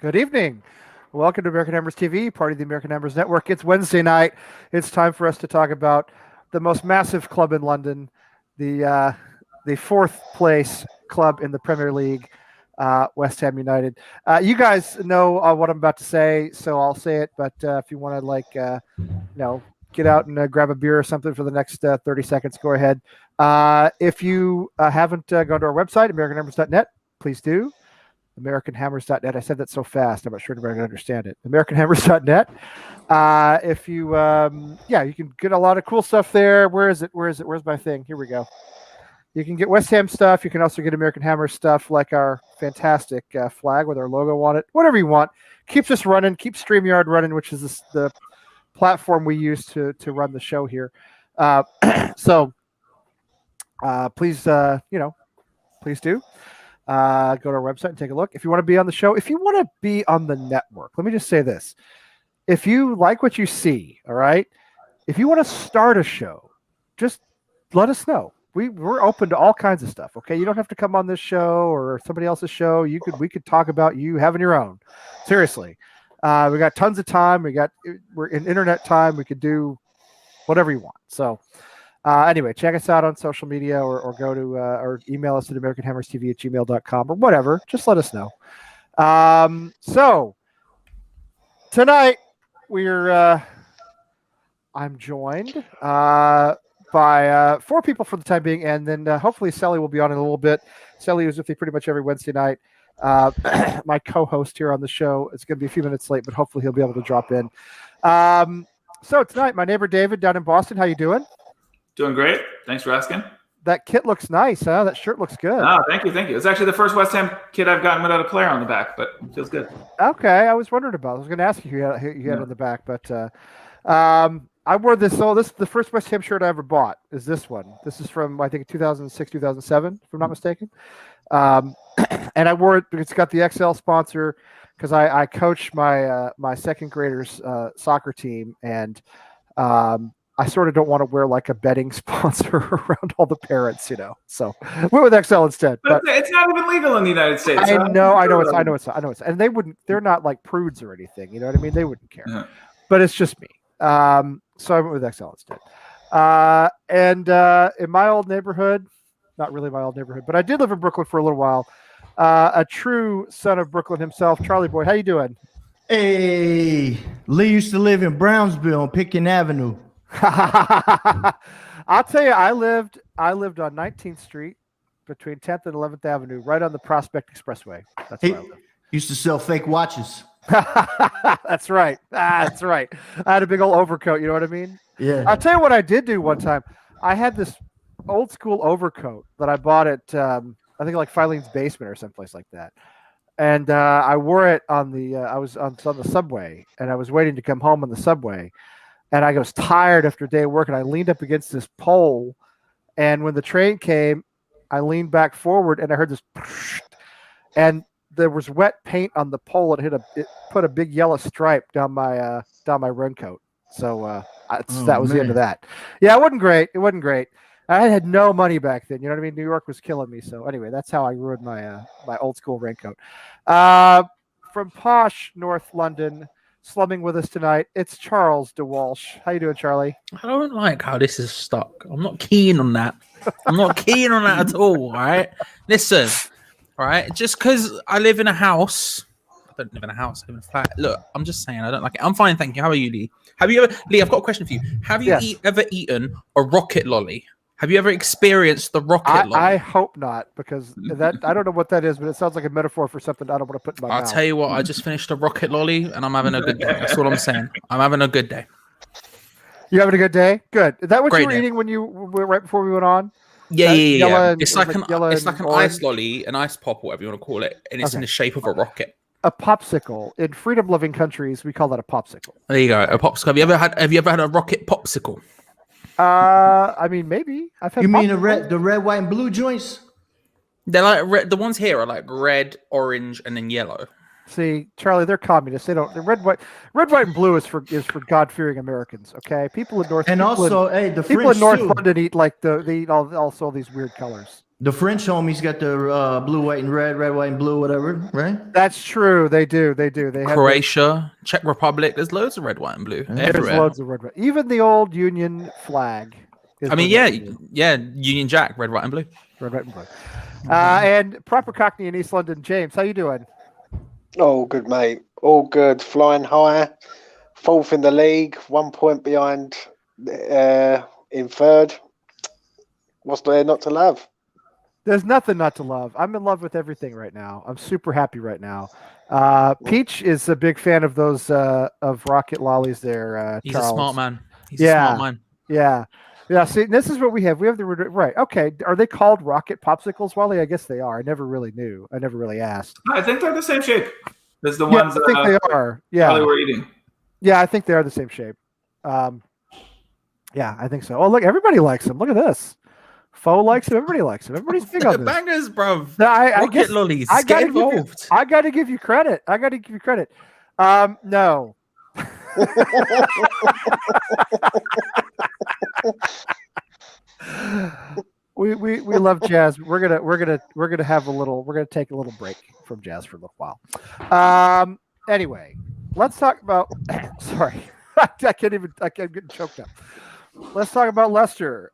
Good evening. Welcome to American Hammers TV, part of the American Hammers Network. It's Wednesday night. It's time for us to talk about the most massive club in London, the fourth place club in the Premier League, West Ham United. You guys know what I'm about to say, so I'll say it. But if you want to, get out and grab a beer or something for the next 30 seconds, go ahead. If you haven't gone to our website, AmericanHammers.net, please do. AmericanHammers.net. I said that so fast, I'm not sure anybody can understand it. AmericanHammers.net. If you, you can get a lot of cool stuff there. Where is it? Where's my thing? Here we go. You can get West Ham stuff. You can also get American Hammer stuff like our fantastic flag with our logo on it. Whatever you want. Keeps us running. Keeps StreamYard running, which is the platform we use to run the show here. Please, please do. Go to our website and take a look. If you want to be on the show, if you want to be on the network, let me just say this. If you like what you see, all right, if you want to start a show, just let us know. We're open to all kinds of stuff, okay? You don't have to come on this show or somebody else's show. We could talk about you having your own. Seriously. We got tons of time. We're in internet time. We could do whatever you want. So anyway, check us out on social media or go to or email us at AmericanHammersTV@gmail.com or whatever. Just let us know. So tonight I'm joined by 4 people for the time being, and then hopefully Sally will be on in a little bit. Sally is with me pretty much every Wednesday night. My co-host here on the show is going to be a few minutes late, but hopefully he'll be able to drop in. So tonight, my neighbor David down in Boston. How you doing? Doing great. Thanks for asking. That kit looks nice, huh? That shirt looks good. Oh, thank you. It's actually the first West Ham kit I've gotten without a player on the back, but it feels good. Okay, I was wondering about it. I was going to ask you who you had on the back, but I wore this. So this is the first West Ham shirt I ever bought. Is this one? This is from I think 2006, 2007, if I'm not mistaken. And I wore it because it's got the XL sponsor because I coach my second graders soccer team, and I sort of don't want to wear like a betting sponsor around all the parents, So went with XL instead. But it's not even legal in the United States. I know it's, and they're not like prudes or anything. You know what I mean? They wouldn't care. Yeah. But it's just me. So I went with XL instead. And in my old neighborhood, not really my old neighborhood, but I did live in Brooklyn for a little while. A true son of Brooklyn himself, Charlie Boy. How you doing? Hey, Lee used to live in Brownsville on Pitkin Avenue. I'll tell you, I lived on 19th Street between 10th and 11th Avenue, right on the Prospect Expressway. That's where I lived. Used to sell fake watches. That's right. That's right. I had a big old overcoat. You know what I mean? Yeah. I'll tell you what I did do one time. I had this old school overcoat that I bought at I think like Filene's basement or someplace like that. And I wore it on I was on the subway, and I was waiting to come home on the subway. And I was tired after a day of work, and I leaned up against this pole. And when the train came, I leaned back forward, and I heard this, and there was wet paint on the pole. It put a big yellow stripe down my raincoat. So that was the end of that. Yeah, it wasn't great. I had no money back then. You know what I mean? New York was killing me. So anyway, that's how I ruined my old school raincoat. From posh North London. Slumming with us tonight, it's Charles DeWalsh. How you doing, Charlie? I don't like how this is stuck. I'm not keen on that. I'm not keen on that at all, all right? Listen, all right? Just because I live in a house, I don't live in a house, I live in a flat. Look, I'm just saying, I don't like it. I'm fine, thank you. How are you, Lee? Lee, I've got a question for you. Have you ever eaten a rocket lolly? Have you ever experienced the rocket lolly? I hope not, because I don't know what that is, but it sounds like a metaphor for something I don't want to put in my mouth. I'll tell you what, I just finished a rocket lolly, and I'm having a good day. That's all I'm saying. I'm having a good day. You having a good day? Good. Is that what you were eating when you were right before we went on? Yeah. It's like an ice lolly, an ice pop, whatever you want to call it, and it's in the shape of a rocket. A popsicle. In freedom-loving countries, we call that a popsicle. There you go, a popsicle. Have you ever had a rocket popsicle? I mean, maybe. You mean the red, white, and blue joints? They're like red. The ones here are like red, orange, and then yellow. See, Charlie, they're communists. They don't. The red, white, and blue is for God-fearing Americans. Okay, people in North and people also, in, the people French in North too. London eat also these weird colors. The French homies got the blue, white, and red, white, and blue, whatever, right? That's true. They do. They have Croatia, Czech Republic. There's loads of red, white, and blue. there's Everywhere. loads of red. Even the old Union flag. I mean, yeah. Union Jack, red, white, and blue. Red, white, and blue. And proper Cockney in East London. James, how you doing? All good, mate. All good. Flying high. 4th in the league. 1 point behind in 3rd. What's there not to love? There's nothing not to love. I'm in love with everything right now. I'm super happy right now. Peach is a big fan of those of Rocket Lollies there. He's Charles. a smart man. He's a smart man. Yeah. Yeah. See, this is what we have. We have the right. Okay. Are they called rocket popsicles, Wally? I guess they are. I never really knew. I never really asked. I think they're the same shape as the ones I think they are. Yeah. Charlie were eating. Yeah, I think they are the same shape. Yeah, I think so. Oh, look, everybody likes them. Look at this. Foe likes them. Everybody likes them. Everybody's big on this. Bangers, bro. No, I Rocket guess lollies. I Get gotta involved. I got to give you credit. No. we love jazz. We're gonna have a little. We're gonna take a little break from jazz for a little while. Anyway, let's talk about. Sorry, I can't get choked up. Let's talk about Leicester.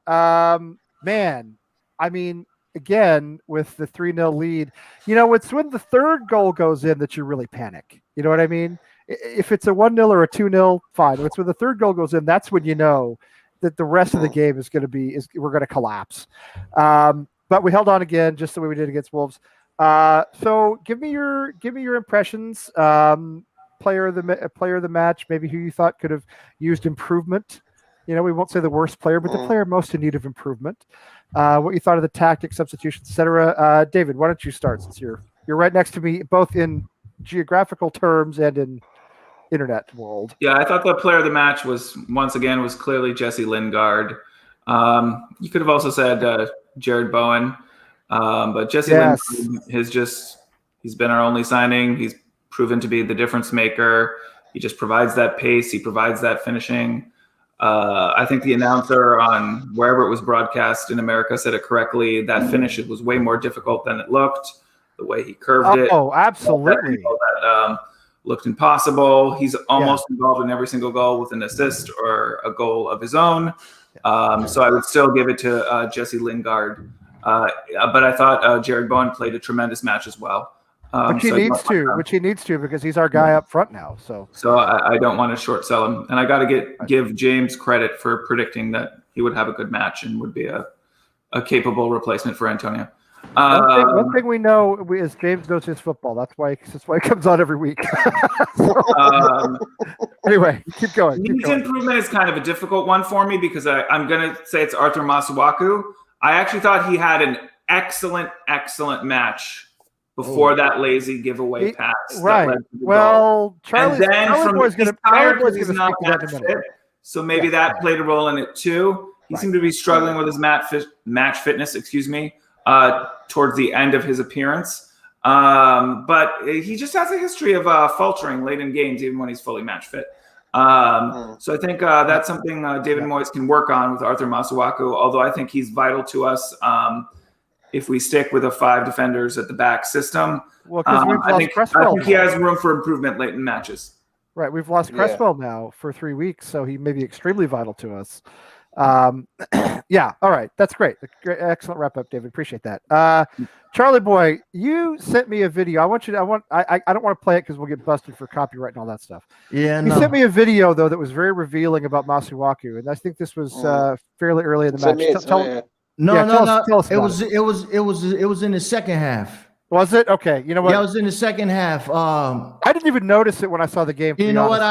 Man, I mean, again with the 3-0 lead, it's when the third goal goes in that you really panic. You know what I mean? If it's a 1-0 or a 2-0, fine. It's when the third goal goes in, that's when you know that the rest of the game is going to be we're going to collapse. But we held on again, just the way we did against Wolves. So give me your impressions. Player of the match, maybe who you thought could have used improvement. We won't say the worst player, but the player most in need of improvement. What you thought of the tactics, substitutions, etc. David, why don't you start, since you're right next to me, both in geographical terms and in internet world. Yeah, I thought the player of the match was clearly Jesse Lingard. You could have also said Jared Bowen, but Jesse Lingard he's been our only signing. He's proven to be the difference maker. He just provides that pace. He provides that finishing. I think the announcer on wherever it was broadcast in America said it correctly. That finish was way more difficult than it looked. The way he curved it. Oh, absolutely. That looked impossible. He's almost involved in every single goal with an assist or a goal of his own. So I would still give it to Jesse Lingard. But I thought Jared Bowen played a tremendous match as well. Which he needs to because he's our guy up front now. So I don't want to short sell him. And I got to give James credit for predicting that he would have a good match and would be a capable replacement for Antonio. One thing we know is James knows his football. That's why he comes on every week. Anyway, keep going. Needs improvement is kind of a difficult one for me because I'm going to say it's Arthur Masuaku. I actually thought he had an excellent match before that lazy giveaway pass. Right. Well, Charlie Boy's going to not that fit. So maybe that played a role in it too. He seemed to be struggling with his match fitness, towards the end of his appearance. But he just has a history of faltering late in games, even when he's fully match fit. So I think that's something David Moyes can work on with Arthur Masuaku, although I think he's vital to us if we stick with a 5 defenders at the back system. Well, because we've lost Cresswell. I think he has room for improvement late in matches. Right. We've lost Cresswell now for 3 weeks, so he may be extremely vital to us. Yeah. All right. That's great. Excellent wrap up, David. Appreciate that. Charlie boy, you sent me a video. I don't want to play it because we'll get busted for copyright and all that stuff. Yeah. You sent me a video though that was very revealing about Masuaku, and I think this was fairly early in the match. Tell us it was in the second half. Was it? Okay. You know what? Yeah, it was in the second half. I didn't even notice it when I saw the game. You know what?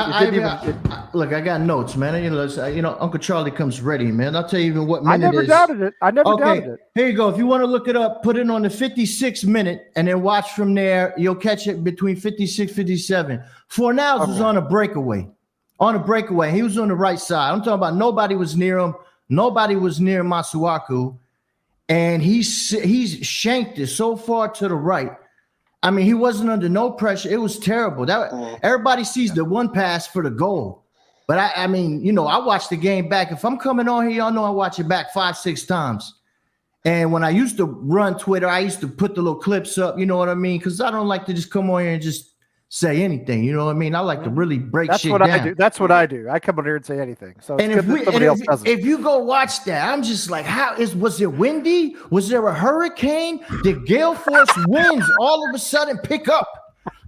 Look, I got notes, man. Uncle Charlie comes ready, man. I'll tell you even what minute it is. I never doubted it. Here you go. If you want to look it up, put it on the 56th minute and then watch from there. You'll catch it between 56, 57. Fornals was on a breakaway. He was on the right side. I'm talking about nobody was near him. Nobody was near Masuaku. And he's shanked it so far to the right. I mean, he wasn't under no pressure. It was terrible. Everybody sees the one pass for the goal. But I watched the game back. If I'm coming on here, y'all know I watch it back 5-6 times. And when I used to run Twitter, I used to put the little clips up. You know what I mean? Because I don't like to just come on here and just say anything. You know what I mean? I like to really break shit down. I do. That's what I do. I come on here and say anything. So and if you go watch that, I'm just like, was it windy? Was there a hurricane? Did gale force winds all of a sudden pick up?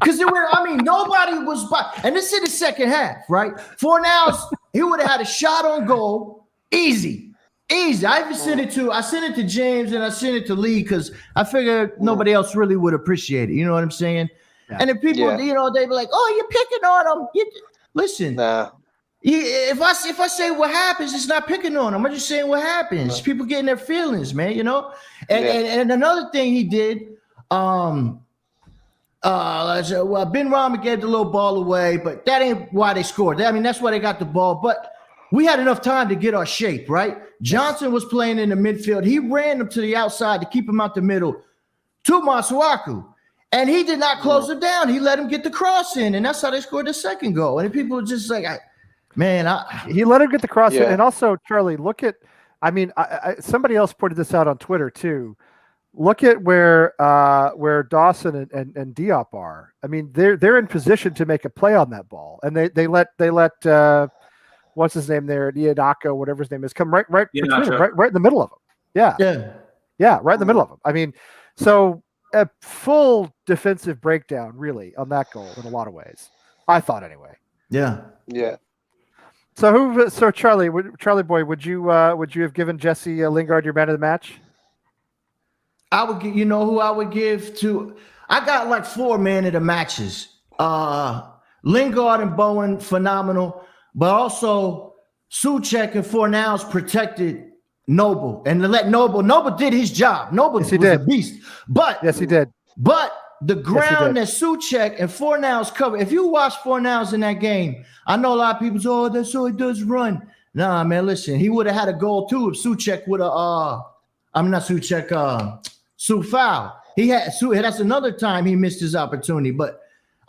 Because nobody was by. And this is the second half, right? Fornals, he would have had a shot on goal, easy. I sent it to James and I sent it to Lee because I figured nobody else really would appreciate it. You know what I'm saying? Yeah. And if people, they be like, "Oh, you're picking on them." Listen, if I say what happens, it's not picking on them. I'm just saying what happens. No. People getting their feelings, man. You know. And another thing he did, Ben Rahma gave the little ball away, but that ain't why they scored. I mean, that's why they got the ball, but. We had enough time to get our shape, right? Johnson was playing in the midfield. He ran him to the outside to keep him out the middle to Masuaku. And he did not close him down. He let him get the cross in, and that's how they scored the second goal. And people were just like, he let him get the cross in. And also, Charlie, look at, somebody else pointed this out on Twitter too. Look at where Dawson and Diop are. I mean, they're in position to make a play on that ball, and they let what's his name there, Iheanacho, whatever his name is, come right between them, right in the middle of them. Yeah, right in the middle of them. I mean, so a full defensive breakdown, really, on that goal in a lot of ways. I thought anyway. Yeah. So Charlie boy, would you have given Jesse Lingard your man of the match? I would give. You know who I would give to? I got like 4 man of the matches. Lingard and Bowen, phenomenal. But also, Souček and Fornals protected Noble. And to let Noble did his job. Noble was a beast. But yes, he did. But the ground that Souček and Fornals covered, if you watch Fornals in that game, I know a lot of people say, "Oh, that's all he does run." Nah, man, listen, he would have had a goal too if Souček would have Soufal. That's another time he missed his opportunity, but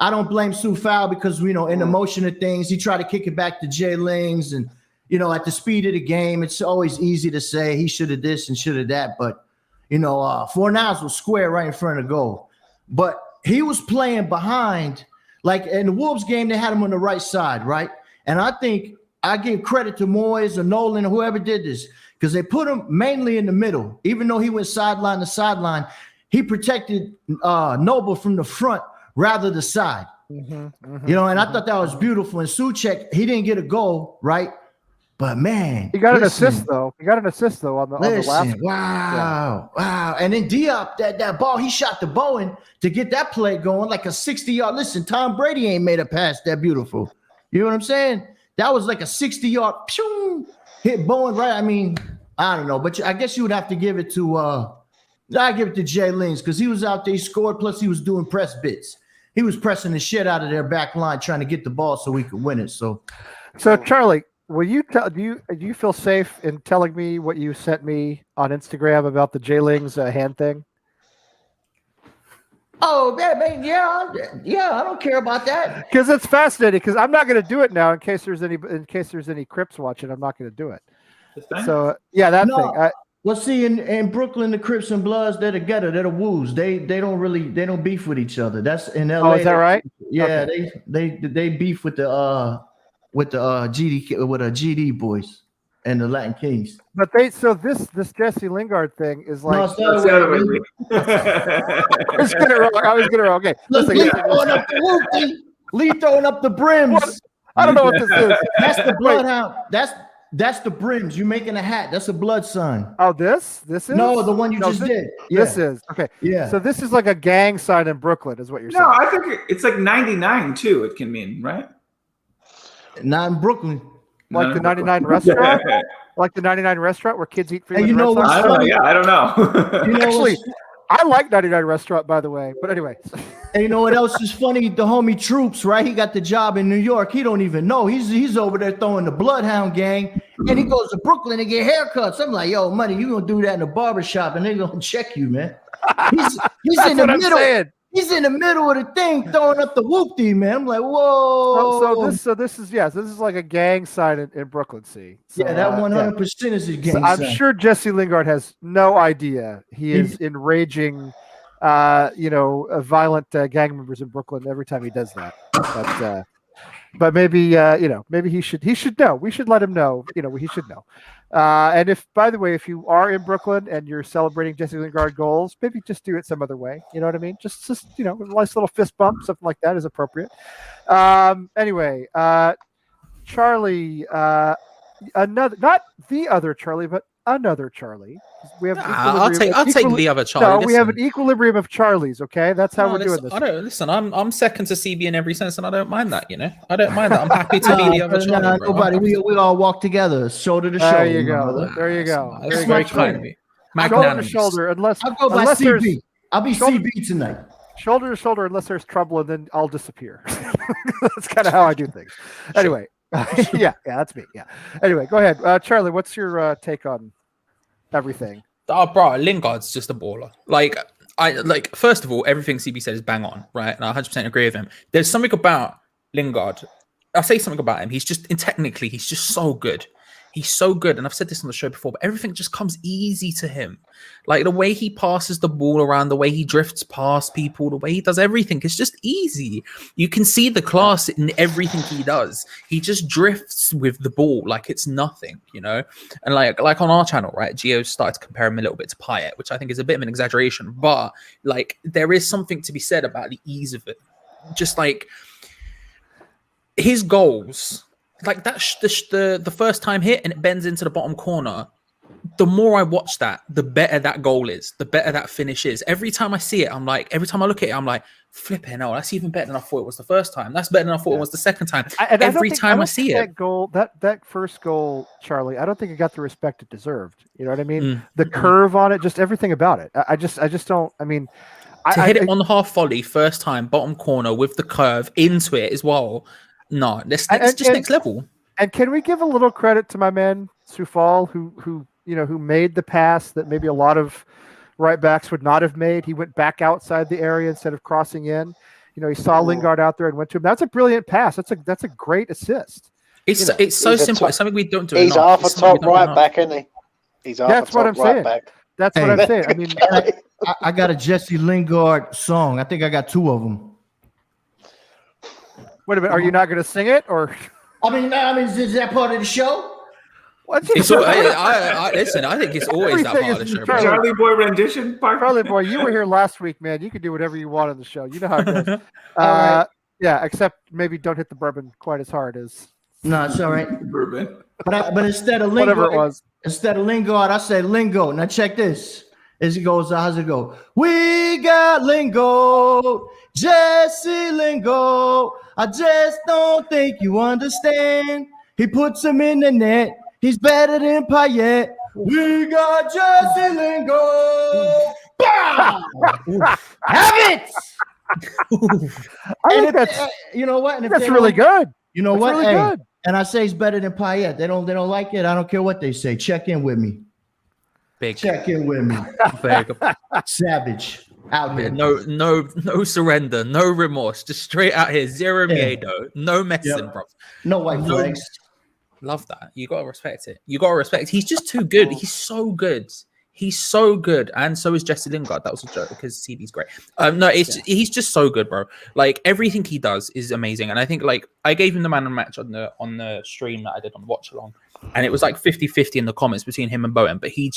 I don't blame Soufal because, in the motion of things, he tried to kick it back to Jay Lings. And, at the speed of the game, it's always easy to say he should have this and should have that. But, Fornals was square right in front of goal. But he was playing behind, like in the Wolves game, they had him on the right side, right? And I think I give credit to Moyes or Nolan or whoever did this because they put him mainly in the middle. Even though he went sideline to sideline, he protected Noble from the front rather the side. And I thought that was beautiful. And Souček, he didn't get a goal, right? But man, he got an assist though. On the last. Wow. And then Diop, that ball, he shot to Bowen to get that play going like a 60-yard. Listen, Tom Brady ain't made a pass that beautiful. You know what I'm saying? That was like a 60-yard hit Bowen right. I mean, I don't know, but I guess you would have to give it to I give it to Jay Lings because he was out there, he scored, plus he was doing press bits. He was pressing the shit out of their back line trying to get the ball so we could win it. So Charlie, will you do you feel safe in telling me what you sent me on Instagram about the Jay Lings hand thing? Oh man, yeah, I don't care about that because it's fascinating. Because I'm not going to do it now in case there's any Crips watching. I'm not going to do it. So yeah, that thing. Well, see, in Brooklyn, the Crips and Bloods, they're together. They're the Woos. They don't beef with each other. That's in LA. Oh, is that right? Yeah, okay. They beef with the GD boys and the Latin Kings. But this Jesse Lingard thing is like. No, it's not I was getting it wrong. Okay, listen, Lee throwing up the whoopty. Lee throwing up the brims. What? I don't know what this is. That's the bloodhound. That's the brims. You making a hat. That's a blood sign. Oh, this is? No, the one you just did. Yeah. This is. Okay. Yeah. So this is like a gang sign in Brooklyn is what you're saying. No, I think it's like 99 too, it can mean, right? Not in Brooklyn. Like the 99 restaurant? Like the 99 restaurant where kids eat free. And you know what's funny? I don't know. Actually, I like 99 restaurant, by the way. But anyway. And you know what else is funny? The homie Troops, right? He got the job in New York. He don't even know. He's over there throwing the Bloodhound gang. And he goes to Brooklyn to get haircuts. I'm like, yo, money, you gonna do that in a barbershop and they're gonna check you, man. He's in the middle. He's in the middle of the thing throwing up the whoopty, man. I'm like, whoa. So this is like a gang sign in Brooklyn. See, so, Yeah, that 100% is his gang so I'm sign. sure Jesse Lingard has no idea he is enraging, a violent gang members in Brooklyn every time he does that. But maybe maybe he should know. We should let him know. He should know. And if, by the way, if you are in Brooklyn and you're celebrating Jesse Lingard goals, maybe just do it some other way. You know what I mean? Just a nice little fist bump, something like that is appropriate. Anyway, Charlie, another, not the other Charlie, but another Charlie. We have I'll take the other Charlie. No, we have an equilibrium of Charlies. Okay, that's how we're doing this. I'm second to CB in every sense, and I don't mind that. I don't mind that. I'm happy to be the other Charlie. Nobody. We all walk together, shoulder to shoulder. There you go. There you go. That's very kind of me. Shoulder to shoulder, unless I'll go by CB. I'll be CB tonight. Shoulder to shoulder, unless there's trouble, and then I'll disappear. That's kind of how I do things. Anyway, yeah, that's me. Yeah. Anyway, go ahead, Charlie. What's your take on everything? Oh, bro, Lingard's just a baller. First of all, everything CB said is bang on, right? And I 100% agree with him. There's something about Lingard. I'll say something about him. He's just technically, he's just so good. He's so good. And I've said this on the show before, but everything just comes easy to him. Like the way he passes the ball around, the way he drifts past people, the way he does everything, it's just easy. You can see the class in everything he does. He just drifts with the ball like it's nothing, And like on our channel, right, Gio started to compare him a little bit to Payet, which I think is a bit of an exaggeration. But like there is something to be said about the ease of it. Just like his goals, like that, the first time hit and it bends into the bottom corner. The more I watch that, the better that goal is, the better that finish is. Every time I see it, I'm like, every time I look at it, I'm like, flipping hell, that's even better than I thought it was the first time. That's better than I thought it was the second time. Every time I see it. That first goal, Charlie, I don't think it got the respect it deserved. You know what I mean? The curve on it, just everything about it. I just don't, I mean. To hit it on the half volley, first time, bottom corner with the curve into it as well. No, it's just next level. And can we give a little credit to my man, Soufal, who made the pass that maybe a lot of right backs would not have made. He went back outside the area instead of crossing in. He saw Lingard out there and went to him. That's a brilliant pass. That's a great assist. It's so simple. It's something we don't do. He's half a top right back, isn't he? He's half That's a top right back. That's what I'm saying. I mean, I got a Jesse Lingard song. I think I got two of them. Wait a minute. Are you not going to sing it, or? I mean, is that part of the show? Listen, I think it's always that part of the show. Charlie Boy rendition. Charlie Boy, you were here last week, man. You can do whatever you want on the show. You know how it goes. Right. Yeah, except maybe don't hit the bourbon quite as hard as. No, it's all right. Bourbon. But instead of Lingard, whatever it was. Instead of Lingard, I say Lingo. Now check this. As it goes, how's it go? We got Lingo, Jesse Lingo. I just don't think you understand. He puts him in the net. He's better than Payet. We got Jesse Lingo. Have it. I think that's you know what? And if that's really good. You know that's what? Really good. And I say he's better than Payet. They don't like it. I don't care what they say. Check in with me. Big. Check in with me. Savage. Out here. No surrender, no remorse. Just straight out here. Zero miedo. No messing, bro. No white flags. Love that. You gotta respect it. He's just too good. He's so good. He's so good, and so is Jesse Lingard. That was a joke because CB's great. He's just so good, bro. Like everything he does is amazing, and I think like I gave him the man of the match on the stream that I did on Watch Along, and it was like 50-50 in the comments between him and Bowen. But he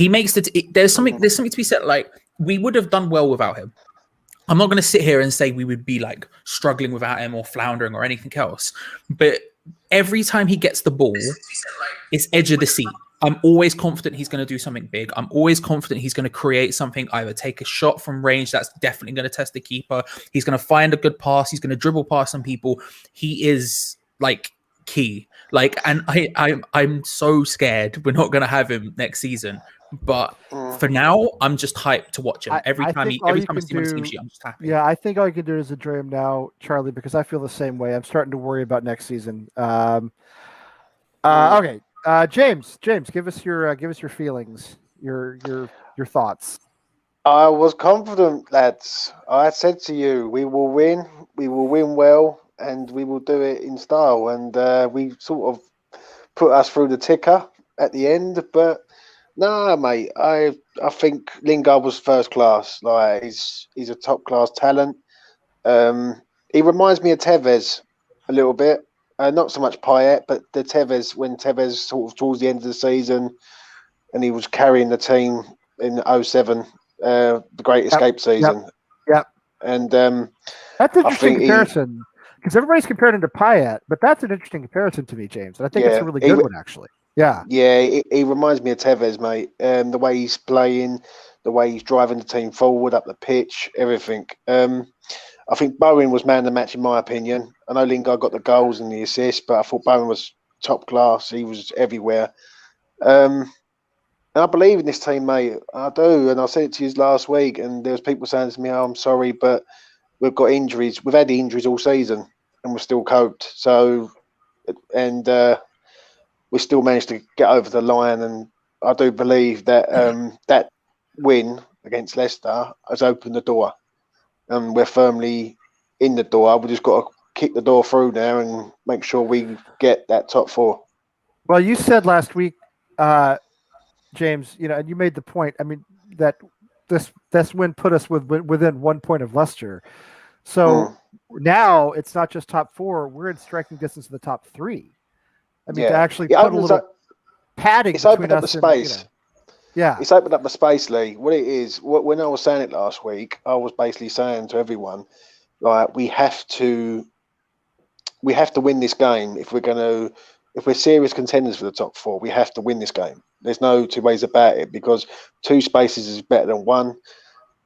makes it. There's something to be said. Like we would have done well without him. I'm not going to sit here and say we would be like struggling without him or floundering or anything else, but every time he gets the ball, it's edge of the seat. I'm always confident he's going to do something big. I'm always confident he's going to create something, either take a shot from range that's definitely going to test the keeper. He's going to find a good pass. He's going to dribble past some people. He is like key. Like, and I'm so scared we're not going to have him next season. But for now, I'm just hyped to watch him. Every time I see him on the team sheet, I'm just happy. Yeah, I think all you can do is a dream now, Charlie, because I feel the same way. I'm starting to worry about next season. Okay. James, give us your feelings, your thoughts. I was confident, lads. I said to you, we will win. We will win well, and we will do it in style. And we sort of put us through the ticker at the end. But no, mate. I think Lingard was first class. Like he's a top class talent. He reminds me of Tevez a little bit. Not so much Payet, but the Tevez when Tevez sort of towards the end of the season, and he was carrying the team in '07. The Great Escape season. Yep. And that's an interesting comparison because everybody's comparing him to Payet, but that's an interesting comparison to me, James. And I think it's a really good one, actually. Yeah. Yeah, he reminds me of Tevez, mate. The way he's playing, the way he's driving the team forward, up the pitch, everything. I think Bowen was man of the match, in my opinion. I know Lingard got the goals and the assists, but I thought Bowen was top class. He was everywhere. And I believe in this team, mate. I do. And I said it to you last week, and there was people saying to me, "Oh, I'm sorry, but we've got injuries. We've had injuries all season, and we're still coped." So, and we still managed to get over the line. And I do believe that that win against Leicester has opened the door, and we're firmly in the door. We've just got to kick the door through now and make sure we get that top four. Well, you said last week, James, and you made the point. I mean, that this win put us within 1 point of Leicester. So now it's not just top four; we're in striking distance of the top three. I mean, to actually put a little padding. It's opened up the space. Yeah, it's opened up the space, Lee. What it is, when I was saying it last week, I was basically saying to everyone, like, we have to win this game if we're serious contenders for the top four. We have to win this game. There's no two ways about it, because two spaces is better than one.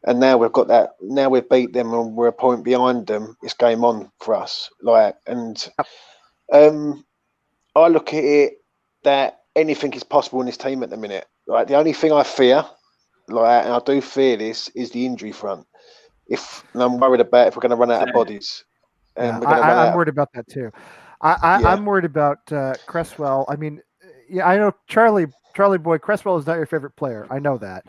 And now we've got that. Now we've beat them and we're a point behind them. It's game on for us. I look at it that anything is possible in this team at the minute. The only thing I fear, and I do fear this, is the injury front. And I'm worried about if we're going to run out of bodies. And I'm worried about that too. I'm worried about Cresswell. I mean, I know Charlie boy, Cresswell is not your favorite player. I know that.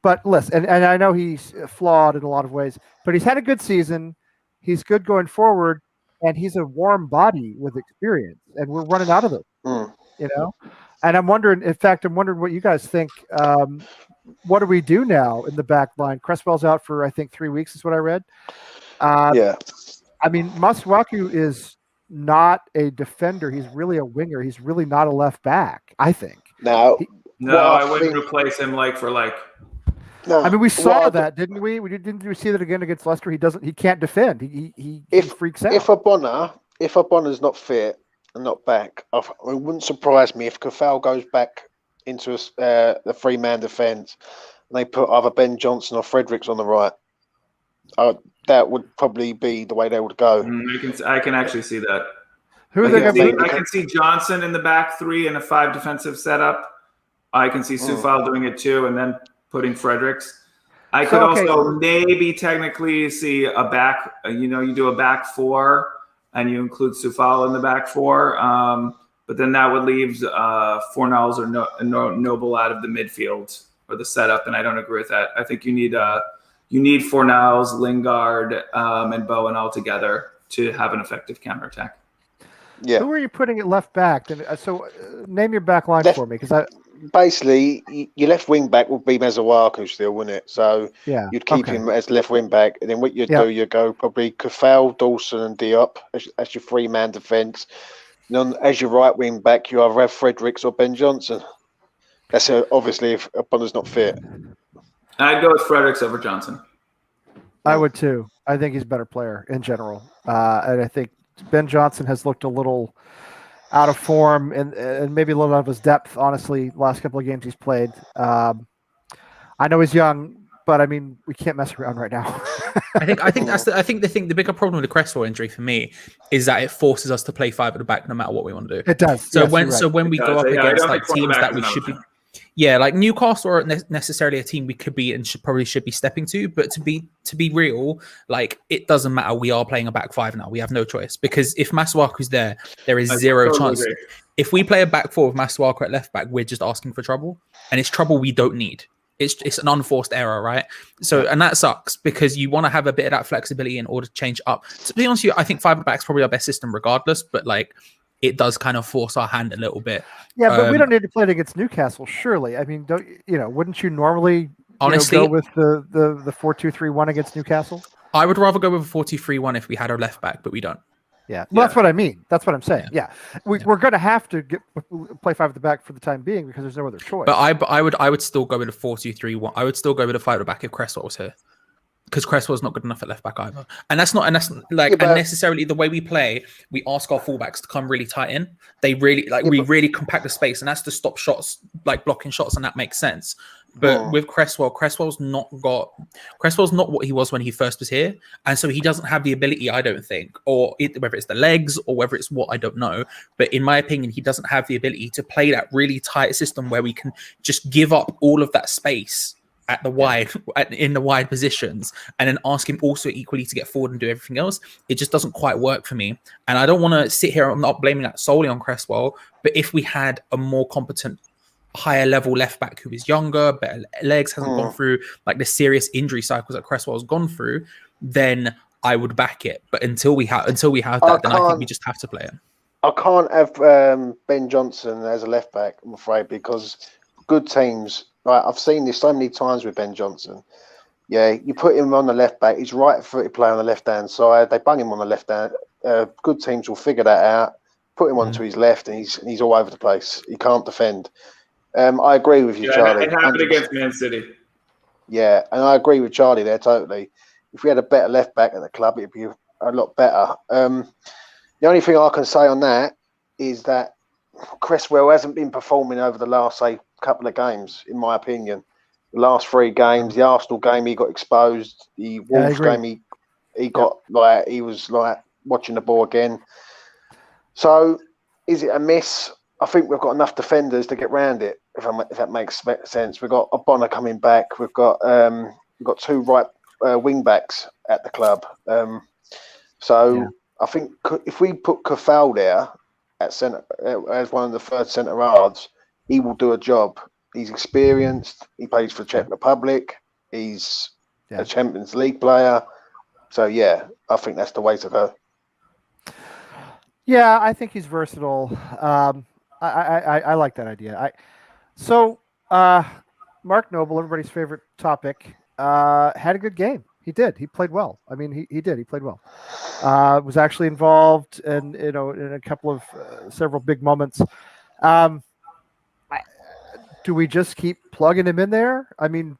But listen, and I know he's flawed in a lot of ways, but he's had a good season. He's good going forward, and he's a warm body with experience, and we're running out of them, And I'm wondering what you guys think. What do we do now in the back line? Cresswell's out for, I think, 3 weeks is what I read. I mean, Masuaku is not a defender. He's really a winger. He's really not a left back, I think. No, I wouldn't replace him for. No, I mean, we saw that, didn't we? Didn't we see that again against Leicester? He can't defend. He freaks out. If Abonna's not fit and not back, it wouldn't surprise me if Kafal goes back into the three-man defence and they put either Ben Johnson or Fredericks on the right. That would probably be the way they would go. I can actually see that. I can see Johnson in the back three in a 5 defensive setup. I can see Soufal doing it too, and then putting Fredericks. I could also maybe technically see a back. You do a back 4, and you include Soufal in the back 4. But then that would leave Fornals or Noble out of the midfield or the setup, and I don't agree with that. I think you need Fornals, Lingard, and Bowen all together to have an effective counterattack. Yeah. Who are you putting at left back? So name your back line for me, because basically your left wing back would be Masuaku still, wouldn't it? So you'd keep him as left wing back, and then what you'd do, you go probably Kafal, Dawson, and Diop as your 3-man defence. And then as your right wing back, you either have Fredericks or Ben Johnson. That's obviously if Abonna's not fit. I'd go with Fredericks over Johnson. I would too. I think he's a better player in general, and I think Ben Johnson has looked a little out of form and maybe a little out of his depth, honestly, last couple of games he's played. I know he's young, but I mean, we can't mess around right now. I think the bigger problem with the Cresswell injury for me is that it forces us to play 5 at the back no matter what we want to do. It does. So when we go up against teams that we should be, like Newcastle aren't necessarily a team we could be and should be stepping to, but to be real, it doesn't matter. We are playing a back 5 now. We have no choice, because if Masuaku's there is zero chance. If we play a back 4 with Masuaku at left back, we're just asking for trouble, and it's trouble we don't need. It's an unforced error, right? So, and that sucks because you want to have a bit of that flexibility in order to change up. To be honest with you, I think 5 at the back is probably our best system regardless, but like it does kind of force our hand a little bit. Yeah, but we don't need to play it against Newcastle, surely. I mean, wouldn't you normally honestly go with the 4-2-3-1 against Newcastle? I would rather go with a 4-2-3-1 if we had a left back, but we don't. Yeah, well, that's what I mean. That's what I'm saying. Yeah, we're going to have to play 5 at the back for the time being because there's no other choice. But I would still go with a 4-2-3-1. I would still go with a 5 at the back if Cresswell was here, because Cresswell's not good enough at left back either. And that's like necessarily the way we play. We ask our fullbacks to come really tight in. They really really compact the space, and that's to stop shots, like blocking shots, and that makes sense. But with Cresswell's not what he was when he first was here, and so he doesn't have the ability, I don't think, whether it's the legs or whether it's what, I don't know. But in my opinion, he doesn't have the ability to play that really tight system where we can just give up all of that space at the wide in the wide positions and then ask him also equally to get forward and do everything else. It just doesn't quite work for me. And I don't want to sit here, I'm not blaming that solely on Cresswell, but if we had a more competent, higher level left back who is younger, better legs, hasn't gone through like the serious injury cycles that Cresswell's gone through, then I would back it. But until we have that, then I think we just have to play it. I can't have Ben Johnson as a left back, I'm afraid, because good teams, right, I've seen this so many times with Ben Johnson. Yeah, you put him on the left back, he's right-footed player on the left-hand side, they bung him on the left-hand. Good teams will figure that out, put him onto his left, and he's all over the place. He can't defend. I agree with you, Charlie. It happened against Man City. Yeah, and I agree with Charlie there totally. If we had a better left back at the club, it'd be a lot better. The only thing I can say on that is that Cresswell hasn't been performing over the last, say, couple of games, in my opinion. The last 3 games, the Arsenal game, he got exposed. The Wolves game, he got he was like watching the ball again. So, is it a miss? I think we've got enough defenders to get round it, if that makes sense. We've got Obonna coming back. We've got 2 right wing backs at the club. I think if we put Kafal there at centre as one of the third centre halves, he will do a job. He's experienced. He plays for the Czech Republic. He's a Champions League player. So yeah, I think that's the way to go. Yeah, I think he's versatile. I like that idea. Mark Noble, everybody's favorite topic, had a good game. He did. He played well. I mean, he did. He played well. Was actually involved in a couple of several big moments. Do we just keep plugging him in there? I mean,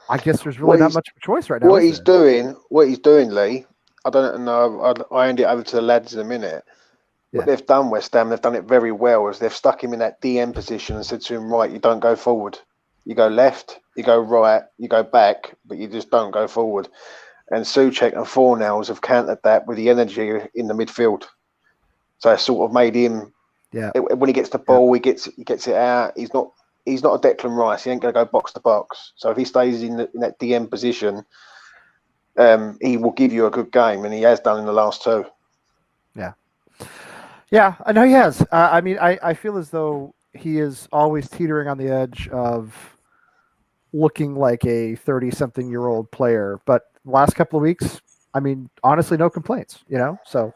I guess there's really not much of a choice right now. What he's doing, Lee. I don't know. I hand it over to the lads in a minute. What they've done, West Ham, they've done it very well, is they've stuck him in that DM position and said to him, right, you don't go forward. You go left, you go right, you go back, but you just don't go forward. And Souček and Fornals have countered that with the energy in the midfield. So it sort of made him, when he gets the ball, he gets it out. He's not a Declan Rice. He ain't going to go box to box. So if he stays in that DM position, he will give you a good game, and he has done in the last 2. Yeah. Yeah, I know he has. I mean, I feel as though he is always teetering on the edge of looking like a 30-something-year-old player. But the last couple of weeks, I mean, honestly, no complaints, So,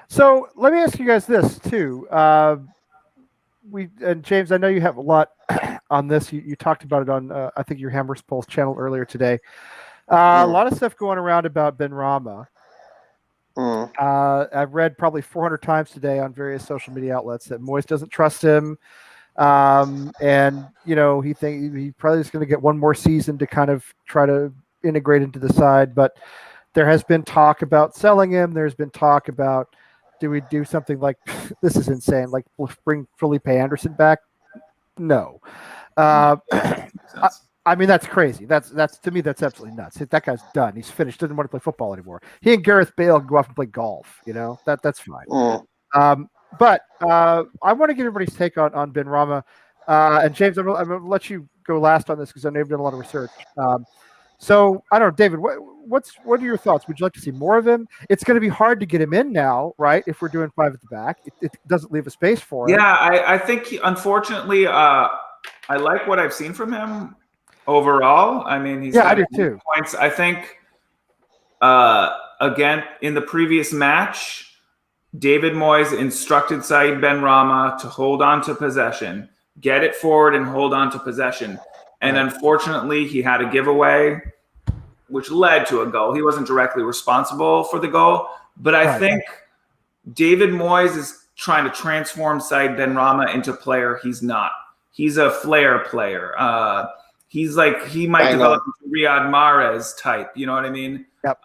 so let me ask you guys this, too. And James, I know you have a lot on this. You talked about it on, I think, your Hammers Pulse channel earlier today. A lot of stuff going around about Benrahma. I've read probably 400 times today on various social media outlets that Moyes doesn't trust him, and he probably is going to get one more season to kind of try to integrate into the side. But there has been talk about selling him. There's been talk about, do we do something like this is insane, like bring Felipe Anderson back? No. I mean, that's crazy. That's to me, that's absolutely nuts. That guy's done. He's finished. Doesn't want to play football anymore. He and Gareth Bale can go off and play golf. That's fine. But I want to get everybody's take on Benrahma. And James, I'm going to let you go last on this because I know you've done a lot of research. So I don't know, David. What are your thoughts? Would you like to see more of him? It's going to be hard to get him in now, right? If we're doing 5 at the back, it doesn't leave a space for him. Yeah, I think unfortunately. I like what I've seen from him overall. I mean, he's I do too. Points. I think again in the previous match, David Moyes instructed Said Benrahma to hold on to possession, get it forward, and hold on to possession. And unfortunately, he had a giveaway, which led to a goal. He wasn't directly responsible for the goal, but I think David Moyes is trying to transform Said Benrahma into a player he's not. He's a flair player. He's like, he might develop into Riyad Mahrez type. You know what I mean? Yep.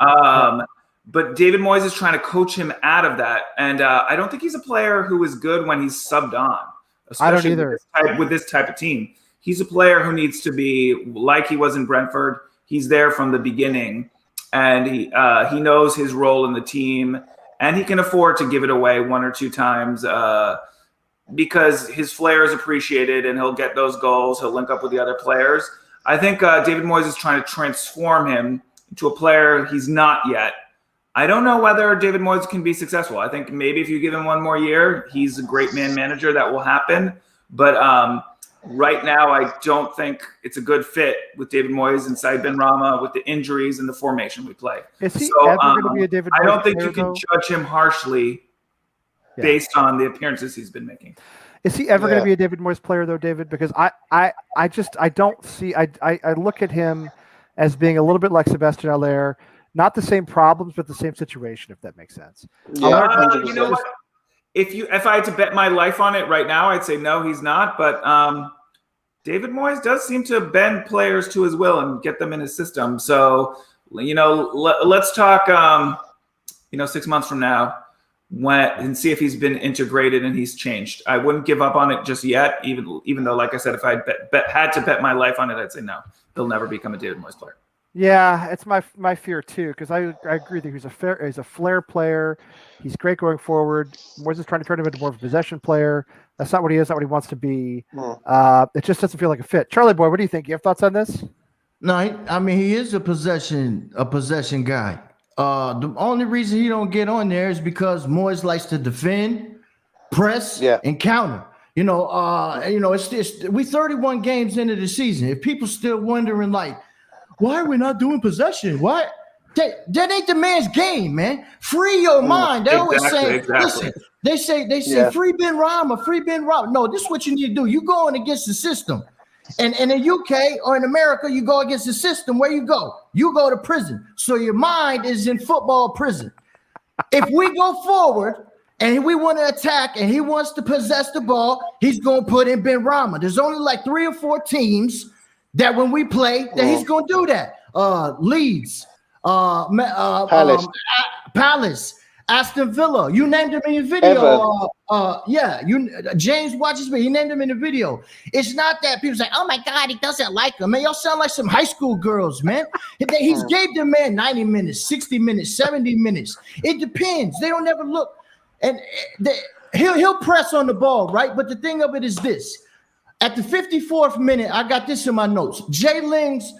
But David Moyes is trying to coach him out of that. And I don't think he's a player who is good when he's subbed on. I don't either. With this type of team. He's a player who needs to be like he was in Brentford. He's there from the beginning. And he knows his role in the team. And he can afford to give it away one or two times because his flair is appreciated and he'll get those goals. He'll link up with the other players. I think David Moyes is trying to transform him into a player he's not yet. I don't know whether David Moyes can be successful. I think maybe if you give him one more year, he's a great man manager. That will happen. But right now, I don't think it's a good fit with David Moyes and Said Benrahma with the injuries and the formation we play. Is he ever going to be a David Moyes I don't think player, you can though? judge him harshly based on the appearances he's been making. Is he ever going to be a David Moyes player, though, David? Because I don't see. I look at him as being a little bit like Sebastian Haller. Not the same problems, but the same situation, if that makes sense. Yeah, you know what? If I had to bet my life on it right now, I'd say no, he's not. But David Moyes does seem to bend players to his will and get them in his system. So, let's talk, 6 months from now and see if he's been integrated and he's changed. I wouldn't give up on it just yet, even though, like I said, if I had to bet my life on it, I'd say no, he'll never become a David Moyes player. Yeah, it's my fear too, because I agree that he's a flair player. He's great going forward. Moyes is trying to turn him into more of a possession player. That's not what he is. Not what he wants to be. It just doesn't feel like a fit. Charlie boy, what do you think? You have thoughts on this? No, he is a possession guy. The only reason he don't get on there is because Moyes likes to defend, press, and counter. It's we 31 games into the season. If people still wondering why are we not doing possession? What? That ain't the man's game, man. Free your mind. They always say, listen, they say free Benrahma, free Benrahma. No, this is what you need to do. You going against the system. And in the UK or in America, you go against the system. Where you go? You go to prison. So your mind is in football prison. If we go forward and we want to attack and he wants to possess the ball, he's going to put in Benrahma. There's only like 3 or 4 teams that when we play, that he's going to do that. Leeds, Palace, Aston Villa. You named him in your video. James watches me. He named him in the video. It's not that people say, "Oh my God, he doesn't like him." Man, y'all sound like some high school girls, man. He's gave the man 90 minutes, 60 minutes, 70 minutes. It depends. They don't ever look, and he'll press on the ball, right? But the thing of it is this. At the 54th minute, I got this in my notes. Jay Lings,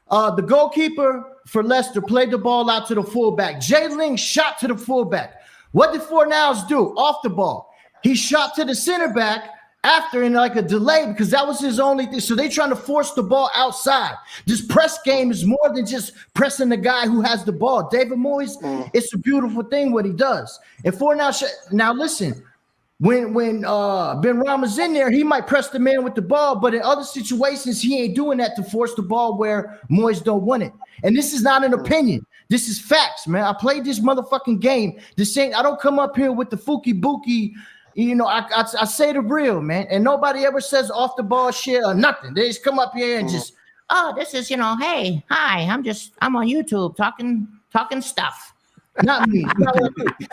the goalkeeper for Leicester, played the ball out to the fullback. Jay Lings shot to the fullback. What did Fornals do? Off the ball. He shot to the center back after in like a delay because that was his only thing. So they trying to force the ball outside. This press game is more than just pressing the guy who has the ball. David Moyes, it's a beautiful thing what he does. And Fornals, now listen, When Benrahma's in there, he might press the man with the ball, but in other situations, he ain't doing that to force the ball where Moyes don't want it. And this is not an opinion. This is facts, man. I played this motherfucking game. I don't come up here with the fookie bookie. I say the real, man. And nobody ever says off the ball shit or nothing. They just come up here and just, this is, hey, hi, I'm on YouTube talking stuff. Not me.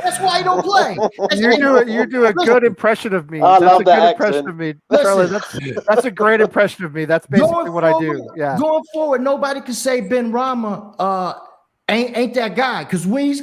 That's why I don't play. You do a good impression of me. I love a that good accent. impression of me. Charlie, that's a great impression of me. That's basically what I do. Yeah. Going forward, nobody can say Benrahma ain't that guy. Because when he's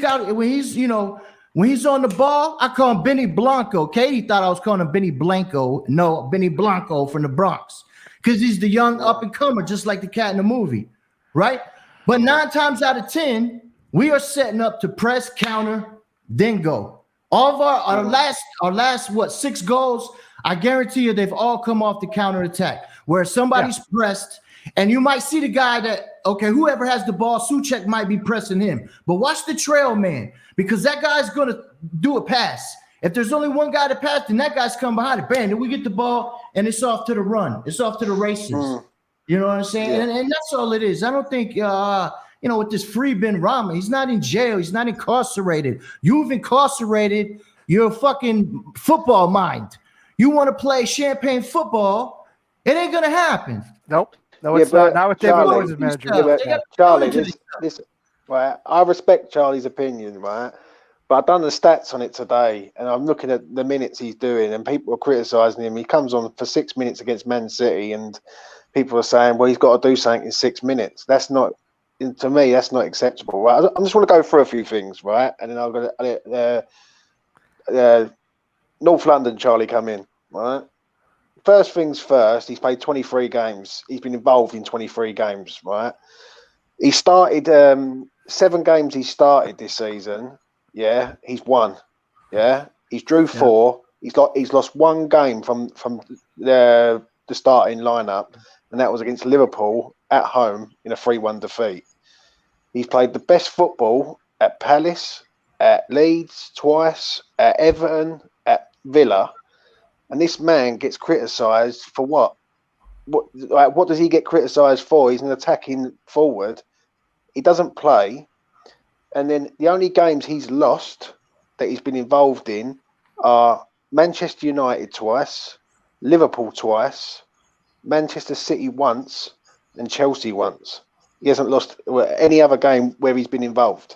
on the ball, I call him Benny Blanco. Katie thought I was calling him Benny Blanco. No, Benny Blanco from the Bronx. Because he's the young up and comer, just like the cat in the movie. Right? But 9 times out of 10, we are setting up to press, counter, then go. All of our last 6 goals, I guarantee you they've all come off the counter attack. where somebody's pressed, and you might see the guy that, okay, whoever has the ball, Suchek might be pressing him. But watch the trail man, because that guy's going to do a pass. If there's only one guy to pass, then that guy's come behind it. Bam, then we get the ball, and it's off to the run. It's off to the races. You know what I'm saying? Yeah. And that's all it is. I don't think, with this free Ben Rama, he's not in jail. He's not incarcerated. You've incarcerated your fucking football mind. You want to play champagne football, it ain't going to happen. Nope. No, it's not. Not with David Moyes as manager. Charlie, this, right? I respect Charlie's opinion, right? But I've done the stats on it today, and I'm looking at the minutes he's doing, and people are criticising him. He comes on for 6 minutes against Man City, and people are saying, well, he's got to do something in 6 minutes. That's not, to me, that's not acceptable, right? I just want to go through a few things, right? And then I'll go North London, Charlie, come in, right? First things first, he's played 23 games. He's been involved in 23 games, right? He started 7 games he started this season. Yeah, he's won. Yeah, he's drew 4. He's lost 1 game from the starting lineup, and that was against Liverpool at home in a 3-1 defeat. He's played the best football at Palace, at Leeds twice, at Everton, at Villa, and this man gets criticised for what? What does he get criticised for? He's an attacking forward. He doesn't play. And then the only games he's lost that he's been involved in are Manchester United twice, Liverpool twice, Manchester City once, and Chelsea once. He hasn't lost any other game where he's been involved.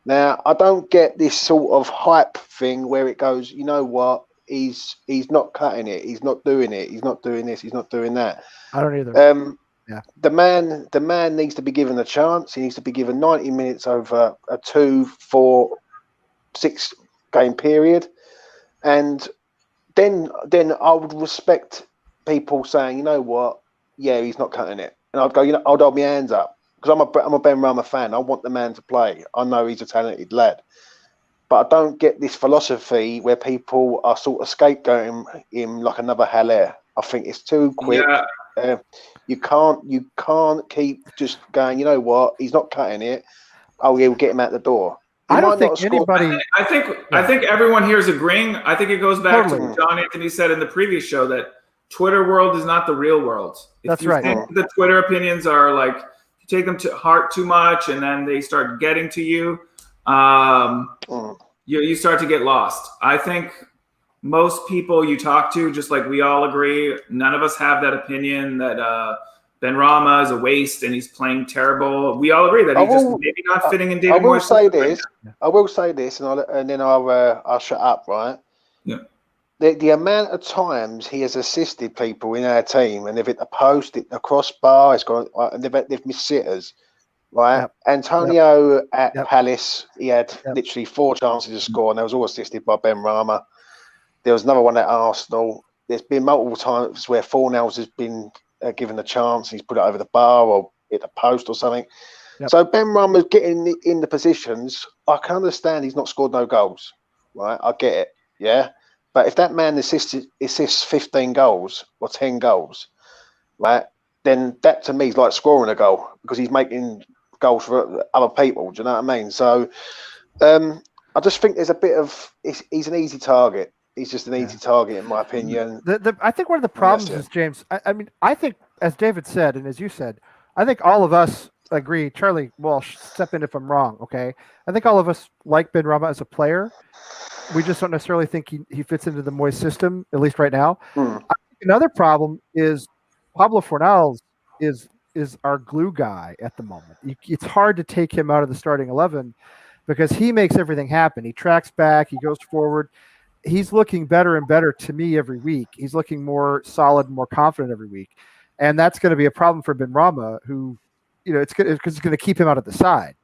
Now, I don't get this sort of hype thing where it goes, you know what, he's not cutting it, he's not doing it, he's not doing this, he's not doing that. I don't either. The man needs to be given a chance. He needs to be given 90 minutes over a 2, 4, 6 game period, and then I would respect people saying, you know what, yeah, he's not cutting it, and I'd go, I'd hold my hands up because I'm a Ben Rama fan. I want the man to play. I know he's a talented lad, but I don't get this philosophy where people are sort of scapegoating him like another Haller. I think it's too quick. Yeah. You can't keep just going, you know what, he's not cutting it. Oh yeah, we'll get him out the door. I don't think anybody. I think everyone here is agreeing. I think it goes back to what John Anthony said in the previous show that Twitter world is not the real world. If you think the Twitter opinions are like, you take them to heart too much, and then they start getting to you, you start to get lost. I think most people you talk to, just like we all agree, none of us have that opinion that Ben Rama is a waste and he's playing terrible. We all agree that he's just maybe not fitting in David Moyes. I will say this, and then I'll shut up, right? Yeah. The amount of times he has assisted people in our team, and they've hit the post, hit the crossbar, it's gone, and they've missed sitters, right? Yep. Antonio at Palace, he had literally 4 chances to score, and they was all assisted by Ben Rama. There was another one at Arsenal. There's been multiple times where Fornals has been given a chance. He's put it over the bar or hit the post or something. Yep. So Ben Rama's getting in the positions. I can understand he's not scored no goals, right? I get it, yeah. But if that man assists 15 goals or 10 goals, right, then that to me is like scoring a goal because he's making goals for other people. Do you know what I mean? So I just think there's a bit of he's an easy target. He's just an easy target, in my opinion. I think one of the problems is, James, I think, as David said, and as you said, I think all of us agree. Charlie Walsh, step in if I'm wrong, okay? I think all of us like Ben Rama as a player. We just don't necessarily think he fits into the Moyes system, at least right now. I think another problem is Pablo Fornals is our glue guy at the moment. It's hard to take him out of the starting 11 because he makes everything happen. He tracks back. He goes forward. He's looking better and better to me every week. He's looking more solid, more confident every week. And that's going to be a problem for Ben Rama, who, it's going to keep him out of the side.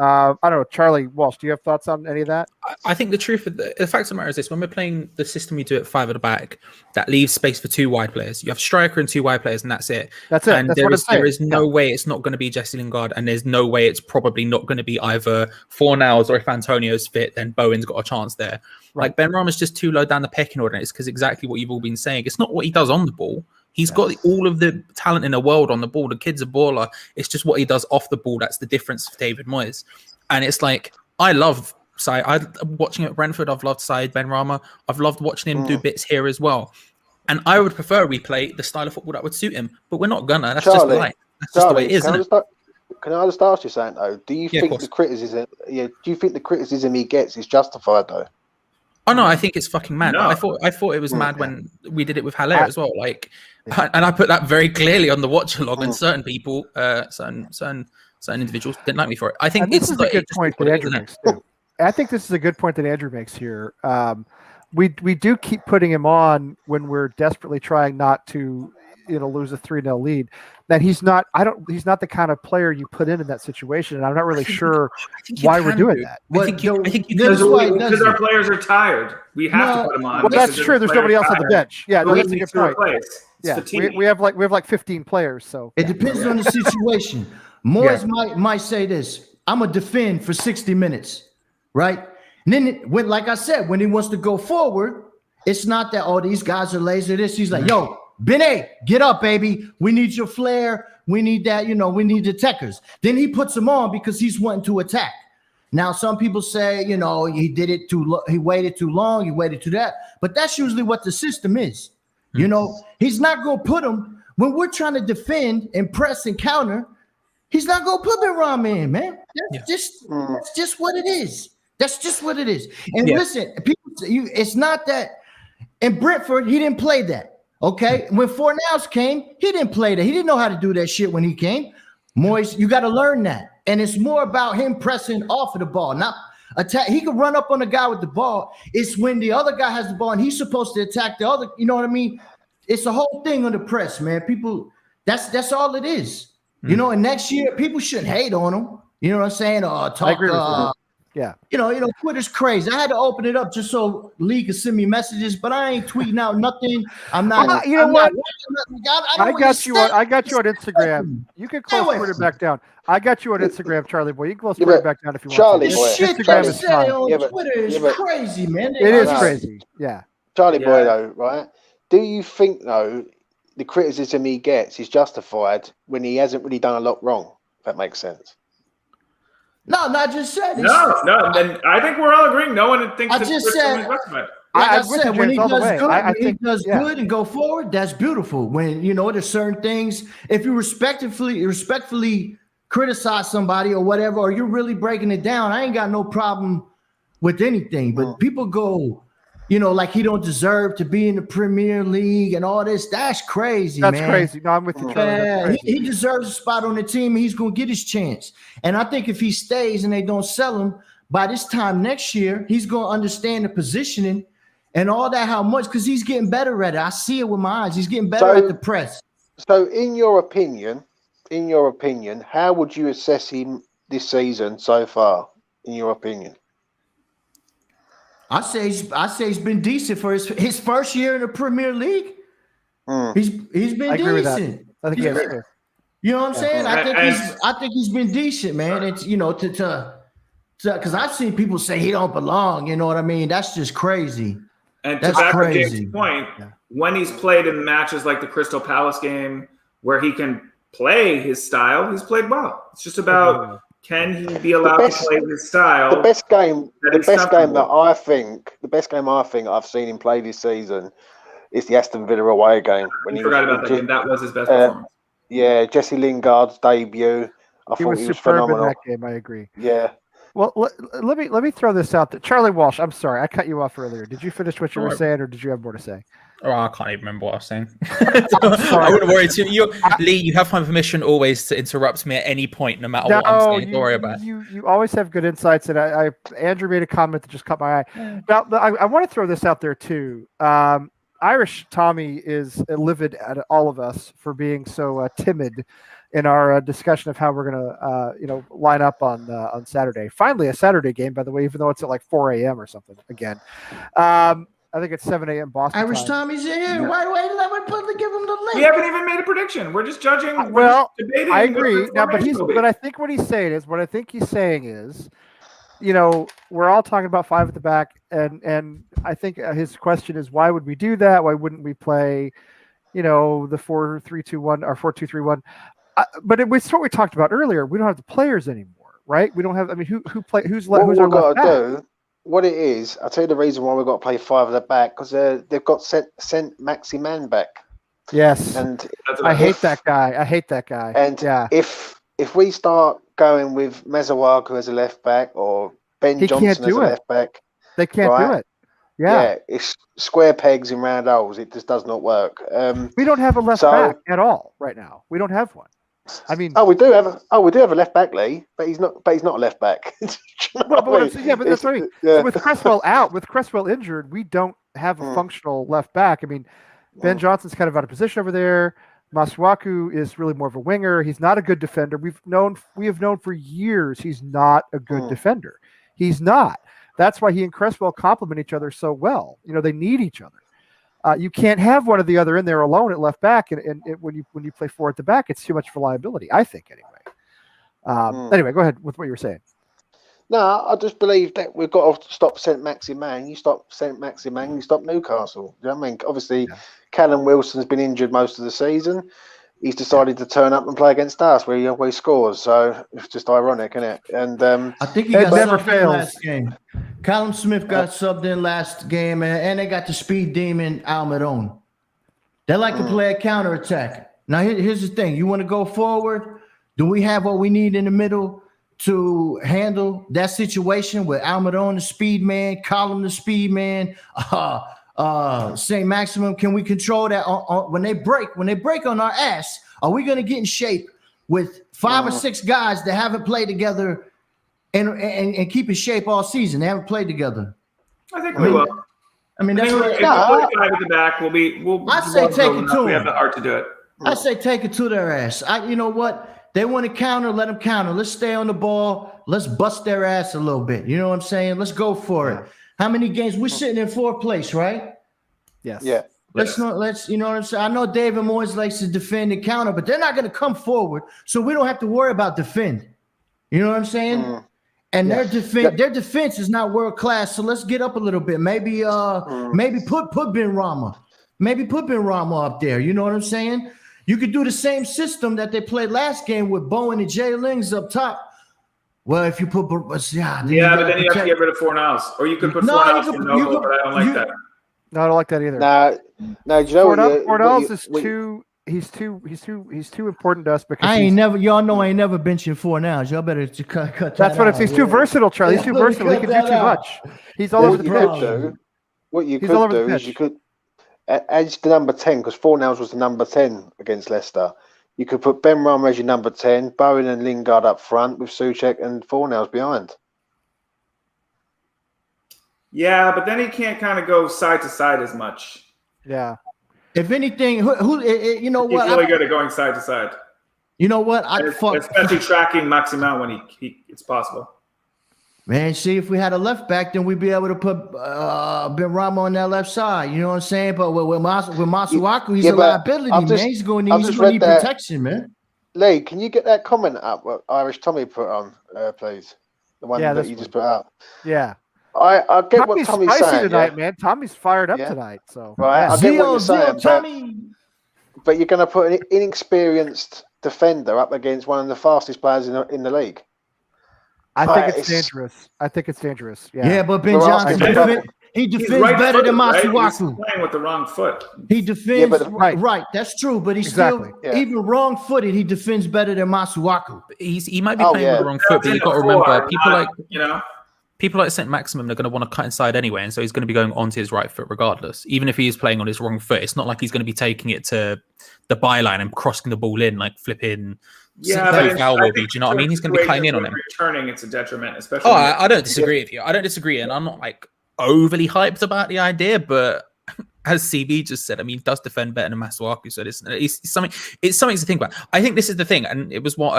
I don't know, Charlie Walsh, do you have thoughts on any of that? I think the truth of the fact of the matter is this: when we're playing the system we do at 5 at the back, that leaves space for 2 wide players. You have striker and 2 wide players, and that's it. That's it. And there is no way it's not going to be Jesse Lingard, and there's no way it's probably not going to be either Fornals, or if Antonio's fit, then Bowen's got a chance there. Right. Like Ben Rama's just too low down the pecking order. It's because exactly what you've all been saying. It's not what he does on the ball. He's got all of the talent in the world on the ball. The kid's a baller. It's just what he does off the ball that's the difference for David Moyes. And it's like, I love Said. Watching at Brentford, I've loved Said Benrahma. I've loved watching him do bits here as well. And I would prefer we play the style of football that would suit him, but we're not gonna. That's just life. That's just the way it is, isn't it? Can I just ask you something though? Do you think the criticism? Yeah, do you think the criticism he gets is justified though? Oh no, I think it's fucking mad. No. I thought it was mad when we did it with Haller as well. Like, and I put that very clearly on the watch log, and certain people, certain individuals didn't like me for it. I think this is a good point that Andrew makes too. I think this is a good point that Andrew makes here. We do keep putting him on when we're desperately trying not to, lose a 3-0 lead. That he's not the kind of player you put in that situation, and I'm not really sure why we're doing that. Because our players are tired. We have to put them on. Well, that's true. There's nobody else on the bench. Yeah, that's a good point. Yeah, we have like 15 players. So it depends on the situation. Moyes might say this: I'm gonna defend for 60 minutes, right? And then like I said, when he wants to go forward, it's not that these guys are lazy. He's like, yo, Bene, get up, baby. We need your flair. We need that, we need the attackers. Then he puts them on because he's wanting to attack. Now, some people say, he did it he waited too long, he waited too that. But that's usually what the system is. He's not going to put them when we're trying to defend and press and counter. He's not going to put Benrahma in, man. That's just what it is. That's just what it is. And listen, people, it's not that. In Brentford, he didn't play that. Okay, when Fornals came, he didn't play that. He didn't know how to do that shit when he came. Moyes, you got to learn that. And it's more about him pressing off of the ball, not attack. He can run up on the guy with the ball. It's when the other guy has the ball and he's supposed to attack the other. You know what I mean? It's a whole thing on the press, man. People, that's all it is. And next year, people shouldn't hate on him. You know what I'm saying? I agree with you. Yeah. Twitter's crazy. I had to open it up just so Lee could send me messages, but I ain't tweeting out nothing. I'm not. I got you on Instagram. You can close Twitter back down. I got you on Instagram, Charlie boy. You can close Twitter back down if you want. Charlie boy. Instagram is fine. On Twitter is crazy, man. It is crazy. Yeah. Charlie boy, though, right? Do you think though the criticism he gets is justified when he hasn't really done a lot wrong? If that makes sense. No, not just said. No. Then I think we're all agreeing. No one thinks. I just said. Like I said, when he does good and go forward, that's beautiful. When there's certain things. If you respectfully criticize somebody or whatever, or you're really breaking it down, I ain't got no problem with anything. But people go, like he don't deserve to be in the Premier League and all this. That's crazy, man. That's crazy. No, I'm with you, Charlie. He deserves a spot on the team. He's going to get his chance. And I think if he stays and they don't sell him, by this time next year, he's going to understand the positioning and all that, how much, because he's getting better at it. I see it with my eyes. He's getting better at the press. So in your opinion, how would you assess him this season so far, in your opinion? I say he's been decent for his first year in the Premier League. He's been decent. I think fair. You know what I'm saying? I think he's been decent, man. It's because I've seen people say he don't belong. You know what I mean? That's just crazy. And to back to James' point, when he's played in matches like the Crystal Palace game where he can play his style, he's played well. It's just about can he be allowed to play his style? The best game I think I've seen him play this season is the Aston Villa away game. When he forgot about that game. That was his best performance. Yeah, Jesse Lingard's debut. He was phenomenal in that game. I agree. Yeah. Well, let me throw this out there. Charlie Walsh, I'm sorry, I cut you off earlier. Did you finish what you were saying, or did you have more to say? Oh, I can't even remember what I was saying. I wouldn't worry too. Lee, you have my permission always to interrupt me at any point, no matter what I'm saying. Don't worry about it. You always have good insights, and Andrew made a comment that just caught my eye. Now, I want to throw this out there too. Irish Tommy is livid at all of us for being so timid in our discussion of how we're going to, line up on Saturday. Finally, a Saturday game, by the way, even though it's at like 4 a.m. or something again. I think it's 7 a.m. Boston Irish time. Tommy's in here. Why give him the link? We haven't even made a prediction. We're just judging. I agree. Now, but I think what he's saying is, we're all talking about 5 at the back, and I think his question is, why would we do that? Why wouldn't we play, the 4-3-2-1 or 4-2-3-1. But it's what we talked about earlier. We don't have the players anymore, right? We don't have. I mean, who play? Who's What who's we've our got left to back? do, what it is, I'll tell you the reason why we've got to play 5 at the back, because they've got sent Maxi Man back. Yes, And I hate that guy. And yeah, if we start going with Mezawaku as a left back or Ben he Johnson can't as do a it. left back, They can't do right? it. Yeah. It's square pegs in round holes. It just does not work. We don't have a left back at all right now. We don't have one. I mean, we do have a left back, Lee, but he's not a left back. but that's what I mean. Yeah. With Cresswell out, with Cresswell injured, we don't have a functional left back. I mean, Ben Johnson's kind of out of position over there. Masuaku is really more of a winger. He's not a good defender. We have known for years he's not a good defender. He's not. That's why he and Cresswell complement each other so well. They need each other. You can't have one or the other in there alone at left back, and when you play 4 at the back, it's too much for liability, I think, anyway. Anyway, go ahead with what you were saying. No, I just believe that we've got to stop St. Maximan. You stop St. Maximan, you stop Newcastle. Do you know what I mean? Obviously, Callum Wilson's been injured most of the season. He's decided to turn up and play against us, where he always scores. So it's just ironic, isn't it? And I think he got never subbed in fails. last game. Callum Smith got subbed in last game, and they got the speed demon Almiron. They like to play a counterattack. Now, here's the thing. You want to go forward? Do we have what we need in the middle to handle that situation with Almiron, the speed man, Callum, the speed man, St. Maximum? Can we control that when they break on our ass? Are we going to get in shape with 5 or 6 guys that haven't played together and keep in shape all season? They haven't played together. I think we will. I mean, that's if what we play 5 at the back, I say take it to We them. have the heart to do it. I say take it to their ass. You know what? They want to counter, let them counter. Let's stay on the ball. Let's bust their ass a little bit. You know what I'm saying? Let's go for it. How many games? We're sitting in 4th place, right? Yes. yeah. You know what I'm saying? I know David Moyes likes to defend and counter, but they're not going to come forward, so we don't have to worry about defend. You know what I'm saying? And their defense is not world class, so let's get up a little bit. Maybe put Ben Rama. Maybe put Ben Rama up there. You know what I'm saying? You could do the same system that they played last game with Bowen and Jay Lings up top. Well, if you put but then you have to get rid of Fornals, or you could put Fornals in Noble, but I don't like that. No, I don't like that either. No, do you know Fornals is too. He's too important to us because y'all know I ain't never benching 4 now. Y'all better cut that. That's what he's too versatile, Charlie. He's too versatile. He can do too much. He's all over the pitch. What you could do is you could as the number 10, because Fornals was the number 10 against Leicester. You could put Ben Rama as your number 10, Bowen and Lingard up front with Souček and Fornals behind. Yeah, but then he can't kind of go side to side as much. Yeah. If anything, who you know what? He's really good at going side to side. You know what? Especially tracking Maximal when it's possible. Man, see, if we had a left back, then we'd be able to put Ben Rama on that left side. You know what I'm saying? But with Masuaku, he's a liability, man. He's going to need protection, man. Lee, can you get that comment up what Irish Tommy put on, please? The one that you just put up. Yeah. I get Tommy's what Tommy's spicy saying tonight, man. Tommy's fired up tonight. So right, I get what you're saying, Tommy. but you're going to put an inexperienced defender up against one of the fastest players in the league. I think it's dangerous. Yeah, but Ben Johnson, he defends better than Masuaku. Right? He's playing with the wrong foot. He defends right. That's true, but he's still even wrong-footed. He defends better than Masuaku. He might be playing with the wrong foot, but you've got to remember people like St. Maximum, they're going to want to cut inside anyway, and so he's going to be going onto his right foot regardless. Even if he is playing on his wrong foot, it's not like he's going to be taking it to the byline and crossing the ball in like flipping. Yeah, but do you know what I mean? He's going to be cutting in on him. Returning, it's a detriment, especially. Oh, I don't disagree with you. I don't disagree, and I'm not like overly hyped about the idea, but as CB just said, I mean, he does defend better than Masuaku, so it's something to think about. I think this is the thing, and it was what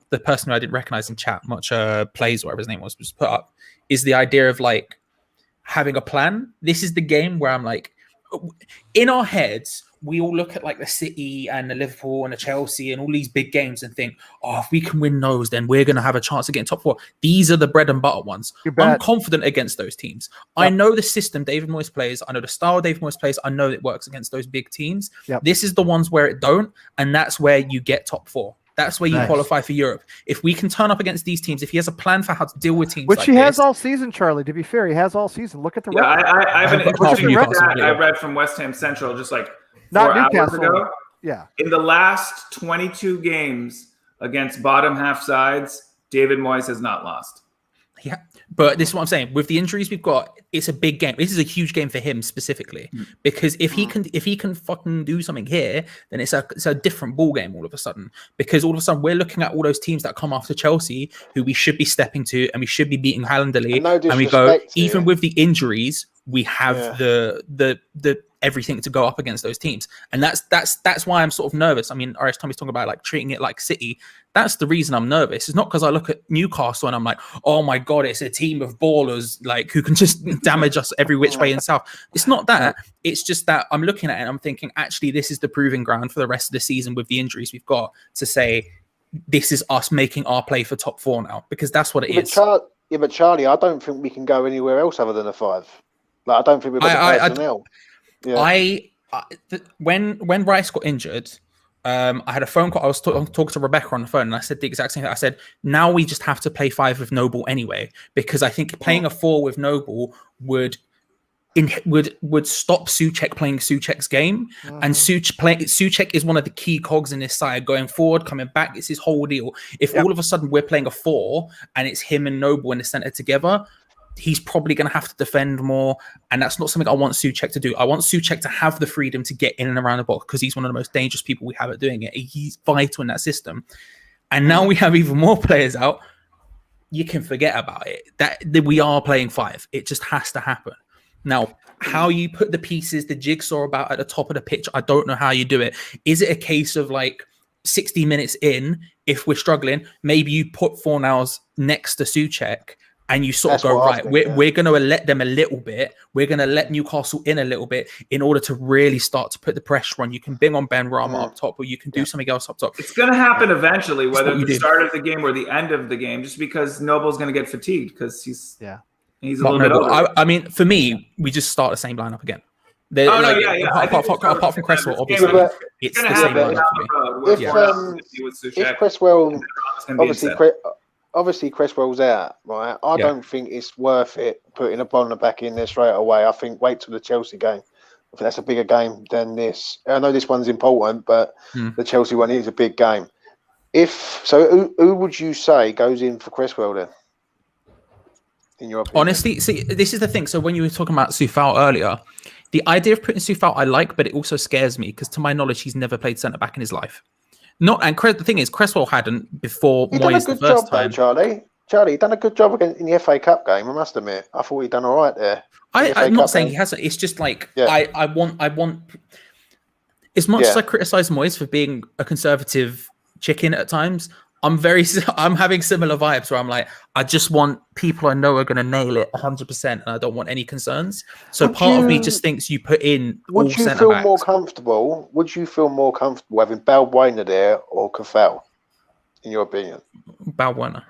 the person who I didn't recognize in chat much plays, whatever his name was put up, is the idea of like having a plan. This is the game where I'm like, in our heads, we all look at like the City and the Liverpool and the Chelsea and all these big games and think, oh, if we can win those, then we're going to have a chance to get in top 4. These are the bread and butter ones. I'm confident against those teams. Yep. I know the system David Moyes plays. I know the style David Moyes plays. I know it works against those big teams. Yep. This is the ones where it don't, and that's where you get top 4. That's where you qualify for Europe. If we can turn up against these teams, if he has a plan for how to deal with teams, which he has all season, Charlie. To be fair, he has all season. Look at the record. I have an interesting stat I read from West Ham Central just like 4 hours ago. Yeah, in the last 22 games against bottom half sides, David Moyes has not lost. Yeah, but this is what I'm saying. With the injuries we've got, it's a big game. This is a huge game for him specifically, because if he can fucking do something here, then it's a different ball game all of a sudden. Because all of a sudden we're looking at all those teams that come after Chelsea, who we should be stepping to, and we should be beating handily. And we go, even with the injuries, we have the everything to go up against those teams, and that's why I'm sort of nervous. I mean, RS Tommy's talking about like treating it like City. That's the reason I'm nervous. It's not because I look at Newcastle and I'm like, oh my god, it's a team of ballers like who can just damage us every which way in south. It's not that. It's just that I'm looking at it and I'm thinking, actually, this is the proving ground for the rest of the season with the injuries we've got to say this is us making our play for top 4 now, because that's what it is. But Charlie, I don't think we can go anywhere else other than a 5. Like, I don't think we've got the personnel. When Rice got injured, I had a phone call. I was talking to Rebecca on the phone, and I said the exact same thing. I said, now we just have to play 5 with Noble anyway, because I think playing a 4 with Noble would stop Souček playing Souček's game, and Souček is one of the key cogs in this side going forward, coming back. It's his whole deal. If all of a sudden we're playing a 4 and it's him and Noble in the center together, he's probably going to have to defend more, and that's not something I want Souček to do. I want Souček to have the freedom to get in and around the box, because he's one of the most dangerous people we have at doing it. He's vital in that system. And now we have even more players out. You can forget about it. That we are playing 5. It just has to happen. Now, how you put the pieces, the jigsaw about at the top of the pitch, I don't know how you do it. Is it a case of like 60 minutes in, if we're struggling, maybe you put Fornals next to Souček, and you sort of go, right, we're going to let them a little bit. We're going to let Newcastle in a little bit in order to really start to put the pressure on. You can bing on Ben Rama up top, or you can do something else up top. It's going to happen eventually, whether at the start of the game or the end of the game, just because Noble's going to get fatigued because he's a little bit older. I mean, for me, we just start the same lineup again. Apart from Cresswell, obviously, it's the same lineup for me. If Cresswell, obviously Cresswell's out, right? I don't think it's worth it putting a Bonner back in there straight away. I think wait till the Chelsea game. I think that's a bigger game than this. I know this one's important, but the Chelsea one is a big game. Who would you say goes in for Cresswell then? In your opinion? Honestly, see, this is the thing. So when you were talking about Soufal earlier, the idea of putting Soufal I like, but it also scares me because to my knowledge, he's never played centre back in his life. The thing is, Cresswell hadn't before Moyes the first time. Charlie, he done a good job in the FA Cup game. I must admit, I thought he'd done all right there. I'm not saying he hasn't. It's just like I want. As much as I criticize Moyes for being a conservative chicken at times, I'm having similar vibes where I'm like, I just want people I know are going to nail it 100%, and I don't want any concerns. So part of me just thinks you put in. Would you feel more comfortable? Would you feel more comfortable having Balbuena there or Kafal, in your opinion? Balbuena.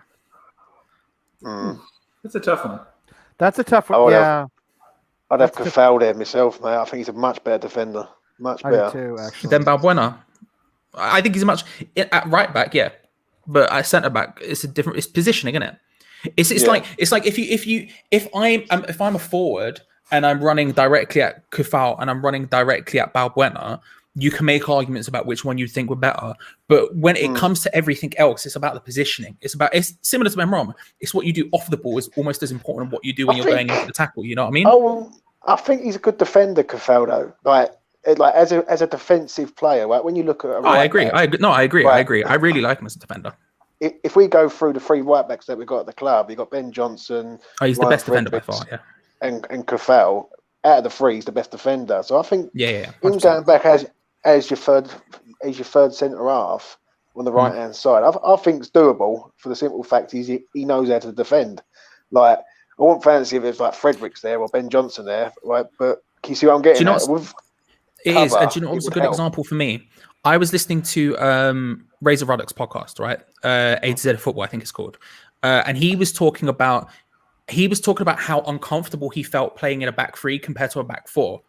That's a tough one. That's a tough one. I'd have Kafal there myself, mate. I think he's a much better defender. Much better. I do too, actually. Then Balbuena. I think he's at right back, but at centre back, it's positioning, isn't it? It's like if I'm a forward and I'm running directly at Kufal and I'm running directly at Balbuena, you can make arguments about which one you think were better. But when it comes to everything else, it's about the positioning. It's similar to Ben Rom. It's what you do off the ball is almost as important as what you do when you're going into the tackle. You know what I mean? Oh, I think he's a good defender, Kufal, though. Like as a defensive player, right? When you look at, I agree. I agree. I really like him as a defender. If we go through the 3 right backs that we've got at the club, you've got Ben Johnson. Oh, he's the best defender by far. Yeah. And Kufal, out of the 3, he's the best defender. So I think him going back as your third centre half on the right hand side, I think it's doable for the simple fact he knows how to defend. Like I wouldn't fancy if it's like Fredericks there or Ben Johnson there, right? But can you see what I'm getting at? It cover, is. And do you know what it was a would good help. example for me? I was listening to Razor Ruddock's podcast, right? A to Z Football, I think it's called. And he was talking about how uncomfortable he felt playing in a back three compared to a back four.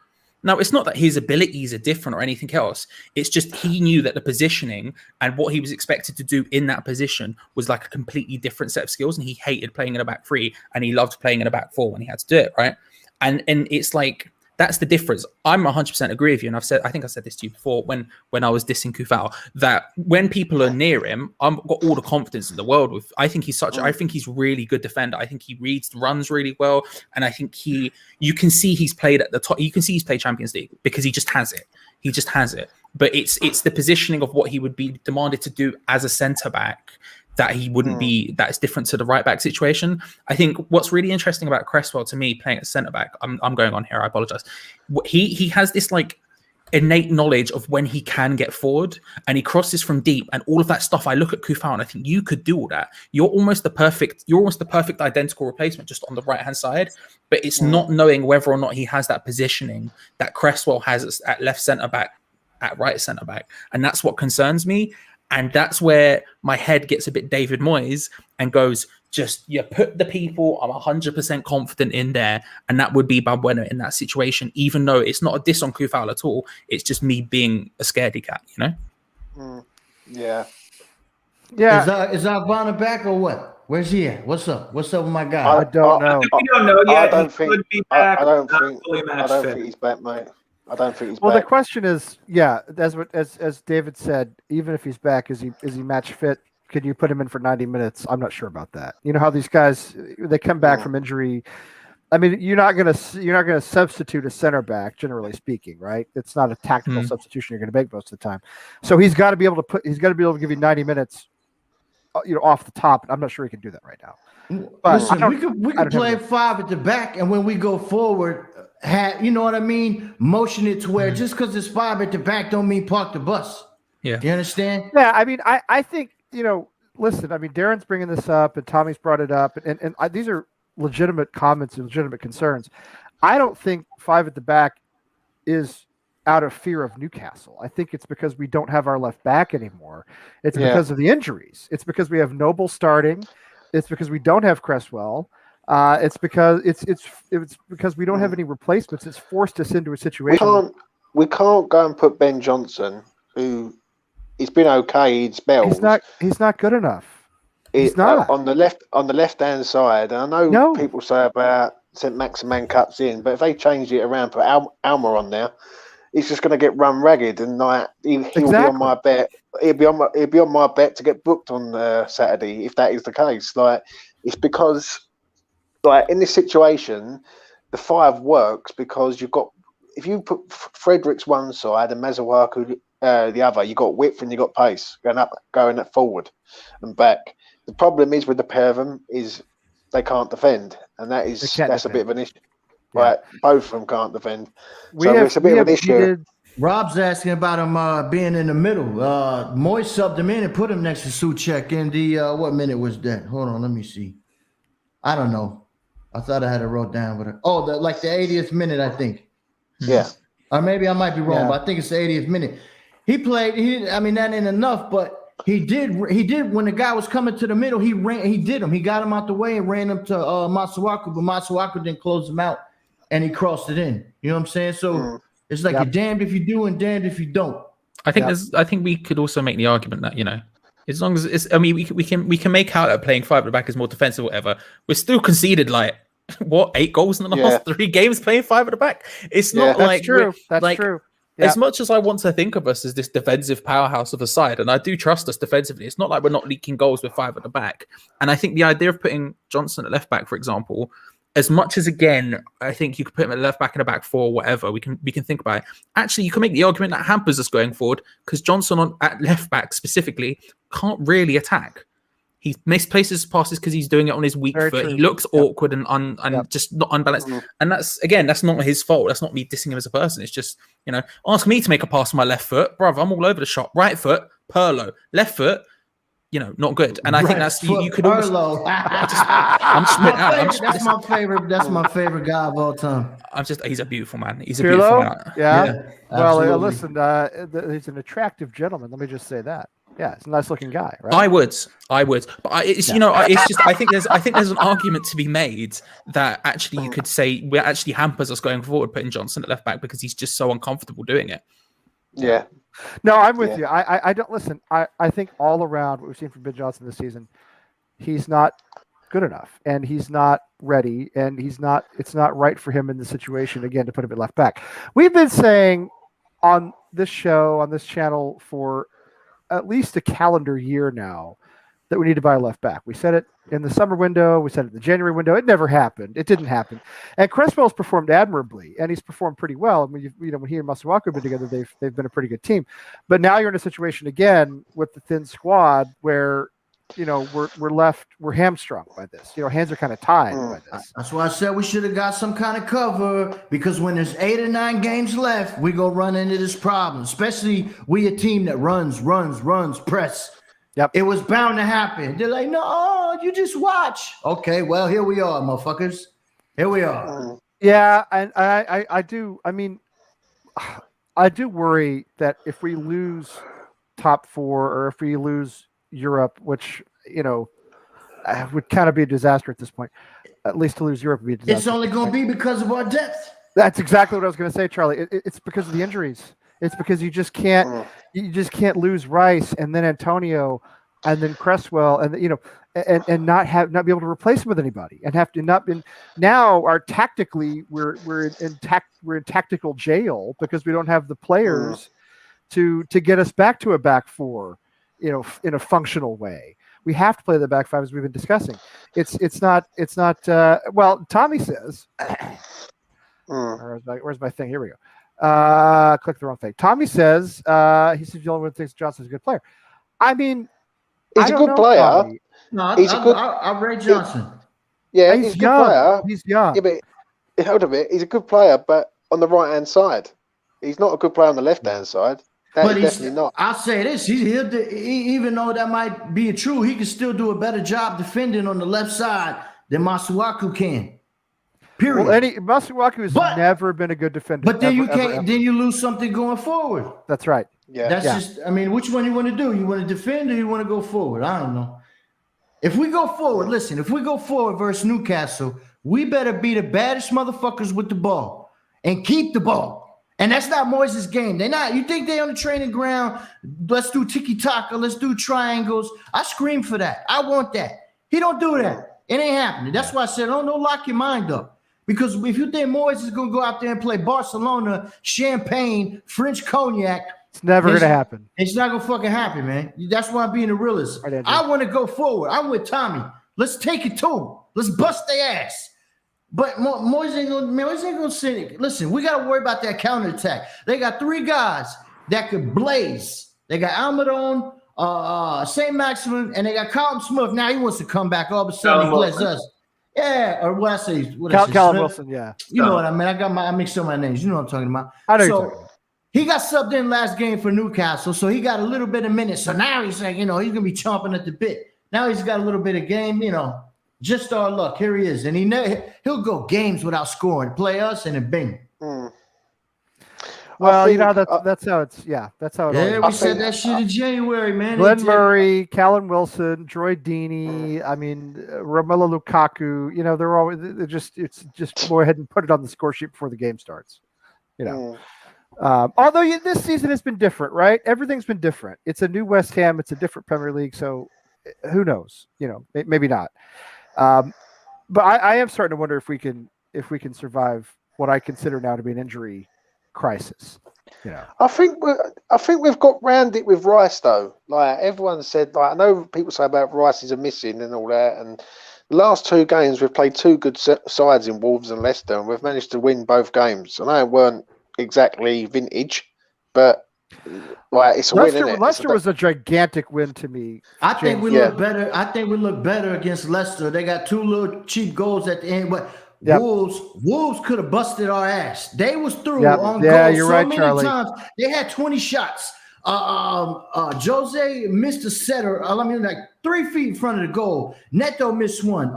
Now, it's not that his abilities are different or anything else. It's just he knew that the positioning and what he was expected to do in that position was like a completely different set of skills. And he hated playing in a back three and he loved playing in a back four when he had to do it, right? And it's like, that's the difference. I'm 100% agree with you. And I think I said this to you before when I was dissing Kufal, that when people are near him, I've got all the confidence in the world with. I think he's really good defender. I think he reads the runs really well. And I think you can see he's played at the top. You can see he's played Champions League because he just has it. He just has it. But it's the positioning of what he would be demanded to do as a centre back that he wouldn't be, that's different to the right back situation. I think what's really interesting about Cresswell to me playing at centre back, I'm going on here, I apologize. He has this like innate knowledge of when he can get forward and he crosses from deep and all of that stuff. I look at Kufal and I think you could do all that. You're almost the perfect identical replacement just on the right hand side, but it's not knowing whether or not he has that positioning that Cresswell has at left centre back, at right centre back. And that's what concerns me. And that's where my head gets a bit David Moyes and goes, you put the people I'm 100% confident in there. And that would be Balbuena in that situation, even though it's not a diss on Kufal at all. It's just me being a scaredy cat, you know? Yeah. Yeah. Is Alvana back or what? Where's he at? What's up? What's up with my guy? I don't know. We don't know yet. I don't think Fully match I don't fit. think he's back, mate. I don't think he's Well, back. the question is, as David said, even if he's back, is he match fit? Can you put him in for 90 minutes? I'm not sure about that. You know how these guys, they come back from injury. I mean, you're not gonna substitute a center back, generally speaking, right? It's not a tactical substitution you're gonna make most of the time. So he's got to be able to give you 90 minutes, off the top. I'm not sure he can do that right now. But listen, we could play 5 at the back, and when we go forward, you know what I mean? Motion it to where just because it's 5 at the back don't mean park the bus. Yeah. You understand? Yeah, I mean, I think, listen, I mean, Darren's bringing this up and Tommy's brought it up, and these are legitimate comments and legitimate concerns. I don't think 5 at the back is out of fear of Newcastle. I think it's because we don't have our left back anymore. It's because of the injuries. It's because we have Noble starting. It's because we don't have Cresswell. It's because it's because we don't have any replacements. It's forced us into a situation. We can't go and put Ben Johnson, who he's been okay in spells. He's not good enough. He's not on the left hand side. And I know people say about St. Maximan cuts in, but if they change it around, put Alma on there, he's just going to get run ragged, and he'll be on my bet. He'll be on my bet to get booked on Saturday if that is the case. Like, it's because, like, in this situation, the 5 works because if you put Fredericks one side and Mazuaku the other, you got width and you got pace going forward and back. The problem is with the pair of them is they can't defend, and that's a bit of an issue. Yeah. Right, both of them can't defend. It's a bit of an issue. Rob's asking about him being in the middle. Moyes subbed him in and put him next to Souček in the what minute was that? Hold on, let me see. I don't know. I thought I had it wrote down, but the 80th minute, I think. Yeah. Or maybe I might be wrong, but I think it's the 80th minute. He played. I mean, that ain't enough, but he did. When the guy was coming to the middle, he ran. He did him. He got him out the way and ran him to Masuaku, but Masuaku didn't close him out, and he crossed it in. You know what I'm saying? So it's like you're damned if you do and damned if you don't. I think I think we could also make the argument that, as long as it's, I mean, we can make out that playing 5 at the back is more defensive or whatever. We're still conceded 8 goals in the last 3 games playing 5 at the back. It's not that's true. That's true. Yeah. As much as I want to think of us as this defensive powerhouse of a side, and I do trust us defensively, it's not like we're not leaking goals with 5 at the back. And I think the idea of putting Johnson at left back, for example, as much as, again, I think you could put him at left back and a back 4, whatever, we can think about it. Actually, you can make the argument that hampers us going forward because Johnson at left back specifically can't really attack. He misplaces passes because he's doing it on his weak foot. True. He looks awkward and just not unbalanced. And that's not his fault. That's not me dissing him as a person. It's just, ask me to make a pass on my left foot. Bruv, I'm all over the shop. Right foot, Perlo. Left foot, not good. And I think that's you could almost. That's my favorite. That's my favorite guy of all time. He's a beautiful man. He's a beautiful man. Yeah. Well, listen, he's an attractive gentleman. Let me just say that. Yeah, he's a nice looking guy, right? I would, but it's just I think there's an argument to be made that actually you could say it actually hampers us going forward putting Johnson at left back because he's just so uncomfortable doing it. Yeah. No, I'm with you. I don't listen. I think all around what we've seen from Ben Johnson this season, he's not good enough, and he's not ready, and it's not right for him in the situation again to put him at left back. We've been saying on this show, on this channel for at least a calendar year now that we need to buy a left back. We said it in the summer window. We said it in the January window. It never happened. It didn't happen. And Cresswell's performed admirably, and he's performed pretty well. When when he and Masuaku have been together, they've been a pretty good team. But now you're in a situation again with the thin squad where we're hamstrung by this. Hands are kind of tied by this. That's why I said we should have got some kind of cover, because when there's 8 or 9 games left, we go run into this problem. Especially we a team that runs, press. Yep. It was bound to happen. They're like, no, you just watch. Okay, well, here we are, motherfuckers. Here we are. Yeah, and I do. I mean, I do worry that if we lose top 4 or if we lose Europe, which would kind of be a disaster at this point. At least to lose Europe would be a disaster. It's only going to be because of our depth. That's exactly what I was going to say, Charlie. It's because of the injuries. It's because you just can't lose Rice and then Antonio and then Cresswell and and not be able to replace him with anybody and have to not been now our tactically we're in tactical jail because we don't have the players to get us back to a back 4. In a functional way. We have to play the back 5 as we've been discussing. It's not well, Tommy says where's my thing? Here we go. Click the wrong thing. Tommy says he says the only one who thinks Johnson's a good player. I mean, he's a good player. Tommy. No, I'll rate Johnson. Yeah, he's a good player. He's young. Yeah, but hold a bit. He's a good player, but on the right hand side. He's not a good player on the left hand side. But he's definitely not. I'll say this: even though that might be true, he can still do a better job defending on the left side than Masuaku can. Period. Well, Masuaku has never been a good defender. But then then you lose something going forward. That's right. Yeah. That's just. I mean, which one you want to do? You want to defend or you want to go forward? I don't know. If we go forward, listen. If we go forward versus Newcastle, we better be the baddest motherfuckers with the ball and keep the ball. And that's not Moises' game. They're not. You think they on the training ground? Let's do tiki-taka. Let's do triangles. I scream for that. I want that. He don't do that. It ain't happening. That's why I said, don't lock your mind up. Because if you think Moises is going to go out there and play Barcelona, champagne, French cognac. It's never going to happen. It's not going to fucking happen, man. That's why I'm being a realist. I want to go forward. I'm with Tommy. Let's take it to them. Let's bust their ass. But Moises ain't gonna send it. Listen, we got to worry about that counterattack. They got 3 guys that could blaze. They got Almiron, St. Maximin, and they got Colin Smith. Now he wants to come back. All of a sudden, he plays us. Yeah, or what I say? Callum Wilson, yeah. You know what I mean? I mixed up my names. You know what I'm talking about. I know you're talking about. He got subbed in last game for Newcastle, so he got a little bit of minutes. So now he's like, he's gonna be chomping at the bit. Now he's got a little bit of game, Just our luck. Here he is. And he'll go games without scoring. Play us and then bing. Well, that's how it's that's how it is. Yeah, we said that shit in January, man. Glenn Murray, Callum Wilson, Troy Deeney, Romelu Lukaku, they're always it's just go ahead and put it on the score sheet before the game starts. Although this season has been different, right? Everything's been different. It's a new West Ham, it's a different Premier League, so who knows? Maybe not. But I am starting to wonder if we can survive what I consider now to be an injury crisis. I think we've got round it with Rice though. Like everyone said, I know people say about Rice is a missing and all that. And the last 2 games we've played 2 good sides in Wolves and Leicester, and we've managed to win both games. I know it weren't exactly vintage, but it's a win. Leicester was a gigantic win to me. I think we look better. I think we look better against Leicester. They got 2 little cheap goals at the end, but Wolves could have busted our ass. They was through on goal you're right, many Charlie. times. They had 20 shots. Jose missed a setter. I mean, like 3 feet in front of the goal. Neto missed one.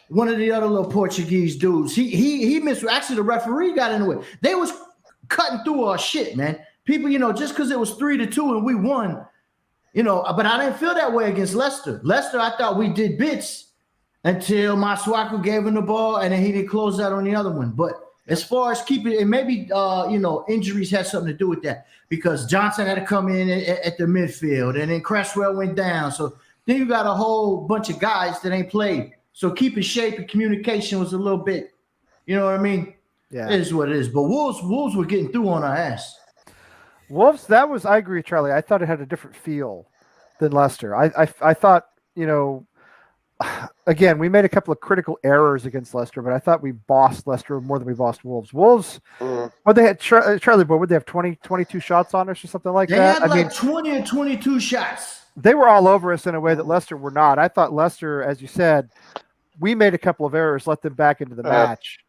One of the other little Portuguese dudes, he missed. Actually, the referee got in the way. They was cutting through our shit, man. People, just because it was 3-2 and we won, but I didn't feel that way against Leicester. Leicester, I thought we did bits until Masuaku gave him the ball and then he didn't close out on the other one. But as far as keeping it, maybe injuries had something to do with that because Johnson had to come in at the midfield and then Cresswell went down. So then you got a whole bunch of guys that ain't played. So keeping shape and communication was a little bit, you know what I mean? Yeah. It is what it is. But Wolves were getting through on our ass. Wolves, I agree, Charlie. I thought it had a different feel than Leicester. I thought, again, we made a couple of critical errors against Leicester, but I thought we bossed Leicester more than we bossed Wolves. Wolves, what they had, Charlie Boy, would they have 22 shots on us or something like that? They had 20 or 22 shots. They were all over us in a way that Leicester were not. I thought Leicester, as you said, we made a couple of errors, let them back into the match.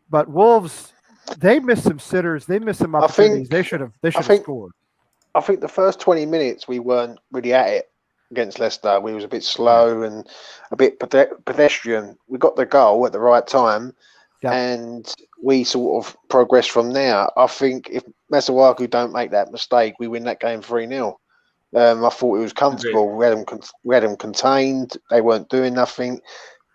But Wolves, they missed some sitters. They missed some opportunities. They should have scored. I think the first 20 minutes we weren't really at it against Leicester. We was a bit slow and a bit pedestrian. We got the goal at the right time, and we sort of progressed from there. I think if Masuaku don't make that mistake, we win that game 3-0. I thought it was comfortable. We had them contained. They weren't doing nothing.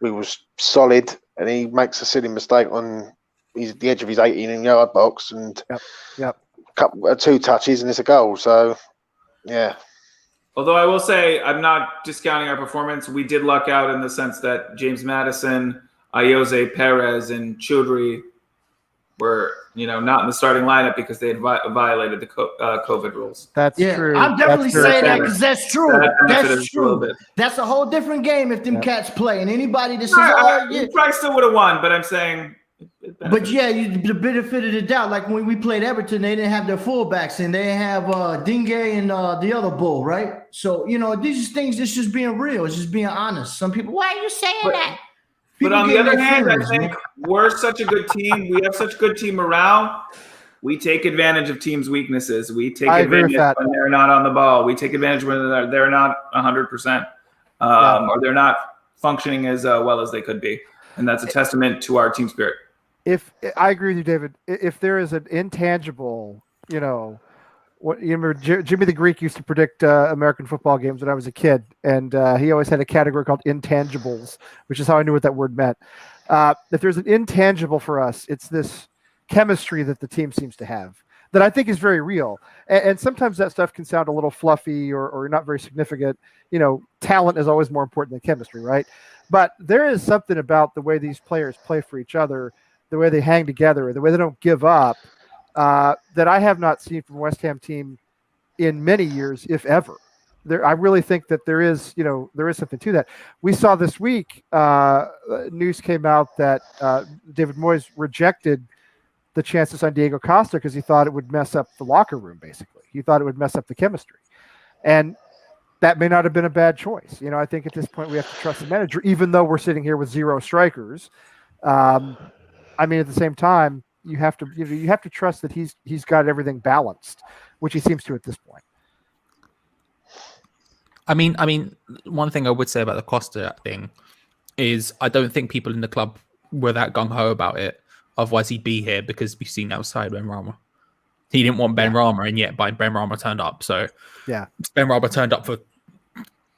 We was solid, and he makes a silly mistake on the edge of his 18-yard box, and two touches, and it's a goal. So, yeah. Although I will say, I'm not discounting our performance. We did luck out in the sense that James Maddison, Ayoze Perez, and Choudhury were, not in the starting lineup because they had violated the COVID rules. That's true. I'm definitely saying that because that's true. That's true. A that's a whole different game if them cats play. And anybody that says, you probably still would have won, but I'm saying. But the benefit of the doubt, like when we played Everton, they didn't have their fullbacks and they have Dingue and the other bull, right? So, these things, it's just being real. It's just being honest. Some people, why are you saying that? But on the other hand, I think we're such a good team. We have such good team morale. We take advantage of teams' weaknesses. We take advantage when they're not on the ball. We take advantage when they're not 100%, or they're not functioning as well as they could be. And that's a testament to our team spirit. If I agree with you, David, if there is an intangible, what you remember, Jimmy the Greek used to predict American football games when I was a kid, and he always had a category called intangibles, which is how I knew what that word meant. If there's an intangible for us, it's this chemistry that the team seems to have that I think is very real. And sometimes that stuff can sound a little fluffy or not very significant. Talent is always more important than chemistry, right? But there is something about the way these players play for each other, the way they hang together, the way they don't give up, that I have not seen from West Ham team in many years, if ever. I really think that there is something to that. We saw this week, news came out that David Moyes rejected the chances on Diego Costa because he thought it would mess up the locker room, basically. He thought it would mess up the chemistry. And that may not have been a bad choice. I think at this point we have to trust the manager, even though we're sitting here with 0 strikers. At the same time, you have to trust that he's got everything balanced, which he seems to at this point. One thing I would say about the Costa thing is I don't think people in the club were that gung-ho about it. Otherwise, he'd be here because we've seen outside Ben Rama. He didn't want Ben Rama, and yet Ben Rama turned up. So Ben Rama turned up for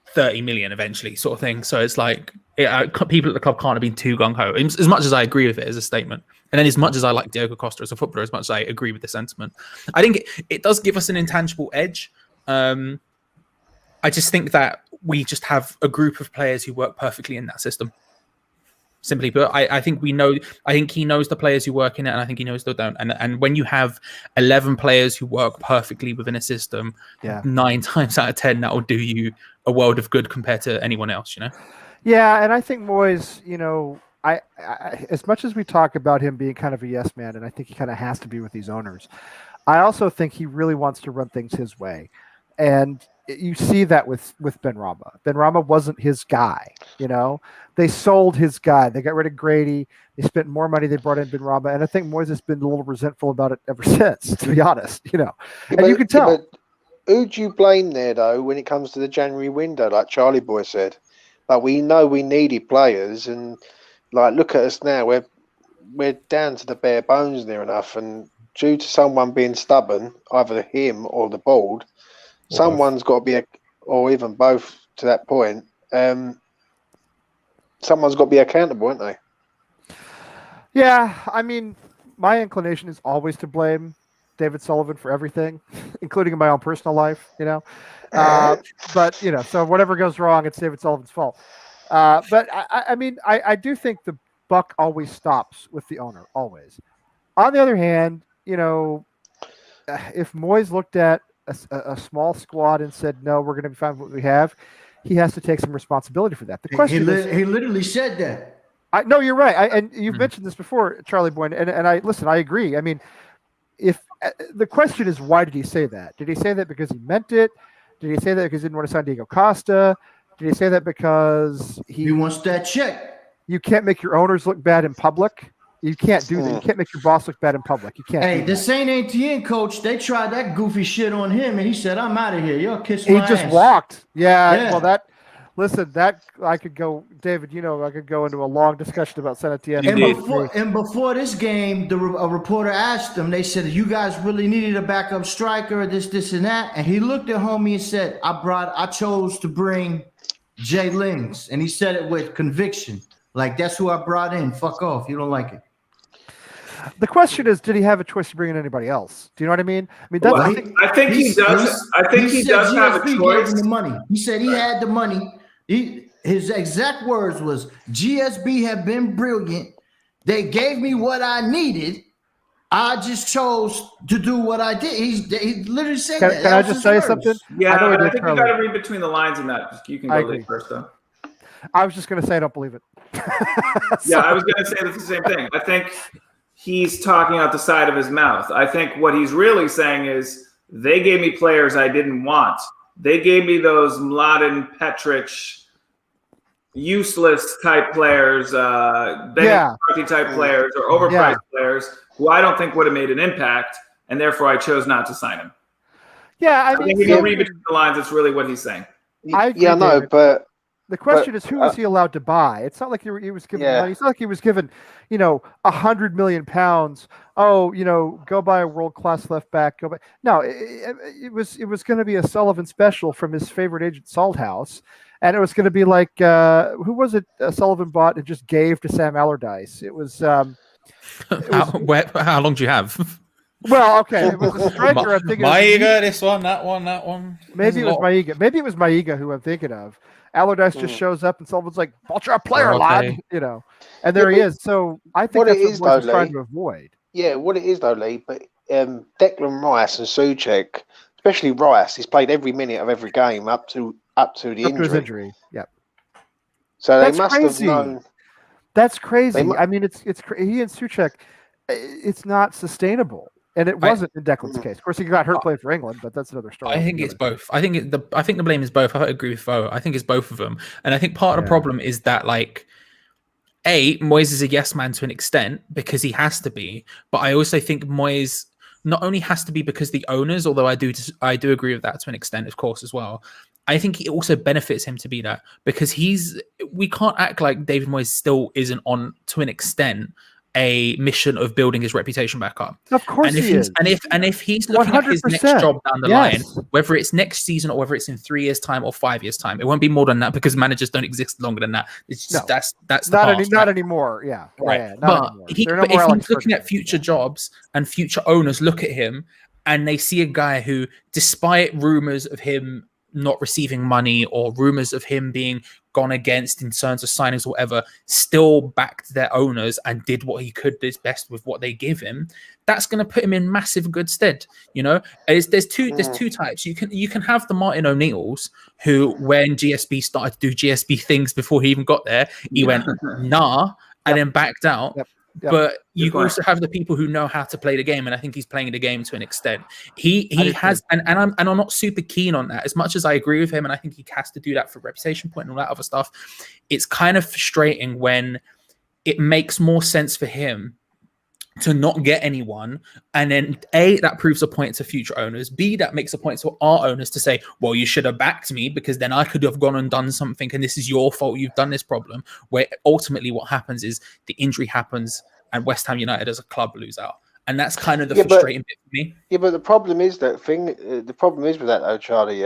30 million eventually, sort of thing. So it's like people at the club can't have been too gung-ho. As much as I agree with it as a statement, and then as much as I like Diego Costa as a footballer, as much as I agree with the sentiment, I think it does give us an intangible edge. I just think that we just have a group of players who work perfectly in that system. Simply put, I think we know. I think he knows the players who work in it, and I think he knows they don't. And when you have 11 players who work perfectly within a system, 9 times out of 10 that will do you a world of good compared to anyone else. Yeah, and I think Moyes, I as much as we talk about him being kind of a yes man, and I think he kind of has to be with these owners, I also think he really wants to run things his way, and you see that with Ben Rama. Ben Rama wasn't his guy. They sold his guy. They got rid of Grady. They spent more money. They brought in Ben Rama, and I think Moyes has been a little resentful about it ever since. To be honest, and you can tell. who do you blame there though when it comes to the January window? Like Charlie Boy said, like we know we needed players, and like look at us now. We're down to the bare bones near enough, and due to someone being stubborn, either him or the board, someone's got to be or even both to that point. Someone's got to be accountable, aren't they? Yeah, I mean, my inclination is always to blame David Sullivan for everything, including in my own personal life, but, so whatever goes wrong, it's David Sullivan's fault. But I do think the buck always stops with the owner, always. On the other hand, if Moyes looked at a small squad and said, no, we're going to be fine with what we have, he has to take some responsibility for that. The question is, he literally said that. No, you're right. And you've mentioned this before, Charlie Boyd, and I agree. I mean, if the question is, why did he say that? Did he say that because he meant it? Did he say that because he didn't want to sign Diego Costa? Did he say that because he wants that check? You can't make your owners look bad in public. You can't do that. You can't make your boss look bad in public. You can't. Hey, the Saint Etienne coach, they tried that goofy shit on him, and he said, "I'm out of here. Y'all kiss my ass." He just walked. Yeah. Well, that I could go, David. I could go into a long discussion about Saint Etienne. And before this game, a reporter asked him. They said, "You guys really needed a backup striker, this, and that." And he looked at homie and said, "I chose to bring Jay Lings," and he said it with conviction. Like, that's who I brought in. Fuck off. You don't like it. The question is, did he have a choice to bring in anybody else? Do you know what I mean? I think he does. I think he does have a choice. The money. He said he had the money. His exact words was, GSB have been brilliant. They gave me what I needed. I just chose to do what I did. He literally said that. Can I just say something? Yeah, I think you got to read between the lines in that. You can go first, though. I was just going to say I don't believe it. Yeah, I was going to say the same thing. I think he's talking out the side of his mouth. I think what he's really saying is they gave me players I didn't want. They gave me those Mladen Petric, useless type players, type players, or overpriced players who I don't think would have made an impact, and therefore I chose not to sign him. Yeah, I think if you read between the lines, it's really what he's saying. But the question is, who was he allowed to buy? It's not like he was given money. It's not like he was given, £100 million. Oh, go buy a world-class left back. Go buy. No, it was going to be a Sullivan special from his favorite agent, Salthouse, and it was going to be like who was it? Sullivan bought and just gave to Sam Allardyce. It was. How long do you have? Well, okay, it was a striker. I'm thinking Maiga, this one, that one. Maybe it was Maiga. Maybe it was Maiga who I'm thinking of. Allardyce just shows up and Sullivan's like, "Vulture a player, lad," and there he is. So I think that's what he's trying to avoid. Yeah, what it is though, Lee. But Declan Rice and Souček, especially Rice, he's played every minute of every game up to the injury. Yep. So they must have known. That's crazy. I mean, it's he and Souček. It's not sustainable. And it wasn't in Declan's case. Of course, he got hurt playing for England, but that's another story. I think it's both. I think the blame is both. I agree with Fo. I think it's both of them. And I think part of the problem is that, like, Moyes is a yes man to an extent because he has to be. But I also think Moyes not only has to be because the owners, although I do agree with that to an extent, of course, as well. I think it also benefits him to be that because we can't act like David Moyes still isn't on, to an extent, a mission of building his reputation back up. Of course he is. And if he's looking 100%. At his next job down the line, whether it's next season or whether it's in 3 years' time or 5 years' time, it won't be more than that because managers don't exist longer than that. It's just that's the past, not anymore. Yeah. Right. Yeah, but if he's looking at future jobs and future owners look at him and they see a guy who, despite rumors of him not receiving money or rumors of him being gone against in terms of signings or whatever, still backed their owners and did what he could his best with what they give him, that's going to put him in massive good stead. There's two types. You can have the Martin O'Neills who, when GSB started to do GSB things before he even got there, he went nah and then backed out. Yep. But you also have the people who know how to play the game, and I think he's playing the game to an extent. He has, and I'm not super keen on that. As much as I agree with him, and I think he has to do that for reputation point and all that other stuff, it's kind of frustrating when it makes more sense for him to not get anyone, and then A, that proves a point to future owners, B, that makes a point to our owners to say, well, you should have backed me because then I could have gone and done something, and this is your fault, you've done this problem, where ultimately what happens is the injury happens and West Ham United as a club lose out. And that's kind of the frustrating bit for me. Yeah, but the problem is with that though, Charlie,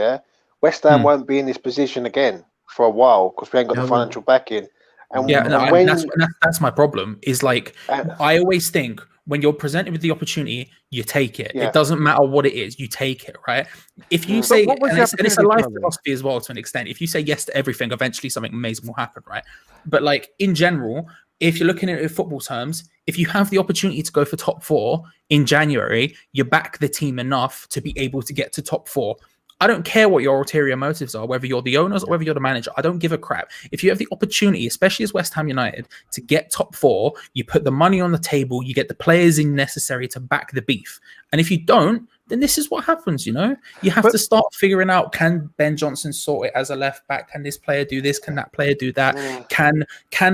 West Ham won't be in this position again for a while because we ain't got the financial backing. And that's my problem. Is like I always think when you're presented with the opportunity, you take it. Yeah. It doesn't matter what it is, you take it, right? If you say, and it's a life philosophy as well to an extent. If you say yes to everything, eventually something amazing will happen, right? But like in general, if you're looking at it in football terms, if you have the opportunity to go for top 4 in January, you back the team enough to be able to get to top 4. I don't care what your ulterior motives are, whether you're the owners or whether you're the manager. I don't give a crap. If you have the opportunity, especially as West Ham United, to get top 4, you put the money on the table, you get the players in necessary to back the beef. And if you don't, then this is what happens, you know? You have to start figuring out, can Ben Johnson sort it as a left back? Can this player do this? Can that player do that? Can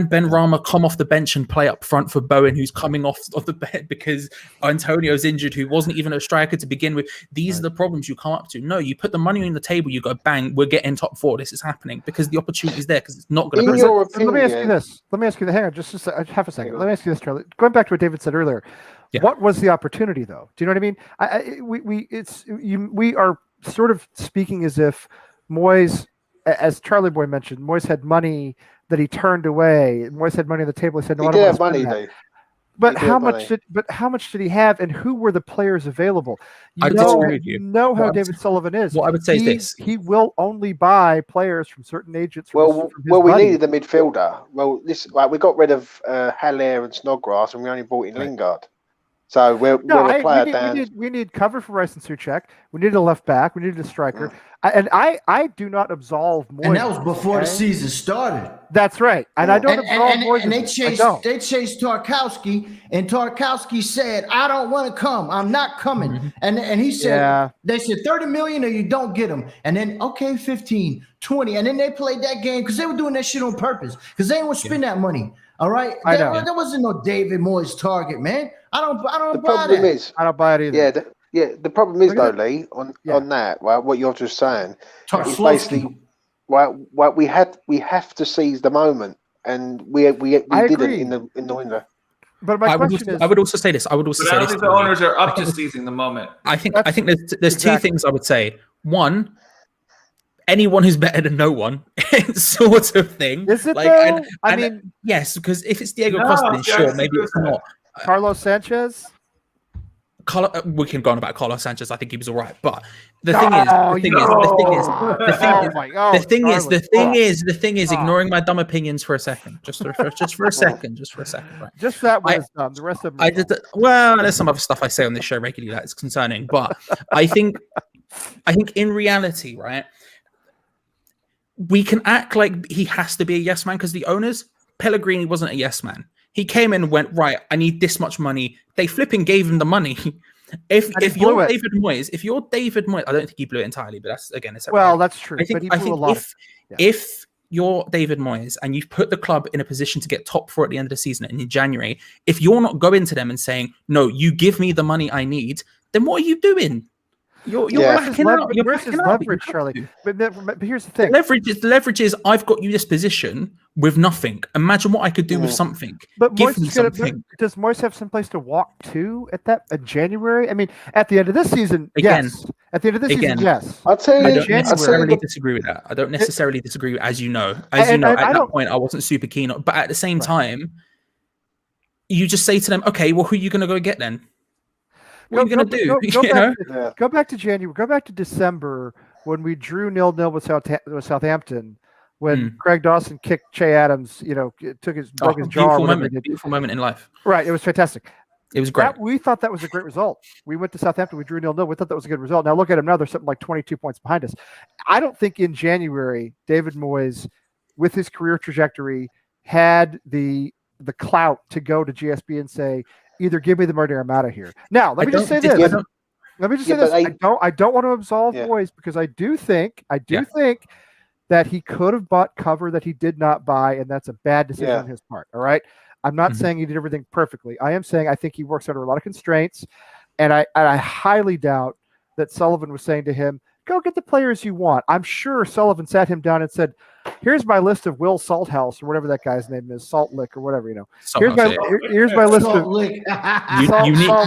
Ben Rama come off the bench and play up front for Bowen, who's coming off the bench because Antonio's injured, who wasn't even a striker to begin with? These are the problems you come up to. No, you put the money on the table, you go, bang, we're getting top 4. This is happening because the opportunity is there, because it's not going to be. Let me ask you this. Hang on, just half a second. Let me ask you this, Charlie. Going back to what David said earlier. Yeah. What was the opportunity, though? Do you know what I mean? We are sort of speaking as if Moyes, as Charlie Boy mentioned, Moyes had money that he turned away. Moyes had money on the table. He said, "No, I don't want to spend that." But how much did he have, and who were the players available? I disagree with you. You know how David Sullivan is. What I would say is this: he will only buy players from certain agents. We needed a midfielder. Well, we got rid of Haller and Snodgrass, and we only brought in Lingard. So we need cover for Rice and Souček. We needed a left back. We needed a striker. I do not absolve Moyes. And that was before the season started. That's right. And I don't absolve Moyes. And they chased Tarkowski, and Tarkowski said, "I don't want to come. I'm not coming." Mm-hmm. And he said, they said 30 million or you don't get him. And then, okay, 15, 20. And then they played that game because they were doing that shit on purpose because they didn't want to spend that money. All right, there wasn't no David Moyes target, man. I don't buy that. I don't buy it either. The problem is though, Lee, on that, right? What you're just saying is basically, right? We have to seize the moment, and we didn't in the window. But my question is, I would also say this. The owners are up to seizing the moment. I think there's two things I would say. One, anyone who's better than no one, sort of thing. Is it though? I mean, yes, because if it's Diego Costa, then sure, maybe it's not. Carlos Sanchez. We can go on about Carlos Sanchez. I think he was all right, but the thing is, ignoring my dumb opinions for a second, just for a second, right? Just that was dumb. The rest of them. There's some other stuff I say on this show regularly that is concerning, but I think in reality, right, we can act like he has to be a yes man because the owners, Pellegrini wasn't a yes man. He came in and went, right, I need this much money. They flipping gave him the money. If you're David Moyes, I don't think he blew it entirely, but that's that's true. If you're David Moyes and you've put the club in a position to get top 4 at the end of the season and in January, if you're not going to them and saying, no, you give me the money I need, then what are you doing? You're backing out. You're backing out. Leverage, Charlie. But here's the thing. The leverage is I've got you this position with nothing. Imagine what I could do with something. But give me something. Does Moyes have some place to walk to in January? I mean, at the end of this season, yes. At the end of this season, yes. I'll tell you. I don't necessarily disagree with that. I don't necessarily disagree with, as you know. At that point, I wasn't super keen on. But at the same time, you just say to them, okay, well, who are you going to go get then? What are you going to do? Go back to January. Go back to December when we drew 0-0 with Southampton. When Craig Dawson kicked Che Adams, broke his jaw. Beautiful moment in life. Right. It was fantastic. It was great. We thought that was a great result. We went to Southampton. We drew 0-0. We thought that was a good result. Now look at him now. They're something like 22 points behind us. I don't think in January, David Moyes, with his career trajectory, had the clout to go to GSB and say, either give me the money or I'm out of here. Now, let me just say this. I don't want to absolve Moyes because I do think that he could have bought cover that he did not buy, and that's a bad decision on his part. All right. I'm not saying he did everything perfectly. I am saying I think he works under a lot of constraints, and I highly doubt that Sullivan was saying to him, go get the players you want. I'm sure Sullivan sat him down and said, here's my list of Will Salthouse or whatever that guy's name is, Salt Lick or whatever, Here's my list Salt of Lick.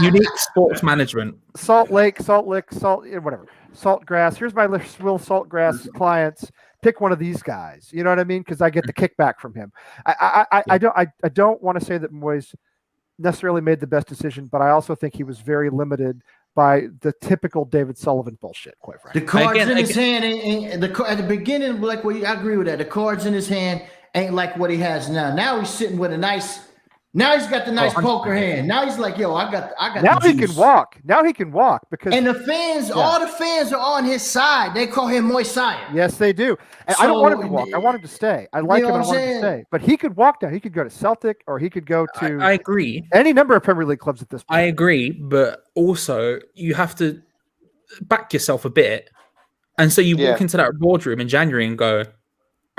unique sports management. Salt Lick, whatever. Saltgrass. Here's my list of Will Saltgrass clients. Pick one of these guys. You know what I mean? Because I get the kickback from him. I don't want to say that Moyes necessarily made the best decision, but I also think he was very limited by the typical David Sullivan bullshit, quite frankly. The cards in his hand, at the beginning, like I agree with that. The cards in his hand ain't like what he has now. Now he's sitting with now he's got the nice poker hand. Now he's like, yo, I got. Now he can walk. Now he can walk because the fans, all the fans are on his side. They call him Moisaya. Yes, they do. And I don't want him to walk. I want him to stay. I like him. I want him to stay. But he could walk now. He could go to Celtic, or he could go to. I agree. Any number of Premier League clubs at this point. I agree, but also you have to back yourself a bit, and so you walk into that boardroom in January and go,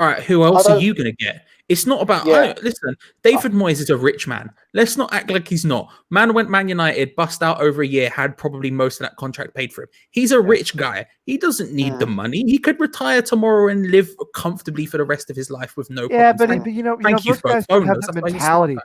"All right, who else are you going to get?" It's not about, listen, David Moyes is a rich man. Let's not act like he's not. Man went Man United, bust out over a year, had probably most of that contract paid for him. He's a rich guy. He doesn't need the money. He could retire tomorrow and live comfortably for the rest of his life with no problems. But those guys don't have that mentality.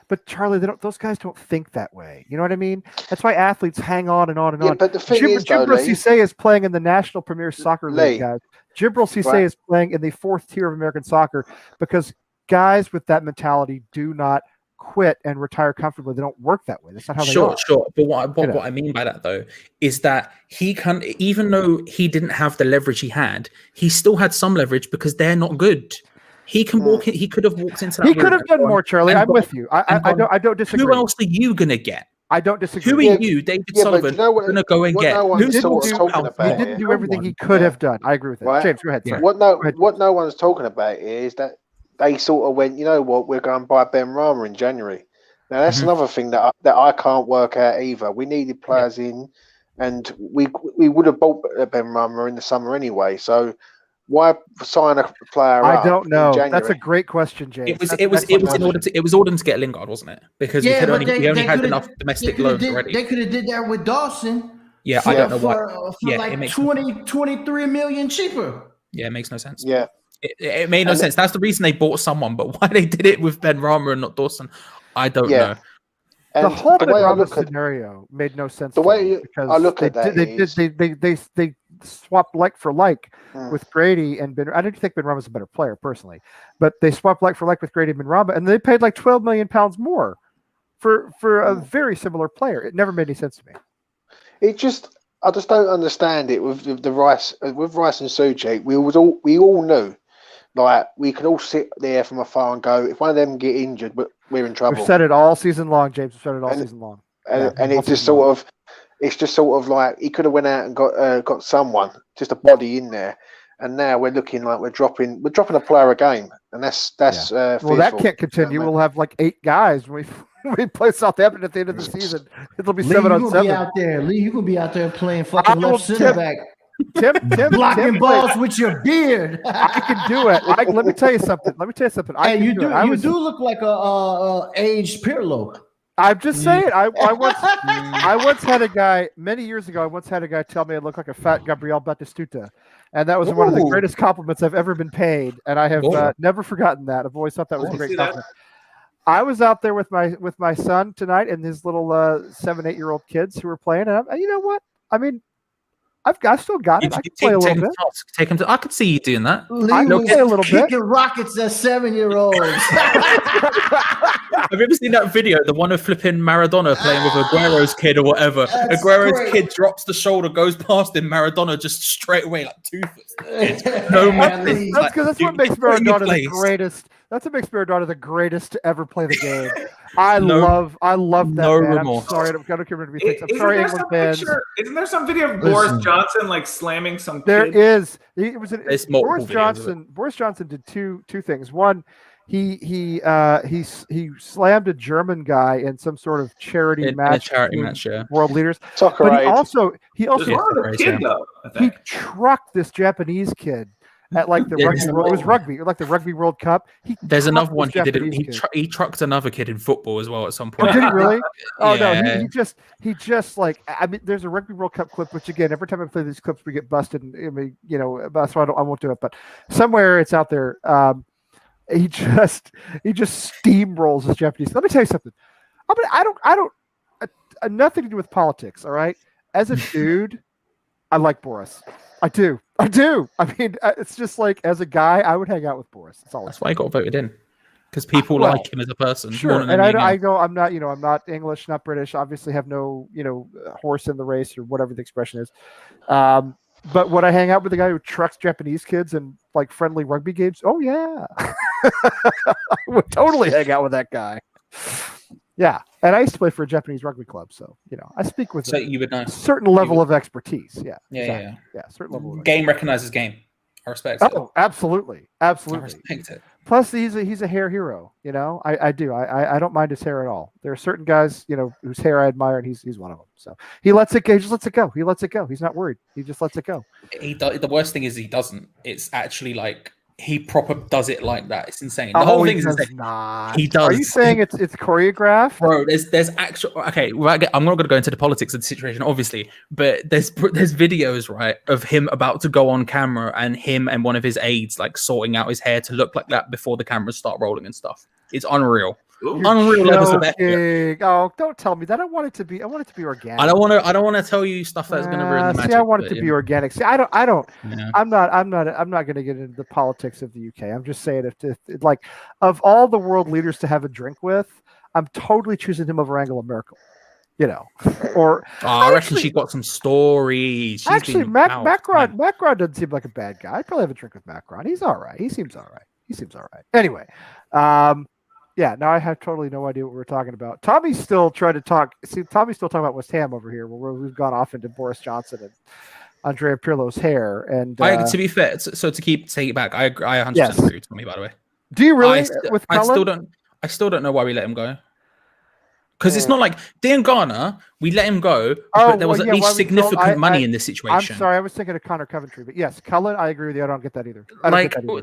But Charlie, those guys don't think that way. You know what I mean? That's why athletes hang on and on and on. But the thing is, Jibril Cissé is playing in the National Premier Soccer League, guys. Jibril Cissé is playing in the 4th tier of American soccer because guys with that mentality do not quit and retire comfortably. They don't work that way. That's not how they are. Sure. But what I mean by that, though, is that he can, even though he didn't have the leverage he had, he still had some leverage because they're not good. He can walk in, he could have walked into that. He could have done more, Charlie. I'm with you. I don't disagree. Who else are you going to get? I don't disagree. Who are you, David Sullivan, going to go and get? He didn't do everything he could have done. I agree with that. Right. James, go ahead. Yeah. What no one's talking about is that they sort of went, you know what, we're going to buy Ben Rama in January. Now, that's another thing that I can't work out either. We needed players in, and we would have bought Ben Rama in the summer anyway. So why sign a player? I don't know. That's a great question, James. It was ordered to get Lingard, wasn't it? Because we only had enough domestic loans already. They could have did that with Dawson. Yeah, I don't know why. For like 23 million cheaper. Yeah, it makes no sense. Yeah. It made no sense. That's the reason they bought someone, but why they did it with Ben Rama and not Dawson, I don't know. And the whole Ben Rama scenario made no sense. The way I look at that, they swapped like for like with Grady and Ben. I didn't think Ben Rama's a better player personally, but they swapped like for like with Grady and Ben Rama, and they paid like £12 million more for a very similar player. It never made any sense to me. I just don't understand it with Rice and Souček. We all knew. Like, we could all sit there from afar and go, if one of them get injured, we're in trouble. We've said it all season long, James. We've said it all season long. And it's just sort of like he could have went out and got someone, just a body in there. And now we're looking like we're dropping a player a game, and that's well, that can't continue. We'll have like 8 guys when we play Southampton at the end of the season. It'll be 7-on-7. Lee, you gonna be out there playing fucking left center back. Tim, blocking balls with your beard. I can do it. Let me tell you something. Hey, you do look like a aged Pirlo. I'm just saying. I once had a guy many years ago. I once had a guy tell me I look like a fat Gabriel Batistuta, and that was one of the greatest compliments I've ever been paid. And I have never forgotten that. I've always thought that was a great compliment. I was out there with my son tonight and his little 7-8-year-old kids who were playing, and you know what? I mean, I've still got it. I can play a little bit. Take him to. I could see you doing that. I know play a little bit. Kicking rockets at 7-year-olds. Have you ever seen that video? The one of flipping Maradona playing with Aguero's kid or whatever. Aguero's kid drops the shoulder, goes past him. Maradona just straight away like 2 foot. No man. That's what makes Maradona the greatest. That's what makes Maradona the greatest to ever play the game. I love that. No man. remorse. I'm sorry, I don't care what everybody thinks. I'm sorry, England fans. Isn't there some video of Boris Johnson like slamming some kid? There is. Boris videos. Boris Johnson did two things. One, he slammed a German guy in some sort of charity match. World leaders. Soccer but aid. he also trucked this Japanese kid. at like the rugby. It was rugby, like the Rugby World Cup. There's another one he did. Japanese He trucked another kid in football as well at some point. Oh, did he really? Oh Yeah. no, he just like, I mean, there's a Rugby World Cup clip, which again, every time I play these clips, we get busted. And, I mean, you know, so I won't do it. But somewhere it's out there. He just steamrolls his Japanese. Let me tell you something. I don't nothing to do with politics. All right, as a dude, I like Boris. I do. I mean, it's just like, as a guy, I would hang out with Boris. That's why he got voted in, because people like him as a person. Sure, and I go, I'm not English, not British. Obviously, have no, horse in the race or whatever the expression is. But would I hang out with the guy who trucks Japanese kids and like friendly rugby games? Oh yeah, I would totally hang out with that guy. Yeah, and I used to play for a Japanese rugby club, so I speak with you would know certain level of expertise. Yeah, yeah, certain level. Game recognizes game. I respect it. Oh, absolutely. I respect it. Plus, he's a hair hero. I do. I don't mind his hair at all. There are certain guys, whose hair I admire, and he's one of them. So he lets it go. He just lets it go. He lets it go. He's not worried. He just lets it go. The worst thing is he doesn't. It's actually like he proper does it like that. It's insane. The whole thing is not. He does. Are you saying it's choreographed? Bro, there's actual. Okay, I'm not going to go into the politics of the situation, obviously, but there's videos, right, of him about to go on camera and him and one of his aides like sorting out his hair to look like that before the cameras start rolling and stuff. It's unreal. Unreal levels of effort. Oh, don't tell me that. I want it to be organic. I don't want to tell you stuff that's going to ruin the magic. See, I want it to be organic. See, I don't. Yeah. I'm not going to get into the politics of the UK. I'm just saying, if like, of all the world leaders to have a drink with, I'm totally choosing him over Angela Merkel. Or I reckon she got some stories. Macron doesn't seem like a bad guy. I'd probably have a drink with Macron. He's all right. He seems all right. Anyway, yeah, now I have totally no idea what we're talking about. Tommy's still trying to talk. See, Tommy's still talking about West Ham over here, where we've gone off into Boris Johnson and Andrea Pirlo's hair. And to be fair, so to take it back, I 100% agree with Tommy. By the way, do you really? I still don't know why we let him go. Because it's not like Diangana, we let him go, but there was at least significant money in this situation. I'm sorry, I was thinking of Connor Coventry, but yes, Cullen, I agree with you. I don't get that either.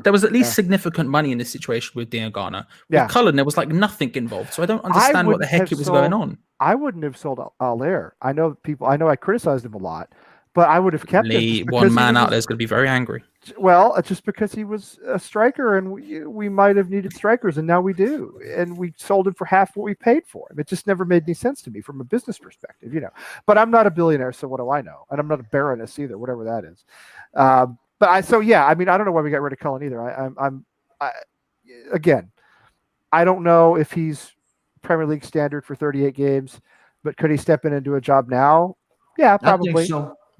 There was at least significant money in this situation with Diangana. With Cullen, there was like nothing involved, so I don't understand what the heck was going on. I wouldn't have sold Allaire. I know I criticized him a lot, but I would have kept him. One man out there is going to be very angry. Well, just because he was a striker, and we might have needed strikers, and now we do, and we sold him for half what we paid for him. It just never made any sense to me from a business perspective, But I'm not a billionaire, so what do I know? And I'm not a baroness either, whatever that is. I don't know why we got rid of Cullen either. Again, I don't know if he's Premier League standard for 38 games, but could he step in and do a job now? Yeah, probably.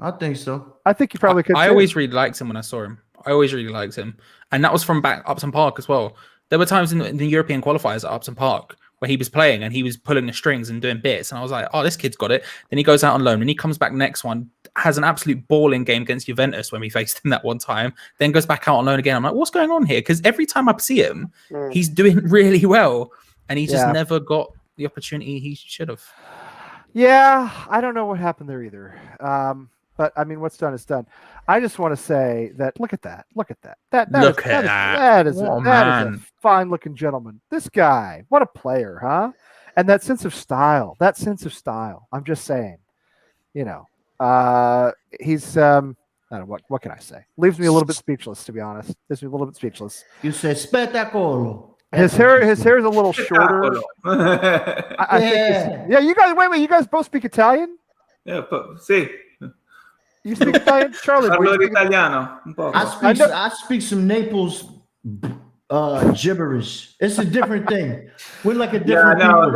I think so. I think you probably could. I always really liked him when I saw him. I always really liked him. And that was from back Upton Park as well. There were times in the European qualifiers at Upton Park where he was playing and he was pulling the strings and doing bits. And I was like, oh, this kid's got it. Then he goes out on loan and he comes back next one, has an absolute balling game against Juventus when we faced him that one time, then goes back out on loan again. I'm like, what's going on here? Because every time I see him, he's doing really well. And he just never got the opportunity he should have. Yeah, I don't know what happened there either. But I mean, what's done is done. I just want to say that look at that. That is a fine-looking gentleman. This guy, what a player, huh? And that sense of style. I'm just saying, he's I don't know what can I say? Leaves me a little bit speechless, to be honest. Leaves me a little bit speechless. You said spettacolo. His hair is a little shorter. I think you guys. Wait. You guys both speak Italian? Yeah, but see. You speak Italian, Charlie? I speak some Naples gibberish. It's a different thing. We're like a different people.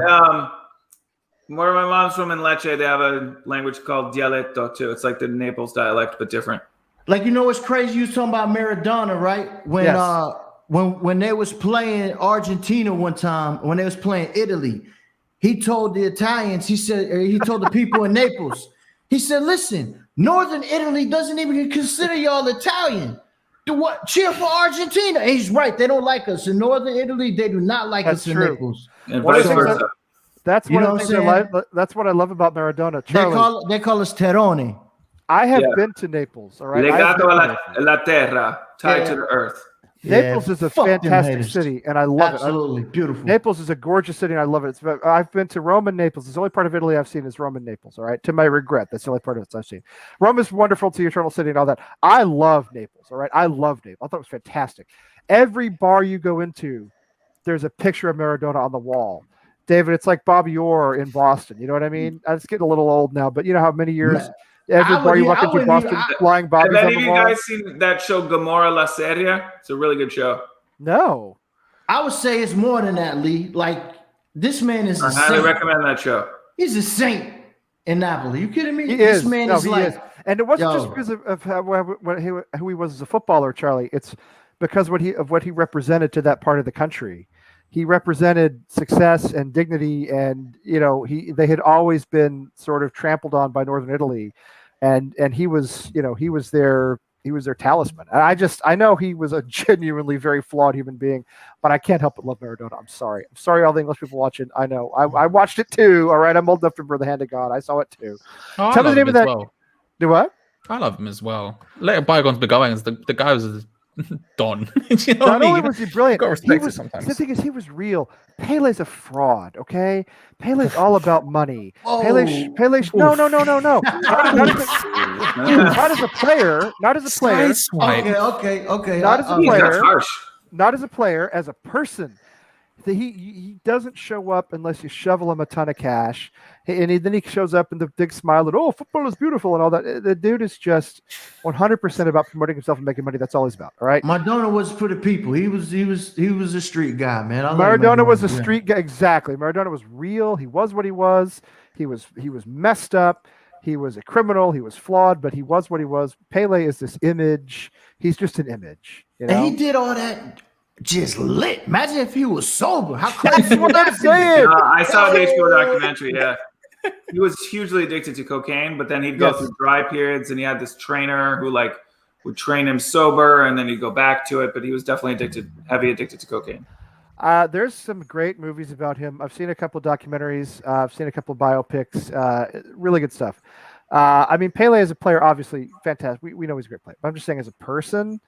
Where my mom's from in Lecce, they have a language called dialetto too. It's like the Naples dialect, but different. Like, what's crazy? You was talking about Maradona, right? When they was playing Argentina one time, when they was playing Italy, he told the Italians, he told the people in Naples, he said, listen, Northern Italy doesn't even consider y'all Italian. Cheer for Argentina. And he's right. They don't like us. In Northern Italy, they do not like us in Naples. And vice versa. That's what I love about Maradona. Charlie. They call us Terone. I have been to Naples. All right. Legato alla terra, tied to the earth. Naples is a fantastic haters. city, and I love it. Absolutely beautiful. Naples is a gorgeous city, and I love it. I've been to Rome and Naples. It's the only part of Italy I've seen is Rome and Naples. All right, to my regret, that's the only part of it I've seen. Rome is wonderful, to the Eternal City and all that. I love Naples. All right, I love Naples. I thought it was fantastic. Every bar you go into, there's a picture of Maradona on the wall. David, it's like Bobby Orr in Boston. You know what I mean? I'm just getting a little old now, but you know how many years every bar you walk into Boston, flying Bobby's on the wall. Have any of you guys seen that show Gomorrah La Serie? It's a really good show. No. I would say it's more than that, Lee. Like, this man is I highly recommend that show. He's a saint in Napoli. You kidding me? He this is. man is like. And it wasn't just because of who he was as a footballer, Charlie. It's because of what he represented to that part of the country. He represented success and dignity, and they had always been sort of trampled on by Northern Italy, and he was their talisman. And I know he was a genuinely very flawed human being, but I can't help but love Maradona. I'm sorry, all the English people watching. I know I watched it too. All right, I'm old enough to remember the hand of God. I saw it too. Oh, Tell me the name of that. Well. Do what? I love him as well. Let bygones be bygones. The guy was Don. You know Not only was he brilliant, got respect sometimes. The thing is, he was real. Pele's a fraud. Okay, Pele's all about money. Pele. No. Not as a player. Not as a player. Okay. Not as a player. Not as a player. As a person. He doesn't show up unless you shovel him a ton of cash, and then he shows up in the big smile and football is beautiful and all that. The dude is just 100% about promoting himself and making money. That's all he's about. All right. Maradona was for the people. He was a street guy, man. Maradona was a street guy. Exactly. Maradona was real. He was what he was. He was messed up. He was a criminal. He was flawed, but he was what he was. Pele is this image. He's just an image. You know? And he did all that. Just lit. Imagine if he was sober. How crazy! That's what I'm saying. I saw the HBO documentary. Yeah, he was hugely addicted to cocaine, but then he'd go through dry periods, and he had this trainer who would train him sober, and then he'd go back to it. But he was definitely heavy addicted to cocaine. There's some great movies about him. I've seen a couple of documentaries. I've seen a couple of biopics. Really good stuff. I mean, Pele as a player, obviously fantastic. We know he's a great player. But I'm just saying, as a person.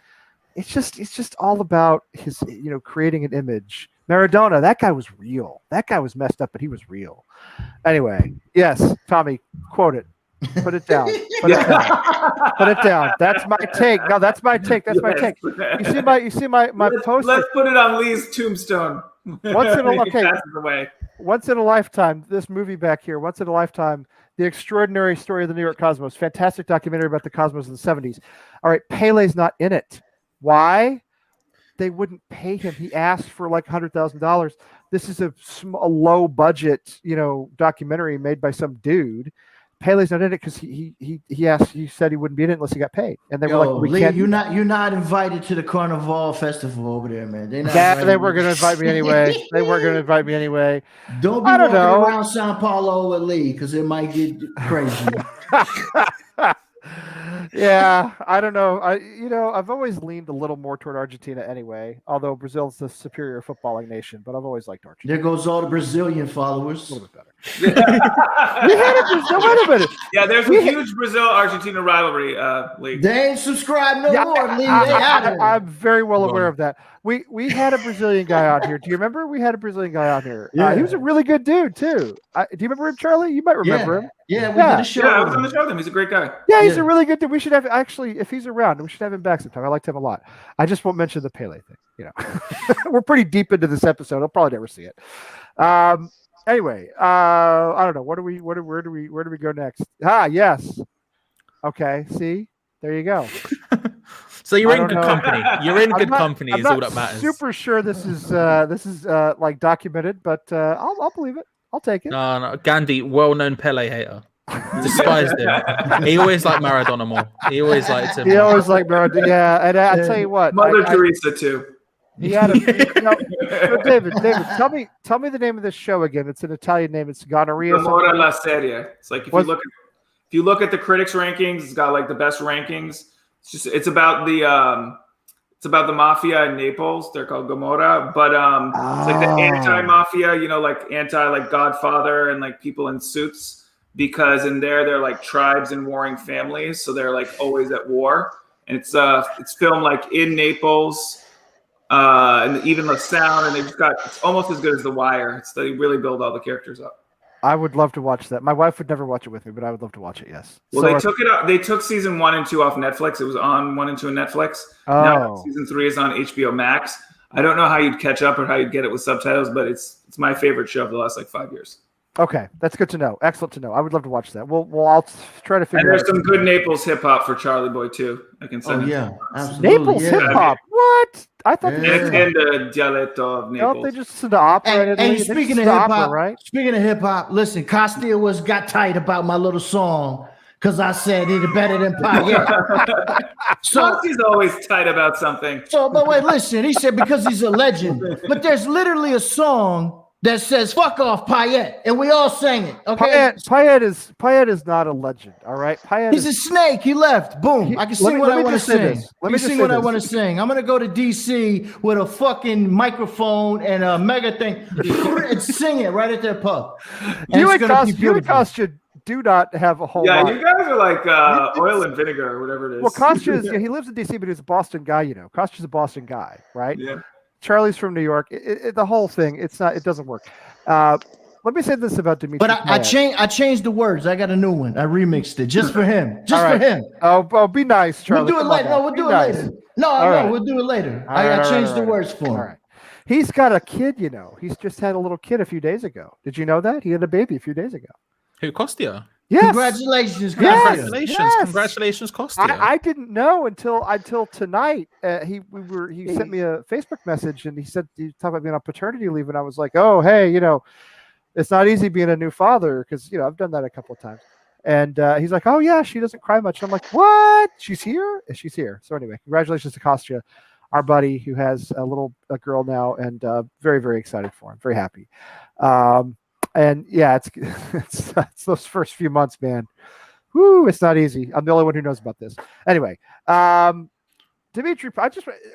It's just all about his, creating an image. Maradona, that guy was real. That guy was messed up, but he was real. Anyway, yes, Tommy, quote it. Put it down. Put it down. That's my take. No, that's my take. That's my take. You see my post. Let's put it on Lee's tombstone. Once in a lifetime, this movie back here. Once in a lifetime. The Extraordinary Story of the New York Cosmos. Fantastic documentary about the Cosmos in the 70s. All right, Pele's not in it. Why? They wouldn't pay him. He asked for like $100,000. This is a low budget, documentary made by some dude. Pele's not in it because he said he wouldn't be in it unless he got paid. And they were like, Lee, you're not invited to the Carnival Festival over there, man. They were going to invite me anyway. Don't be walking around Sao Paulo with Lee because it might get crazy. Yeah, I don't know. I've always leaned a little more toward Argentina anyway, although Brazil's the superior footballing nation, but I've always liked Argentina. There goes all the Brazilian followers. A little bit better. We had a Brazil. Wait a minute. Yeah, there's a huge Brazil-Argentina rivalry league. They ain't subscribed no more, Lee. I'm very well aware of that. We had a Brazilian guy out here. Do you remember? We had a Brazilian guy out here. Yeah. He was a really good dude, too. Do you remember him, Charlie? You might remember him. Yeah, we did a show. Yeah, I was on the show with him. He's a great guy. Yeah, he's a really good dude. We should have, actually, if he's around, we should have him back sometime. I liked him a lot. I just won't mention the Pele thing. We're pretty deep into this episode. I'll probably never see it. Anyway, I don't know. Where do we go next? Yes. Okay. See, there you go. So you're in good company. You're in good company. Is all that matters. Super sure this is like documented, but I'll believe it. I'll take it. No, Gandhi, well-known Pele hater. Despised him. He always liked Maradona more. He always liked him. He always liked Maradona. Yeah, and I tell you what, Mother Teresa too. He had David, tell me the name of this show again. It's an Italian name. It's Gonorrhea. Gomorrah La Serie. It's like if you look at the critics' rankings, it's got like the best rankings. It's about the mafia in Naples. They're called Gomorrah, but it's like the anti-mafia, like Godfather and like people in suits. because in there they're like tribes and warring families, so they're like always at war. And it's filmed like in Naples, and even the sound, and it's almost as good as The Wire. They really build all the characters up. I would love to watch that. My wife would never watch it with me, but I would love to watch it. Yes. Well, So they took it out. They took season 1 and 2 off Netflix. It was on 1 and 2 on Netflix. Now season 3 is on HBO Max. I don't know how you'd catch up or how you'd get it with subtitles, but it's my favorite show of the last like 5 years. Okay, that's good to know. Excellent to know. I would love to watch that. I'll try to figure. And there's some good Naples hip hop for Charlie Boy too. I can send. Oh it. yeah, absolutely. Naples yeah. hip hop. What? I thought It's in the dialetto of Naples. don't they just listen to opera? in Italy? And They speaking just of listen to hip hop, opera, right? speaking of hip hop, listen, Costa got tight about my little song because I said it's better than Payet. So he's always tight about something. So, but wait, listen. He said because he's a legend. But there's literally a song that says "fuck off, Payet," and we all sang it. Okay. Payet is not a legend. All right. Payet He's a snake. He left. Boom. I can sing what I want to sing. Let me sing what I want to sing. I'm gonna go to DC with a fucking microphone and a mega thing and sing it right at their pub. You and Kostya do not have a whole lot. Yeah, you guys are like oil and vinegar or whatever it is. Well, Kostya he lives in DC, but he's a Boston guy. You know, Kostya's a Boston guy, right? Yeah. Charlie's from New York. The whole thing, it doesn't work. Let me say this about Dimitri. But I changed the words. I got a new one. I remixed it just for him. For him. Oh, be nice, Charlie. We'll do it later. No, we'll do it later. No, we'll do it later. I changed the words for him. All right. He's got a kid, you know. He's just had a little kid a few days ago. Did you know that? He had a baby a few days ago. Who, Kostya? Yes. Congratulations, Kostya. Congratulations, Yes. congratulations, Kostya. I didn't know until tonight. He sent me a Facebook message and he said he talked about being on paternity leave, and I was like, oh hey, you know, it's not easy being a new father because you know I've done that a couple of times. And he's like, oh yeah, she doesn't cry much. And I'm like, what? She's here? And she's here. So anyway, congratulations to Kostya, our buddy who has a girl now, and very very excited for him. Very happy. And yeah, it's those first few months, man. Woo, it's not easy. I'm the only one who knows about this. Anyway, Dimitri,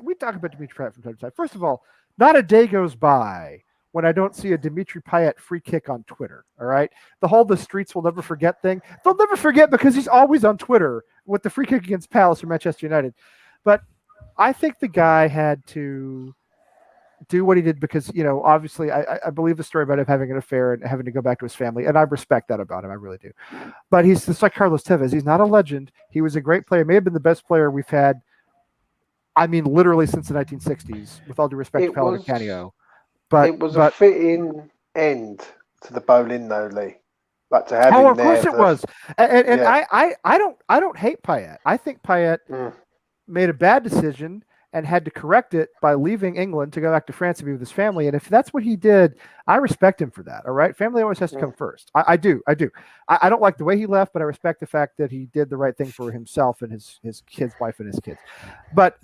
we talk about Dimitri Payet from time to time. First of all, not a day goes by when I don't see a Dimitri Payet free kick on Twitter. All right, the streets will never forget thing. They'll never forget because he's always on Twitter with the free kick against Palace or Manchester United. But I think the guy had to do what he did because, you know, obviously I believe the story about him having an affair and having to go back to his family, and I respect that about him. I really do. But he's just like Carlos Tevez. He's not a legend. He was a great player. May have been the best player we've had, I mean, literally since the 1960s, with all due respect to Paolo Canio. But it was a fitting end to the Bolin, though, Lee. Like to have him of there. Course it was. And Yeah. I don't hate Payet. I think Payet made a bad decision and had to correct it by leaving England to go back to France and be with his family. And if that's what he did, I respect him for that. All right. Family always has to come first. I do. I don't like the way he left, but I respect the fact that he did the right thing for himself and his kids, wife and his kids. But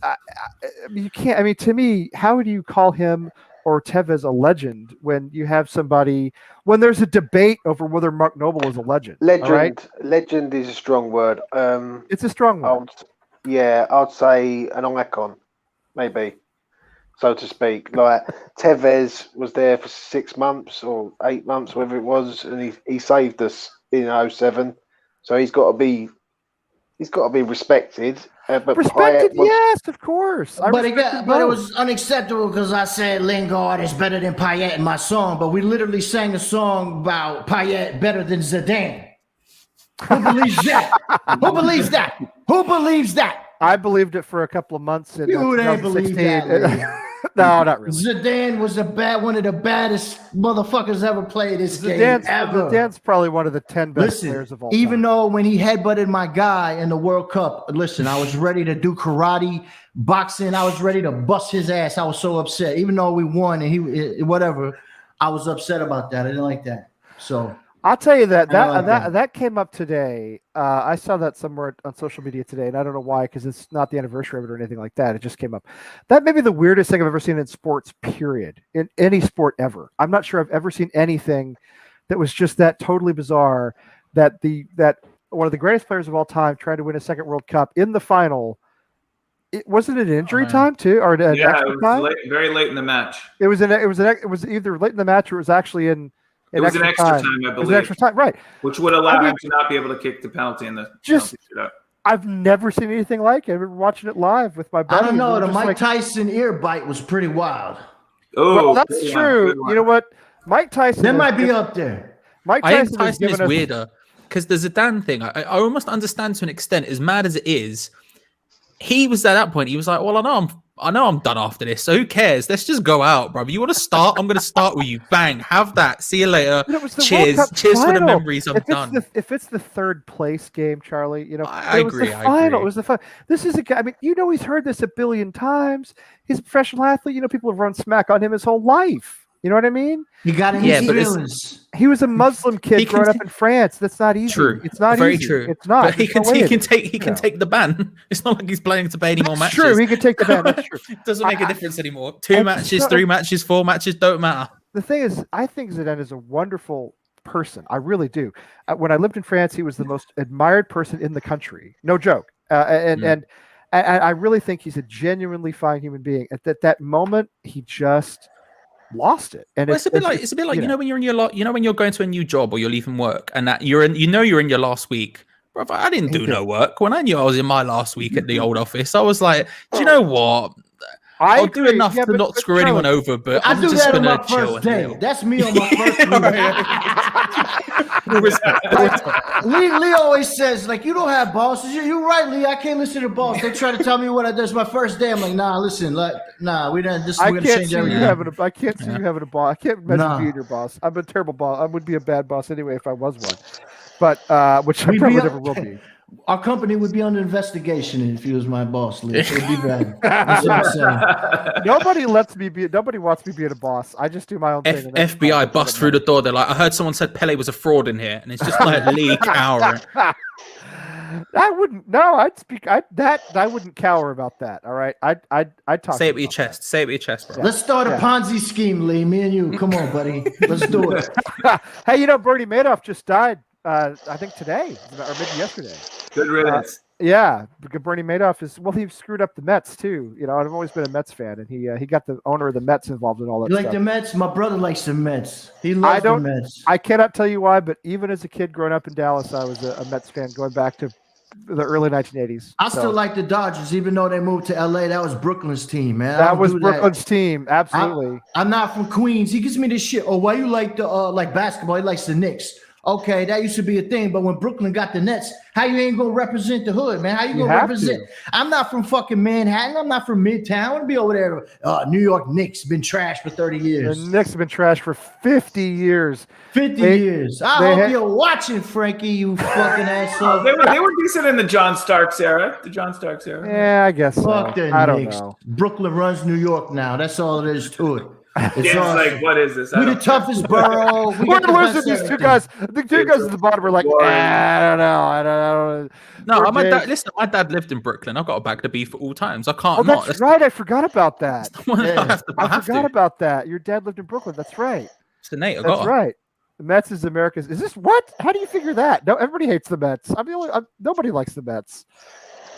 you can't, I mean, to me, how do you call him or Tevez a legend when you have somebody, when there's a debate over whether Mark Noble is a legend? Legend, right? Legend is a strong word. It's a strong word. I'd say an icon. Maybe, so to speak. Like Tevez was there for 6 months or 8 months, whatever it was, and he saved us in 2007. So he's got to be respected. But Respected, yes, of course. But it was unacceptable because I said Lingard is better than Payet in my song, but we literally sang a song about Payet better than Zidane. Who believes that? Who believes that? Who believes that? I believed it for a couple of months. You didn't believe that. No, not really. Zidane was one of the baddest motherfuckers ever played this game ever. Zidane's probably one of the 10 best players of all time. Even though when he headbutted my guy in the World Cup, listen, I was ready to do karate, boxing. I was ready to bust his ass. I was so upset. Even though we won and whatever, I was upset about that. I didn't like that. So I'll tell you that came up today. I saw that somewhere on social media today, and I don't know why, because it's not the anniversary of it or anything like that. It just came up. That may be the weirdest thing I've ever seen in sports, period, in any sport ever. I'm not sure I've ever seen anything that was just that totally bizarre. That one of the greatest players of all time trying to win a second World Cup in the final. Wasn't it injury time too, or it was very late in the match? It was either late in the match or it was actually in It was an extra time, I believe. It was an extra time, right? Which would allow him to not be able to kick the penalty in the just. penalty shootout. I've never seen anything like it. I remember watching it live with my buddy. I don't know. The Mike Tyson ear bite was pretty wild. Oh, well, that's true. You know what? Mike Tyson. That might be up there. Mike Tyson is weirder because the Zidane thing. I almost understand to an extent. As mad as it is, he was at that point. He was like, "Well, I know I'm done after this. So who cares? Let's just go out, bro. You want to start? I'm going to start with you. Bang, have that. See you later. Cheers for the memories. I'm done." If it's the third place game, Charlie, you know, I agree. It was the final. This is a guy. I mean, you know, he's heard this a billion times. He's a professional athlete. You know, people have run smack on him his whole life. You know what I mean? He got in his feelings. He was a Muslim kid growing up in France. That's not easy. True. It's not very easy. true. It's not. But he can take the ban. It's not like he's playing to play any more matches. True. He can take the ban. That's true. It doesn't make a difference anymore. 2 matches, 3 matches, 4 matches don't matter. The thing is, I think Zidane is a wonderful person. I really do. When I lived in France, he was the most admired person in the country. No joke. And I really think he's a genuinely fine human being. At that moment, he just lost it. And it's a bit like you know when you're in your when you're going to a new job or you're leaving work and that you're in your last week. Bro, I didn't do no work. When I knew I was in my last week at the old office, I was like, do you know what? I'll do enough to not screw anyone over, but I'm just going to chill. That's me on my first day. Lee always says, like, you don't have bosses. You're right, Lee. I can't listen to boss. They try to tell me what I do. It's my first day. I'm like, nah, listen. We're going to change everything. I can't see you having a boss. I can't imagine being your boss. I'm a terrible boss. I would be a bad boss anyway if I was one. But which I probably never will be. Our company would be under investigation if he was my boss, Lee. It would be bad. That's what I'm saying. Nobody wants me being a boss. I just do my own thing. FBI bust through the door. They're like, I heard someone said Pele was a fraud in here, and it's just like Lee cowering. I wouldn't. No, I wouldn't cower about that. All right, I'd talk. Say it with your chest. Say it with your chest, bro. Let's start a Ponzi scheme, Lee. Me and you. Come on, buddy. Let's do it. Hey, Bernie Madoff just died. I think today or maybe yesterday. Good riddance. Yeah, because Bernie Madoff he screwed up the Mets too. I've always been a Mets fan, and he got the owner of the Mets involved in all that. You like the Mets? My brother likes the Mets. He loves the Mets. I cannot tell you why, but even as a kid growing up in Dallas, I was a Mets fan going back to the early 1980s. I still like the Dodgers, even though they moved to LA. That was Brooklyn's team, man. That was Brooklyn's team, absolutely. I'm not from Queens. He gives me this shit. Oh, why you like the like basketball? He likes the Knicks. Okay, that used to be a thing, but when Brooklyn got the Nets, how you ain't gonna represent the hood, man? How you gonna represent? I'm not from fucking Manhattan. I'm not from Midtown. I want to be over there. New York Knicks been trashed for 30 years. The Knicks have been trashed for 50 years. 50 years. I hope you're watching, Frankie, you fucking asshole. They were decent in the John Starks era. Yeah, I guess Fuck so. I don't know. Brooklyn runs New York now. That's all it is to it. It's like, what is this? We're the toughest borough. We're losing these two guys. The two guys at the bottom are like, I don't know. No, my dad lived in Brooklyn. I've got a bag to beef at all times. I can't. Oh, that's right. I forgot about that. I forgot about that. Your dad lived in Brooklyn. That's right. It's the Nate. That's right. The Mets is America's. Is this what? How do you figure that? No, everybody hates the Mets. Nobody likes the Mets.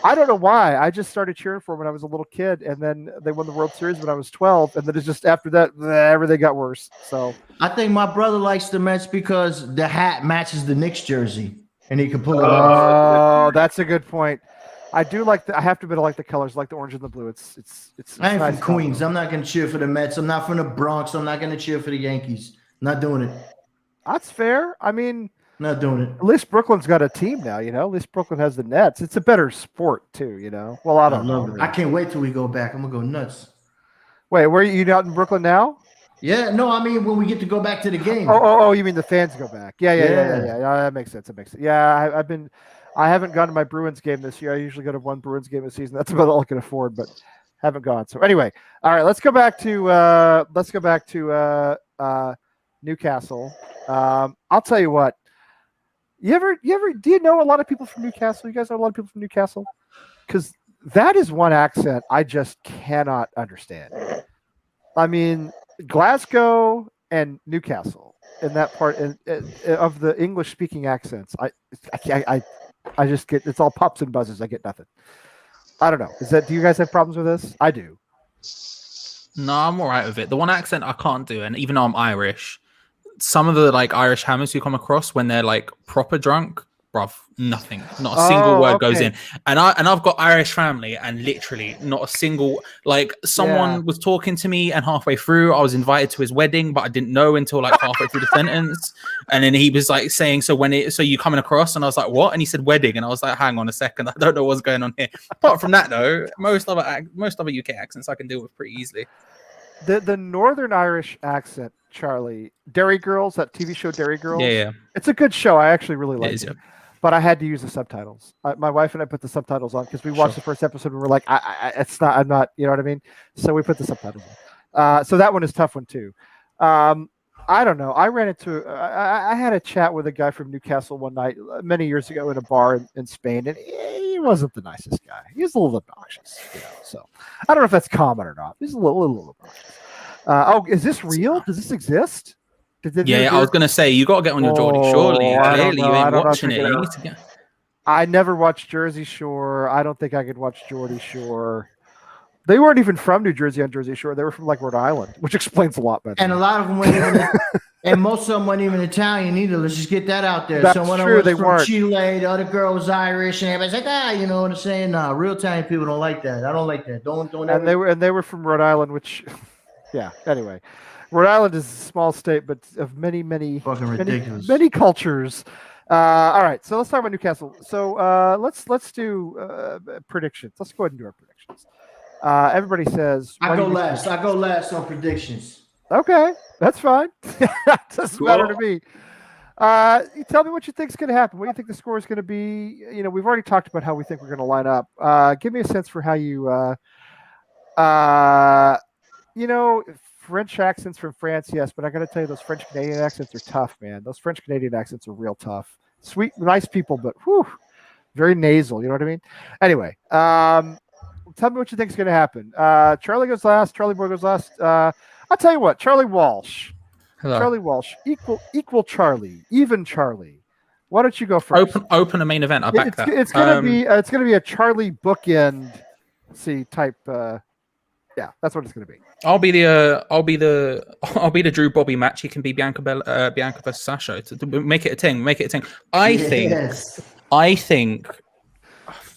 I don't know why. I just started cheering for them when I was a little kid, and then they won the World Series when I was 12, and then it's just after that, everything got worse. So I think my brother likes the Mets because the hat matches the Knicks jersey, and he can pull it off. Oh, that's a good point. I do like I have to admit, I like the colors, like the orange and the blue. It's I ain't nice from Queens. I'm not going to cheer for the Mets. I'm not from the Bronx. I'm not going to cheer for the Yankees. Not doing it. That's fair. I mean, not doing it. At least Brooklyn's got a team now, At least Brooklyn has the Nets. It's a better sport too, Well, I don't know. I can't wait till we go back. I'm gonna go nuts. Wait, where are you out in Brooklyn now? Yeah, no, I mean when we get to go back to the game. Oh, you mean the fans go back? Yeah. That makes sense. Yeah, I haven't gone to my Bruins game this year. I usually go to one Bruins game a season. That's about all I can afford, but haven't gone. So anyway, all right, let's go back to Newcastle. I'll tell you what. Do you know a lot of people from Newcastle? You guys know a lot of people from Newcastle? Because that is one accent I just cannot understand. I mean, Glasgow and Newcastle in that part of the English-speaking accents. I just get, it's all pops and buzzes. I get nothing. I don't know. Do you guys have problems with this? I do. No, I'm all right with it. The one accent I can't do, and even though I'm Irish, some of the like Irish hammers you come across when they're like proper drunk, bruv, nothing, not a single word goes in. And I've got Irish family, and literally not a single, like, someone was talking to me, and halfway through I was invited to his wedding, but I didn't know until like halfway through the sentence. And then he was like saying, so you coming across? And I was like, what? And he said wedding, and I was like, hang on a second, I don't know what's going on here. Apart from that though, most other UK accents I can deal with pretty easily. The Northern Irish accent, Charlie, Dairy Girls, that TV show Dairy Girls. Yeah. It's a good show. I actually really like it. Yeah. But I had to use the subtitles. My wife and I put the subtitles on because we watched the first episode and we were like, I'm not, you know what I mean? So we put the subtitles on. So that one is a tough one too. I don't know. I ran into, I had a chat with a guy from Newcastle one night many years ago in a bar in Spain, and he wasn't the nicest guy. He was a little obnoxious, you know. So I don't know if that's common or not. He's a little obnoxious. Is this real? Does this exist? I was gonna say you got to get on your Geordie Shore league. Clearly, you ain't watching it. You need to get. I never watched Jersey Shore. I don't think I could watch Geordie Shore. They weren't even from New Jersey on Jersey Shore. They were from like Rhode Island, which explains a lot better. And a lot of them weren't even, and most of them weren't even Italian either. Let's just get that out there. That's Someone true. was They from weren't. Chile, the other girl was Irish, and everybody's like, you know what I'm saying? Nah, real Italian people don't like that. I don't like that. Don't. And they were from Rhode Island, which, yeah. Anyway, Rhode Island is a small state, but of many fucking ridiculous. many cultures. All right, so let's talk about Newcastle. So let's do predictions. Let's go ahead and do our predictions. Everybody says I go last. I go last on predictions. Okay, that's fine. Doesn't matter to me. You tell me what you think is going to happen. What do you think the score is going to be? You know, we've already talked about how we think we're going to line up. Give me a sense for how you, French accents from France, yes, but I got to tell you, those French Canadian accents are tough, man. Those French Canadian accents are real tough. Sweet, nice people, but very nasal. You know what I mean? Anyway, tell me what you think is going to happen. Charlie goes last. Charlie Boy goes last. I'll tell you what. Charlie Walsh. Hello. Charlie Walsh. Equal Charlie. Even Charlie. Why don't you go first? Open a main event. I back that. It's gonna be a Charlie bookend type. Yeah, that's what it's gonna be. I'll be the Drew Bobby match. He can be Bianca versus Sasha to make it a thing. I think. Do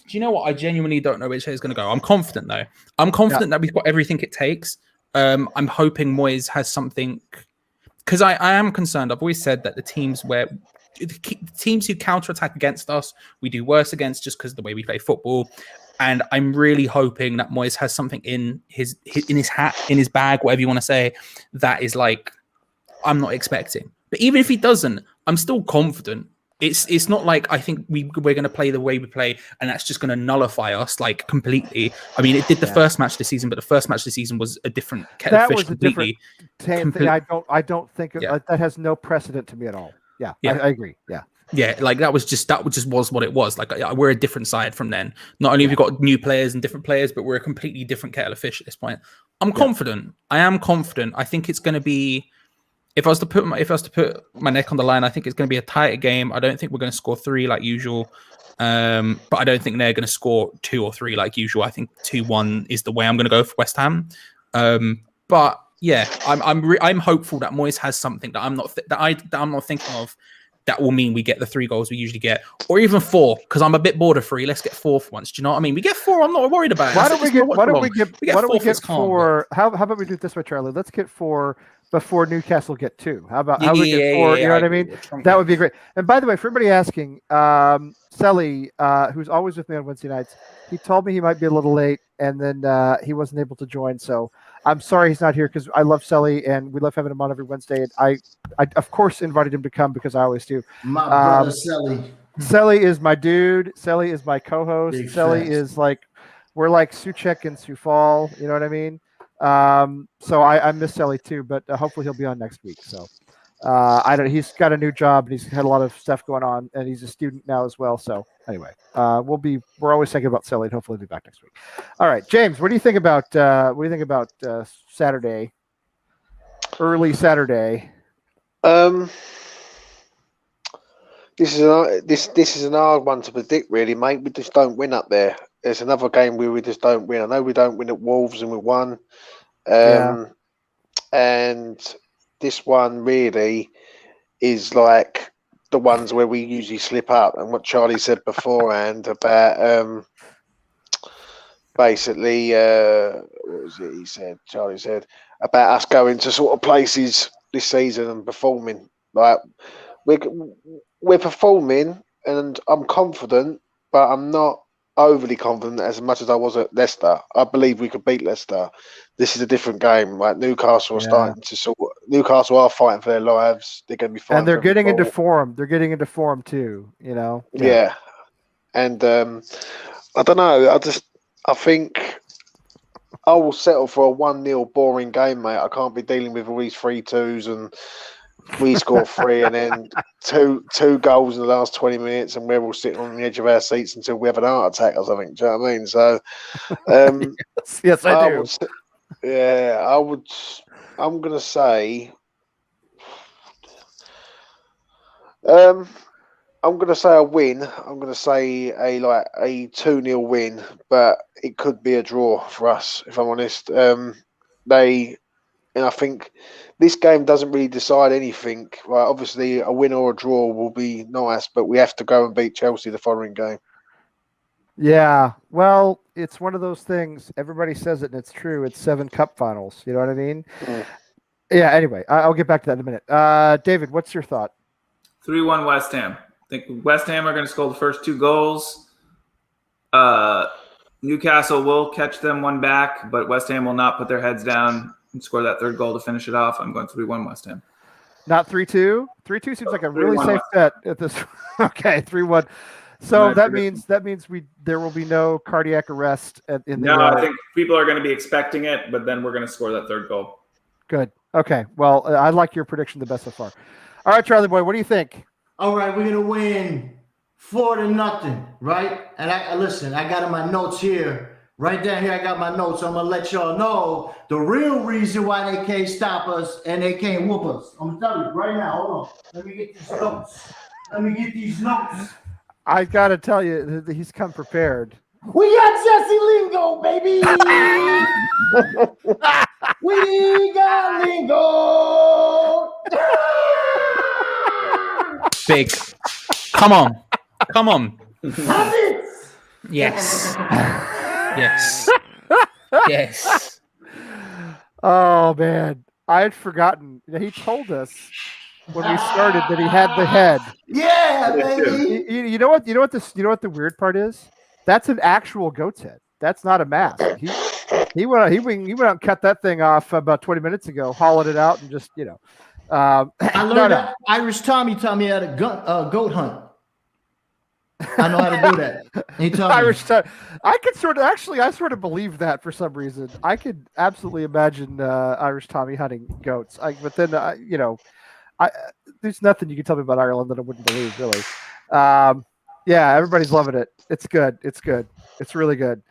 you know what? I genuinely don't know which way it's going to go. I'm confident though. I'm confident that we've got everything it takes. I'm hoping Moyes has something, because I am concerned. I've always said that the teams who counterattack against us, we do worse against just because of the way we play football. And I'm really hoping that Moyes has something in his hat, in his bag, whatever you want to say, that is like I'm not expecting. But even if he doesn't, I'm still confident. It's not like I think we're going to play the way we play, and that's just going to nullify us like completely. I mean, it did the first match of the season, but the first match of the season was a different kettle of fish completely. Different thing. I don't think that has no precedent to me at all. Yeah. I agree. Yeah, like that just was what it was. Like we're a different side from then. Not only have we got new players and different players, but we're a completely different kettle of fish at this point. I'm confident. I am confident. I think it's going to be. If I was to put my neck on the line, I think it's going to be a tighter game. I don't think we're going to score 3 like usual, but I don't think they're going to score 2 or 3 like usual. I think 2-1 is the way I'm going to go for West Ham. But yeah, I'm hopeful that Moyes has something that I'm not thinking of. That will mean we get the 3 goals we usually get, or even 4, because I'm a bit bored of 3. Let's get 4 for once. Do you know what I mean? We get 4. I'm not worried about it. Why don't we get 4? How about we do it this way, Charlie? Let's get 4 before Newcastle get 2. How about we get 4? You know what I mean? That would be great. And by the way, for everybody asking, Selly, who's always with me on Wednesday nights, he told me he might be a little late, and then he wasn't able to join. So I'm sorry he's not here, because I love Selly and we love having him on every Wednesday. And I of course invited him to come because I always do. My brother Selly. Selly is my dude. Selly is my co-host. Big Selly facts. is like, we're like Suchek and Sufal. You know what I mean? So I miss Selly too, but hopefully he'll be on next week. So he's got a new job and he's had a lot of stuff going on, and he's a student now as well. So anyway, we're always thinking about Selly, and hopefully he'll be back next week. All right, James, what do you think about Saturday? Early Saturday. This is an hard one to predict, really, mate. We just don't win up there. There's another game where we just don't win. I know we don't win at Wolves, and we won. And this one, really, is like the ones where we usually slip up, and what Charlie said beforehand about basically what was it he said? Charlie said about us going to sort of places this season and performing. Like we're performing, and I'm confident, but I'm not overly confident as much as I was at Leicester. I believe we could beat Leicester. This is a different game. Like Newcastle are starting to Newcastle are fighting for their lives. They're going to be fighting, and they're getting into form. They're getting into form too. You know. Yeah. And I don't know. I think I will settle for a 1-0 boring game, mate. I can't be dealing with all these 3-2s and we score 3 and then two goals in the last 20 minutes and we're all sitting on the edge of our seats until we have an heart attack or something. Do you know what I mean? So, yes, I do. I'm going to say, I'm going to say a win. I'm going to say a 2-0 win, but it could be a draw for us, if I'm honest. And I think this game doesn't really decide anything. Right? Obviously, a win or a draw will be nice, but we have to go and beat Chelsea the following game. Yeah, well, it's one of those things. Everybody says it, and it's true. It's 7 cup finals. You know what I mean? Mm. Yeah. Anyway, I'll get back to that in a minute. David, what's your thought? 3-1 West Ham. I think West Ham are going to score the first 2 goals. Newcastle will catch them one back, but West Ham will not put their heads down and score that 3rd goal to finish it off. I'm going 3-1 West Ham. Not 3-2. 3-2 seems like a really safe 3-1 bet at this. Okay, 3-1. So that means there will be no cardiac arrest in the. No, I think people are going to be expecting it, but then we're going to score that 3rd goal. Good. Okay. Well, I like your prediction the best so far. All right, Charlie boy, what do you think? All right, we're gonna win 4-0, right? And I listen. I got in my notes here. Right down here, I got my notes. I'm gonna let y'all know the real reason why they can't stop us and they can't whoop us. I'm gonna tell you right now. Hold on. Let me get these notes. I gotta tell you, he's come prepared. We got Jesse Lingo, baby. We got Lingo. Big. Come on. Have it. Yes. Yes. Oh man, I had forgotten. He told us when we started that he had the head. Yeah, baby. You know what the weird part is? That's an actual goat's head. That's not a mask. He went out and cut that thing off about 20 minutes ago, hollowed it out, and just I learned that Irish Tommy taught me how to goat hunt. I know how to do that. He taught me. Irish Tommy. I sort of believe that for some reason. I could absolutely imagine Irish Tommy hunting goats. But then there's nothing you can tell me about Ireland that I wouldn't believe, really. Yeah, everybody's loving it. It's good. It's really good.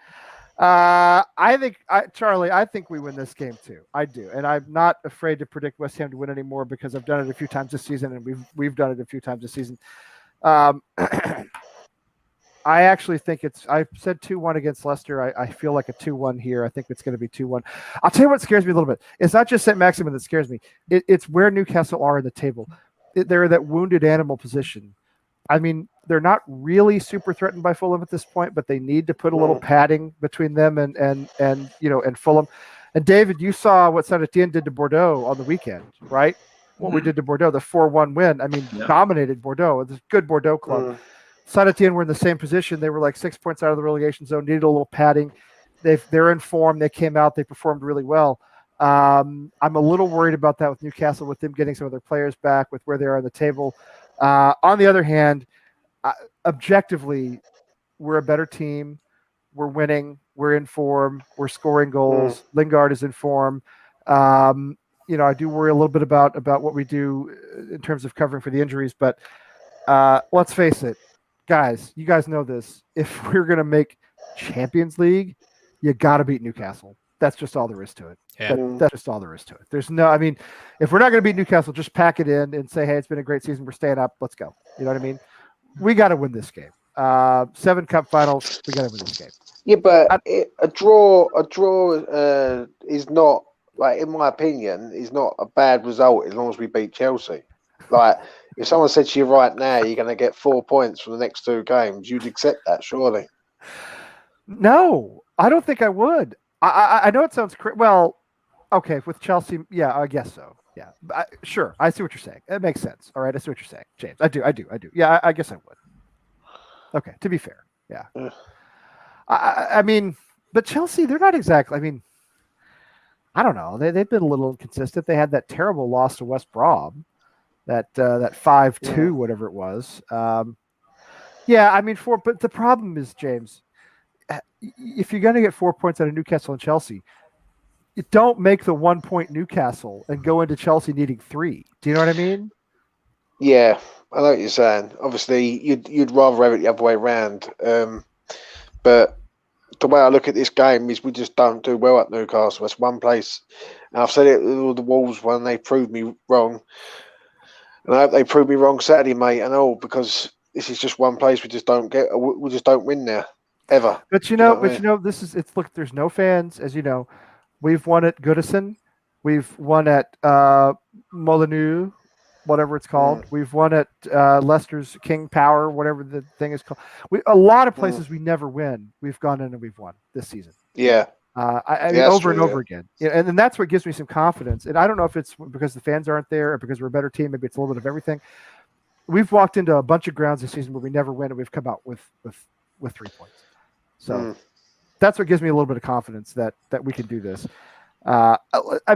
Charlie, I think we win this game too. I do, and I'm not afraid to predict West Ham to win anymore because I've done it a few times this season, and we've done it a few times this season. I actually think I said 2-1 against Leicester. I feel like a 2-1 here. I think it's going to be 2-1. I'll tell you what scares me a little bit. It's not just St. Maximin that scares me. It's where Newcastle are in the table. They're in that wounded animal position. I mean, they're not really super threatened by Fulham at this point, but they need to put a little padding between them and Fulham. And David, you saw what Saint Etienne did to Bordeaux on the weekend, right? What we did to Bordeaux, the 4-1 win. I mean, dominated Bordeaux. It's a good Bordeaux club. Saint Etienne were in the same position. They were like 6 points out of the relegation zone, needed a little padding. They're in form. They came out. They performed really well. I'm a little worried about that with Newcastle, with them getting some of their players back, with where they are on the table. On the other hand, objectively, we're a better team. We're winning. We're in form. We're scoring goals. Lingard is in form. I do worry a little bit about what we do in terms of covering for the injuries. But let's face it, guys. You guys know this. If we're going to make Champions League, you got to beat Newcastle. That's just all there is to it. Yeah. That's just all there is to it. There's no, I mean, if we're not going to beat Newcastle, just pack it in and say, hey, it's been a great season. We're staying up. Let's go. You know what I mean? We got to win this game. 7 cup finals. We got to win this game. Yeah, but a draw is not, like, in my opinion, is not a bad result as long as we beat Chelsea. Like, If someone said to you right now, you're going to get 4 points from the next 2 games, you'd accept that, surely. No, I don't think I would. I know it sounds well. Okay, with Chelsea, yeah, I guess so. Yeah, sure. I see what you're saying. It makes sense. All right, I see what you're saying, James. I do. Yeah, I guess I would. Okay, to be fair, yeah. I mean, but Chelsea, they're not exactly. I mean, I don't know. They've been a little inconsistent. They had that terrible loss to West Brom, that 5-2, whatever it was. Yeah, I mean, but the problem is, James, if you're going to get 4 points out of Newcastle and Chelsea, you don't make the 1 point Newcastle and go into Chelsea needing 3. Do you know what I mean? Yeah, I know what you're saying. Obviously, you'd rather have it the other way around. But the way I look at this game is we just don't do well at Newcastle. That's one place. And I've said it with all the Wolves when they proved me wrong. And I hope they prove me wrong Saturday, mate, and all, because this is just one place we just don't win there ever. But you know, look, there's no fans, as you know. We've won at Goodison, we've won at Molineux, whatever it's called. We've won at Leicester's King Power, whatever the thing is called. A lot of places we never win, we've gone in and we've won this season. Yeah. I mean, over and over again. And then that's what gives me some confidence. And I don't know if it's because the fans aren't there or because we're a better team. Maybe it's a little bit of everything. We've walked into a bunch of grounds this season where we never win, and we've come out with 3 points. So that's what gives me a little bit of confidence that we can do this. I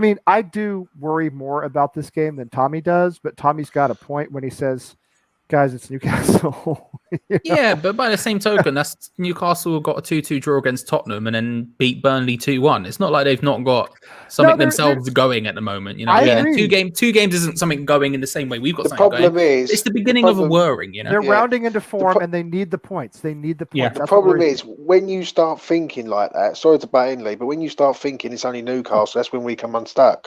mean, I do worry more about this game than Tommy does, but Tommy's got a point when he says, guys, it's Newcastle. Yeah, but by the same token, that's Newcastle got a 2-2 draw against Tottenham and then beat Burnley 2-1. It's not like they've not got something themselves going at the moment. You know, two games isn't something going in the same way we've got something going. It's the beginning of a whirring. You know, they're rounding into form and they need the points. They need the points. Yeah. The problem is when you start thinking like that. Sorry to butt in, Lee, but when you start thinking it's only Newcastle, that's when we come unstuck.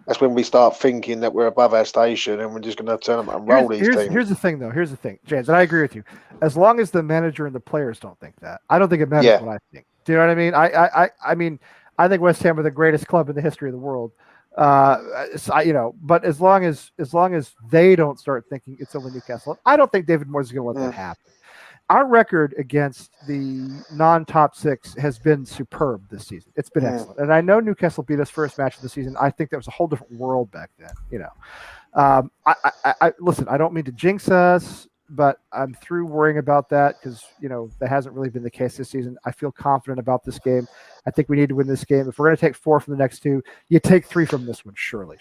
That's when we start thinking that we're above our station and we're just going to turn them and roll these teams. Here's the thing, though. Here's the thing, James, and I agree with you. As long as the manager and the players don't think that, I don't think it matters what I think. Do you know what I mean? I mean, I think West Ham are the greatest club in the history of the world. But as long as they don't start thinking it's only Newcastle, I don't think David Moyes is going to let that happen. Our record against the non-top 6 has been superb this season. It's been excellent. And I know Newcastle beat us first match of the season. I think that was a whole different world back then. You know, listen, I don't mean to jinx us, but I'm through worrying about that because, you know, that hasn't really been the case this season. I feel confident about this game. I think we need to win this game. If we're going to take 4 from the next 2, you take 3 from this one. Surely.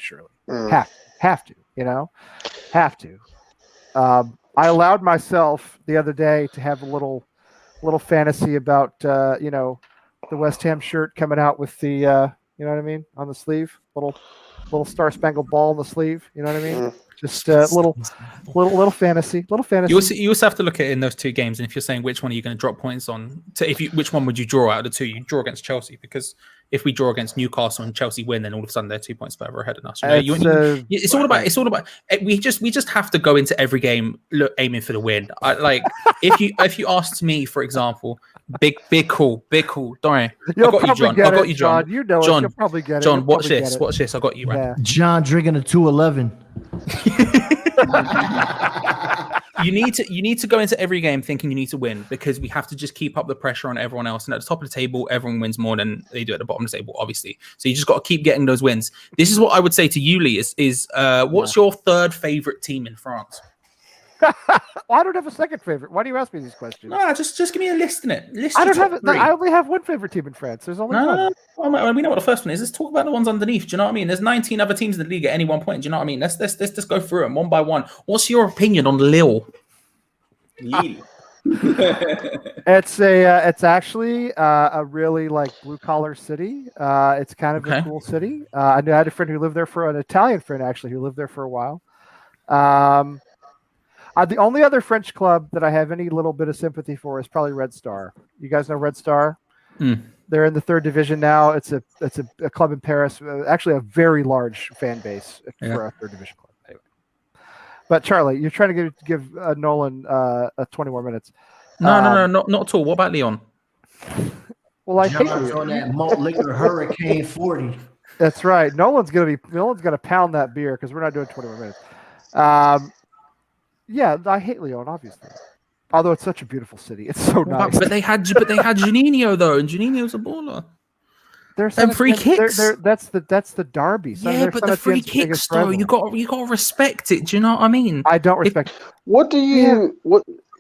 Have to, you know, have to. I allowed myself the other day to have a little fantasy about the West Ham shirt coming out with the you know what I mean, on the sleeve, little Star Spangled Ball on the sleeve. You know what I mean? Just a little fantasy. You also have to look at it in those 2 games, and if you're saying which one are you going to drop points on, which one would you draw out of the 2? You draw against Chelsea because if we draw against Newcastle and Chelsea win, then all of a sudden they're 2 points further ahead of us. You know? It's all about. We just have to go into every game aiming for the win. If you asked me, for example, big call. Don't worry, I got you, John. John. You know John, you'll probably get it. John, watch this. Watch this. I got you, right? Yeah. John drinking a 211. You need to go into every game thinking you need to win because we have to just keep up the pressure on everyone else. And at the top of the table, everyone wins more than they do at the bottom of the table, obviously. So you just got to keep getting those wins. This is what I would say to you, Lee, is what's your third favorite team in France? I don't have a second favorite. Why do you ask me these questions? No, just give me a list in it. I don't have it. I only have one favorite team in France. There's only one. No. We know what the first one is. Let's talk about the ones underneath. Do you know what I mean? There's 19 other teams in the league at any one point. Do you know what I mean? Let's just go through them one by one. What's your opinion on Lille? It's actually a really blue collar city. It's kind of a cool city. I had a friend who lived there an Italian friend actually who lived there for a while. The only other French club that I have any little bit of sympathy for is probably Red Star. You guys know Red Star? They're in the 3rd division now. It's a club in Paris. Actually, a very large fan base for a 3rd division club. Anyway. But Charlie, you're trying to give Nolan 20 more minutes. No, not at all. What about Leon? Well, I hate John's on that malt liquor Hurricane 40. That's right. Nolan's gonna pound that beer because we're not doing 20 more minutes. Yeah, I hate Lyon, obviously. Although it's such a beautiful city, it's so nice. But they had Juninho though, and Juninho's a baller. They're Them free kicks. That's the derby. Yeah, but the free kicks though, you got to respect it. Do you know what I mean? I don't respect. What do you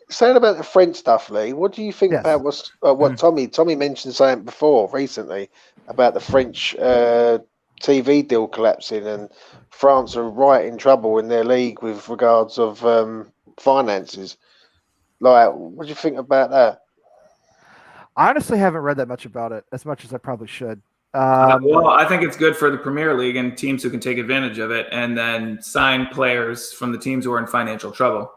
saying about the French stuff, Lee? What do you think about what Tommy mentioned something before recently about the French TV deal collapsing and France are right in trouble in their league with regards of finances? Like, what do you think about that? I honestly haven't read that much about it, as much as I probably should. Well, I think it's good for the Premier League and teams who can take advantage of it, and then sign players from the teams who are in financial trouble.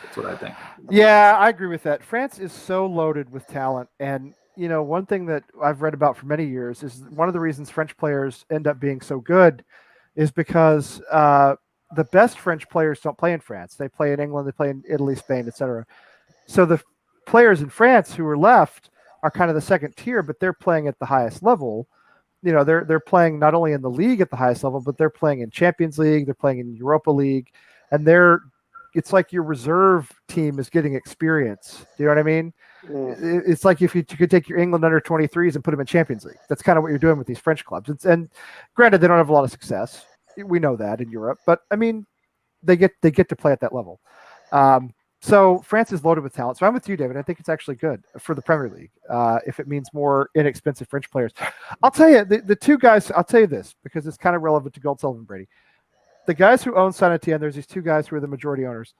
That's what I think. Yeah, I agree with that. France is so loaded with talent, and one thing that I've read about for many years is one of the reasons French players end up being so good is because the best French players don't play in France. They play in England, they play in Italy, Spain, etc. So the players in France who are left are kind of the second tier, but they're playing at the highest level. They're playing not only in the league at the highest level, but they're playing in Champions League, they're playing in Europa League, and it's like your reserve team is getting experience. Do you know what I mean? Mm. It's like if you could take your England under 23s and put them in Champions League. That's kind of what you're doing with these French clubs. And granted, they don't have a lot of success. We know that in Europe, but I mean, they get to play at that level. So France is loaded with talent. So I'm with you, David. I think it's actually good for the Premier League if it means more inexpensive French players. I'll tell you, the two guys, I'll tell you this, because it's kind of relevant to Gold, Sullivan, and Brady. The guys who own Saint Etienne, there's these two guys who are the majority owners.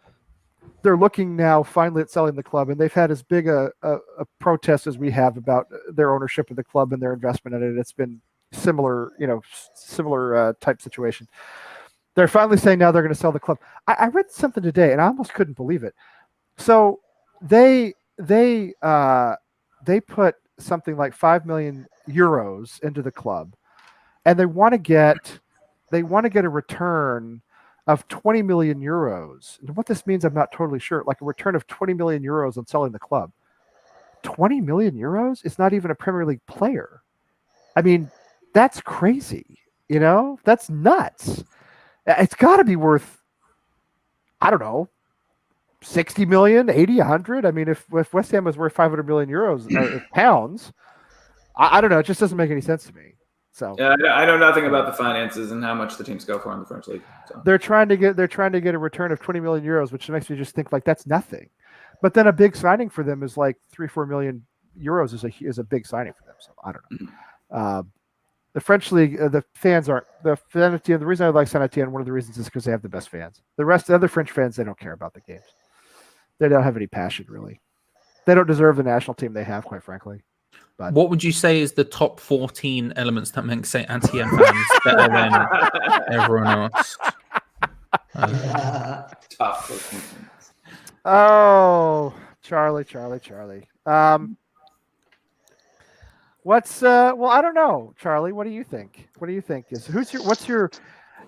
They're looking now finally at selling the club, and they've had as big a protest as we have about their ownership of the club and their investment in it. It's been similar type situation. They're finally saying now they're going to sell the club. I read something today, and I almost couldn't believe it. So they put something like 5 million euros into the club, and they want to get a return of 20 million euros. And what this means, I'm not totally sure. Like a return of 20 million euros on selling the club. 20 million euros is not even a Premier League player. I mean, that's crazy. That's nuts. It's got to be worth, I don't know, 60 million, 80, 100. I mean, if West Ham was worth 500 million euros pounds, I don't know. It just doesn't make any sense to me. So yeah, I know nothing about the finances and how much the teams go for in the French league. So. They're trying to get a return of 20 million euros, which makes me just think like that's nothing. But then a big signing for them is like 3-4 million euros is a big signing for them. So I don't know. The French league, the fans aren't the Saint Etienne. The reason I like Saint Etienne, one of the reasons is because they have the best fans. The other French fans, they don't care about the games. They don't have any passion really. They don't deserve the national team they have, quite frankly. But what would you say is the top 14 elements that make Saint Etienne fans better than everyone else? Top 14. Oh, Charlie. Well, I don't know, Charlie. What do you think?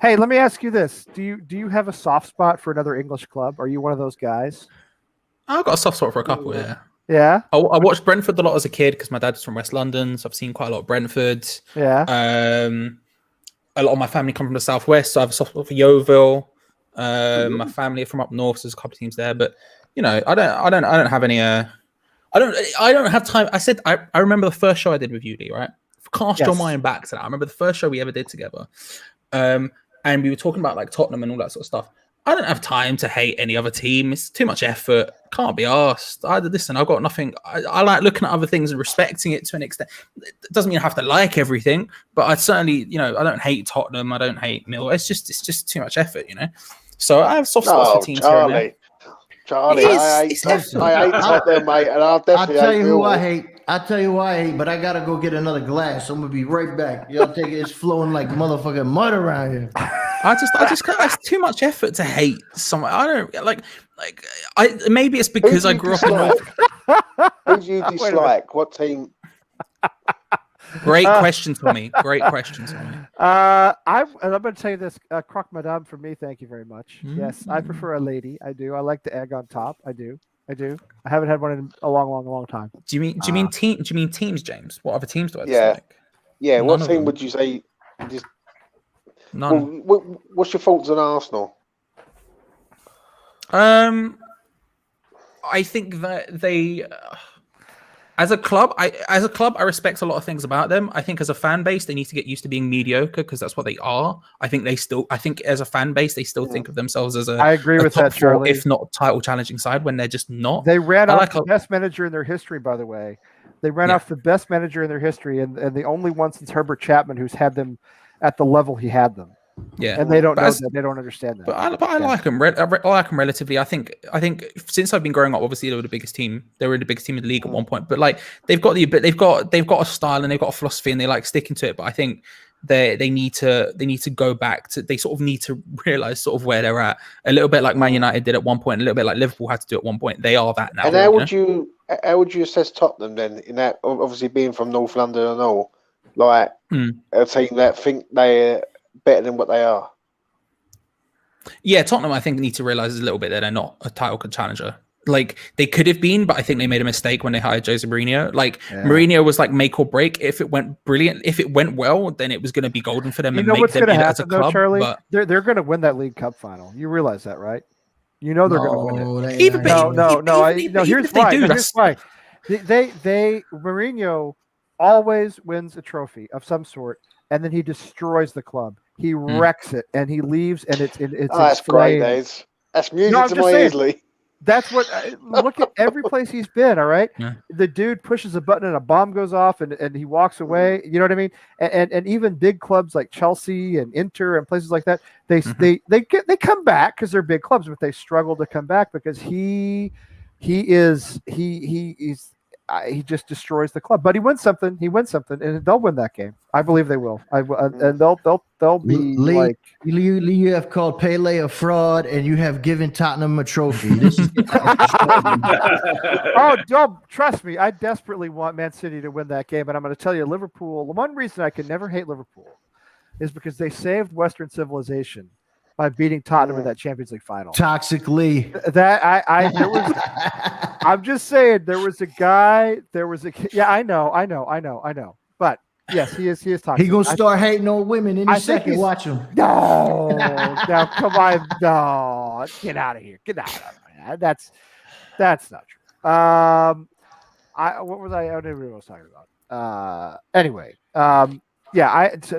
Hey, let me ask you this. Do you have a soft spot for another English club? Are you one of those guys? I've got a soft spot for a couple, yeah. Yeah. I watched Brentford a lot as a kid because my dad's from West London, so I've seen quite a lot of Brentford. Yeah. A lot of my family come from the southwest, so I have a soft spot for Yeovil. My family are from up north, so there's a couple of teams there. But I don't have any. I don't have time. I remember the first show I did with you, Lee, right? Cast your mind back to that. I remember the first show we ever did together, and we were talking about like Tottenham and all that sort of stuff. I don't have time to hate any other team. It's too much effort. Can't be asked. I've got nothing. I like looking at other things and respecting it to an extent. It doesn't mean I have to like everything, but I certainly, I don't hate Tottenham. I don't hate Mill. It's just too much effort, So I have soft spots for teams here and there. Charlie, I hate Tottenham, mate, and I'll definitely tell you who I hate, but I gotta go get another glass. I'm gonna be right back. Y'all take it. It's flowing like motherfucking mud around here. I just that's too much effort to hate someone. I don't like maybe it's because I grew up in North. Who do you dislike? What team? Great question, Tommy. Great question, Tommy. I'm going to tell you this. Croque Madame for me. Thank you very much. Yes, I prefer a lady. I do. I like the egg on top. I do. I haven't had one in a long time. Do you mean team? Do you mean teams, James? What other teams do I dislike? Yeah. What team would you say? None. What's your thoughts on Arsenal? I think that they, as a club, I respect a lot of things about them. I think as a fan base, they need to get used to being mediocre because that's what they are. I think as a fan base, they still think of themselves as I agree with top that, four, Charlie. if not title challenging side, when they're just not. They ran off the best manager in their history, by the way. They ran off the best manager in their history, and the only one since Herbert Chapman who's had them at the level he had them. Yeah, and they don't know that. They don't understand that. But I like them. I like them relatively. I think since I've been growing up, obviously they were the biggest team. They were the biggest team in the league at one point. But like they've got a style and they've got a philosophy and they like sticking to it. But I think they need to go back to. They sort of need to realize sort of where they're at. A little bit like Man United did at one point. A little bit like Liverpool had to do at one point. They are that now. And how would you assess Tottenham then? In that, obviously being from North London and all, like a team that think they're better than what they are. Yeah, Tottenham, I think, need to realise a little bit that they're not a title challenger. Like, they could have been, but I think they made a mistake when they hired Jose Mourinho. Like, Mourinho was like make or break. If it went brilliant, if it went well, then it was going to be golden for them and make them in as a club. Charlie? But they're going to win that League Cup final. You realize that, right? You know they're going to win it. Here's why. Mourinho always wins a trophy of some sort, and then he destroys the club. He wrecks it, and he leaves, and it's that's great days. That's music to my ears. That's what. Look at every place he's been. All right, the dude pushes a button and a bomb goes off, and he walks away. You know what I mean? And even big clubs like Chelsea and Inter and places like that, they come back because they're big clubs, but they struggle to come back because he just destroys the club. But he wins something. And they'll win that game. I believe they will. And they'll be like you have called Pele a fraud, and you have given Tottenham a trophy. This is don't trust me. I desperately want Man City to win that game, and I'm going to tell you, Liverpool. The one reason I can never hate Liverpool is because they saved Western civilization by beating Tottenham in that Champions League final. Toxically. I'm just saying there was a guy. I know. But yes, he is toxic. He gonna start hating on women in a second. Watch him. No, come on, no, get out of here. Get out of here. That's not true. What was I don't even know what I was talking about. Anyway,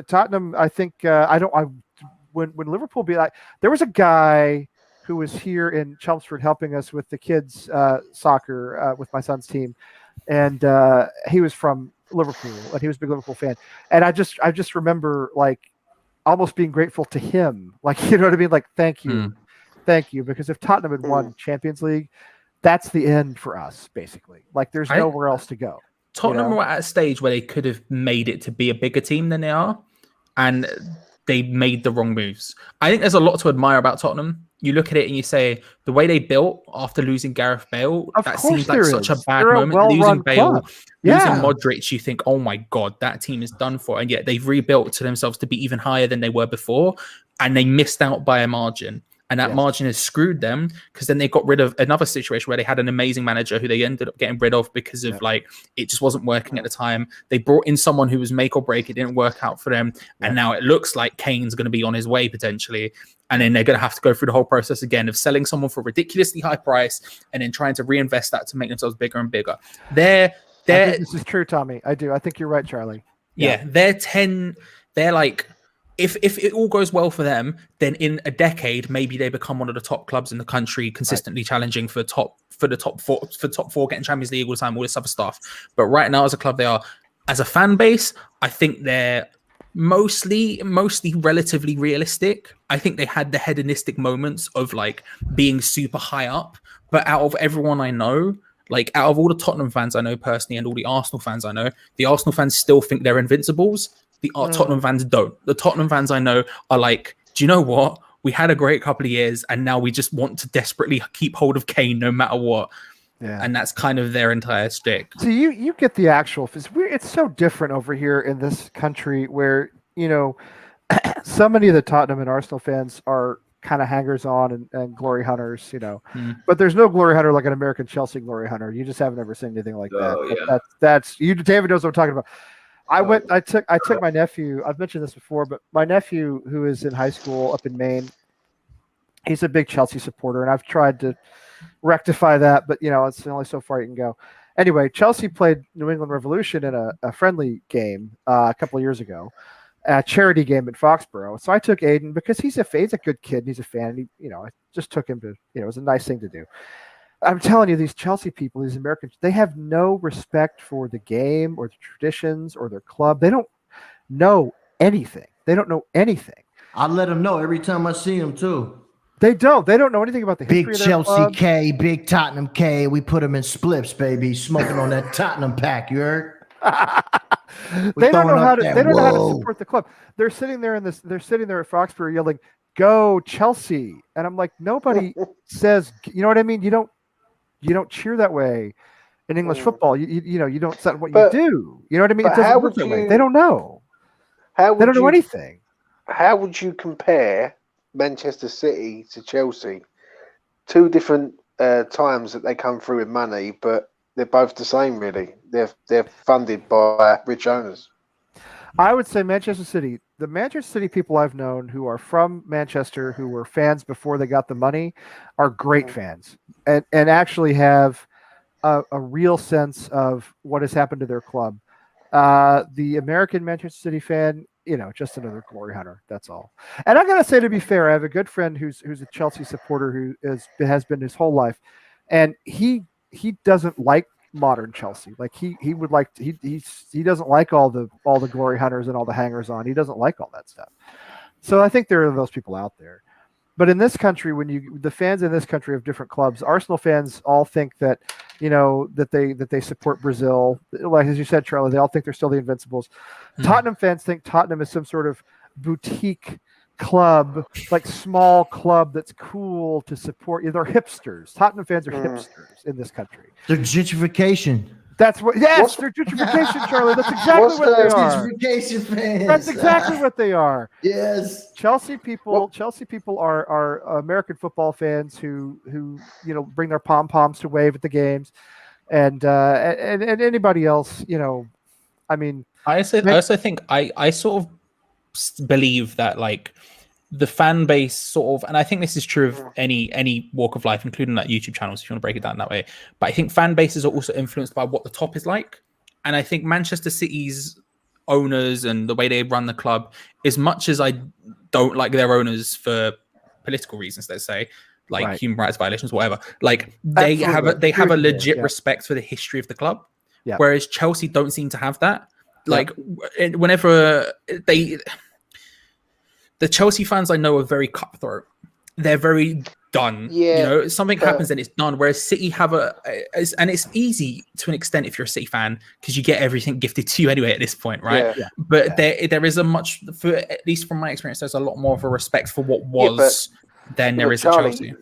Tottenham. I think when Liverpool beat, there was a guy who was here in Chelmsford helping us with the kids soccer with my son's team, and he was from Liverpool, and he was a big Liverpool fan. And I just remember like almost being grateful to him, like, you know what I mean, like thank you, because if Tottenham had won Champions League, that's the end for us basically. Like there's nowhere else to go. Tottenham were at a stage where they could have made it to be a bigger team than they are, and they made the wrong moves. I think there's a lot to admire about Tottenham. You look at it and you say the way they built after losing Gareth Bale, that seems like such a bad moment. Losing Bale, losing Modric, you think, oh my God, that team is done for. And yet they've rebuilt to themselves to be even higher than they were before. And they missed out by a margin. And that margin has screwed them because then they got rid of another situation where they had an amazing manager who they ended up getting rid of because of like it just wasn't working at the time. They brought in someone who was make or break. It didn't work out for them. And now it looks like Kane's going to be on his way potentially. And then they're going to have to go through the whole process again of selling someone for a ridiculously high price and then trying to reinvest that to make themselves bigger and bigger. I think this is true, Tommy. I do. I think you're right, Charlie. Yeah. They're like, if it all goes well for them, then in a decade, maybe they become one of the top clubs in the country, consistently challenging for the top four, getting Champions League all the time, all this other stuff. But right now, as a club, they are. As a fan base, I think they're mostly relatively realistic. I think they had the hedonistic moments of like being super high up. But out of everyone I know, like out of all the Tottenham fans I know personally and all the Arsenal fans I know, the Arsenal fans still think they're invincibles. The Tottenham fans don't. The Tottenham fans I know are like, do you know what? We had a great couple of years and now we just want to desperately keep hold of Kane no matter what. Yeah. And that's kind of their entire shtick. So you get the actual. It's so different over here in this country where, you know, so many of the Tottenham and Arsenal fans are kind of hangers on and glory hunters, you know. But there's no glory hunter like an American Chelsea glory hunter. You just haven't ever seen anything like that. That's you. David knows what I'm talking about. I took my nephew. I've mentioned this before, but my nephew who is in high school up in Maine, he's a big Chelsea supporter, and I've tried to rectify that, but it's only so far you can go. Anyway, Chelsea played New England Revolution in a friendly game a couple of years ago, a charity game at Foxborough. So I took Aiden because he's a good kid and he's a fan. And I just took him to, it was a nice thing to do. I'm telling you, these Chelsea people, these Americans, they have no respect for the game or the traditions or their club. They don't know anything. They don't know anything. I let them know every time I see them too. They don't know anything about the history Big of their Chelsea club. K, big Tottenham K. We put them in spliffs, baby. Smoking on that Tottenham pack. You heard? They don't know how to. They They don't know how to support the club. They're sitting there They're sitting there at Foxborough yelling, "Go Chelsea!" And I'm like, nobody says. You know what I mean? You don't cheer that way in English football. You don't. That's not what you do. You know what I mean? It doesn't work that way. They don't know. They don't know anything. How would you compare Manchester City to Chelsea? Two different times that they come through with money, but they're both the same, really. They're funded by rich owners. I would say Manchester City. The Manchester City people I've known who are from Manchester, who were fans before they got the money, are great fans and actually have a real sense of what has happened to their club. The American Manchester City fan, just another glory hunter. That's all. And I gotta say, to be fair, I have a good friend who's a Chelsea supporter who has been his whole life, and he doesn't like modern Chelsea. Like he would like he doesn't like all the glory hunters and all the hangers on. He doesn't like all that stuff. So I think there are those people out there. But in this country, the fans in this country of different clubs, Arsenal fans all think that that they support Brazil. Like as you said, Charlie, they all think they're still the Invincibles. Tottenham fans think Tottenham is some sort of boutique club, like small club that's cool to support. They're hipsters. Tottenham fans are hipsters in this country. They're gentrification. That's what. Yes, they're gentrification, Charlie. That's exactly what they are. Gentrification fans. That's exactly what they are. Yes. Chelsea people are American football fans who bring their pom poms to wave at the games, and anybody else. I mean, I also think I sort of believe that like the fan base sort of, and I think this is true of any walk of life, including like YouTube channels, if you want to break it down that way. But I think fan bases are also influenced by what the top is like. And I think Manchester City's owners and the way they run the club, as much as I don't like their owners for political reasons, let's say, like human rights violations, whatever, like they have a legit respect for the history of the club. Yeah. Whereas Chelsea don't seem to have that. Like whenever the Chelsea fans I know are very cutthroat. They're very done. Yeah. Something happens and it's done. Whereas City have and it's easy to an extent if you're a City fan because you get everything gifted to you anyway at this point, right? Yeah. But there is at least from my experience, there's a lot more of a respect for what was than there is at Chelsea.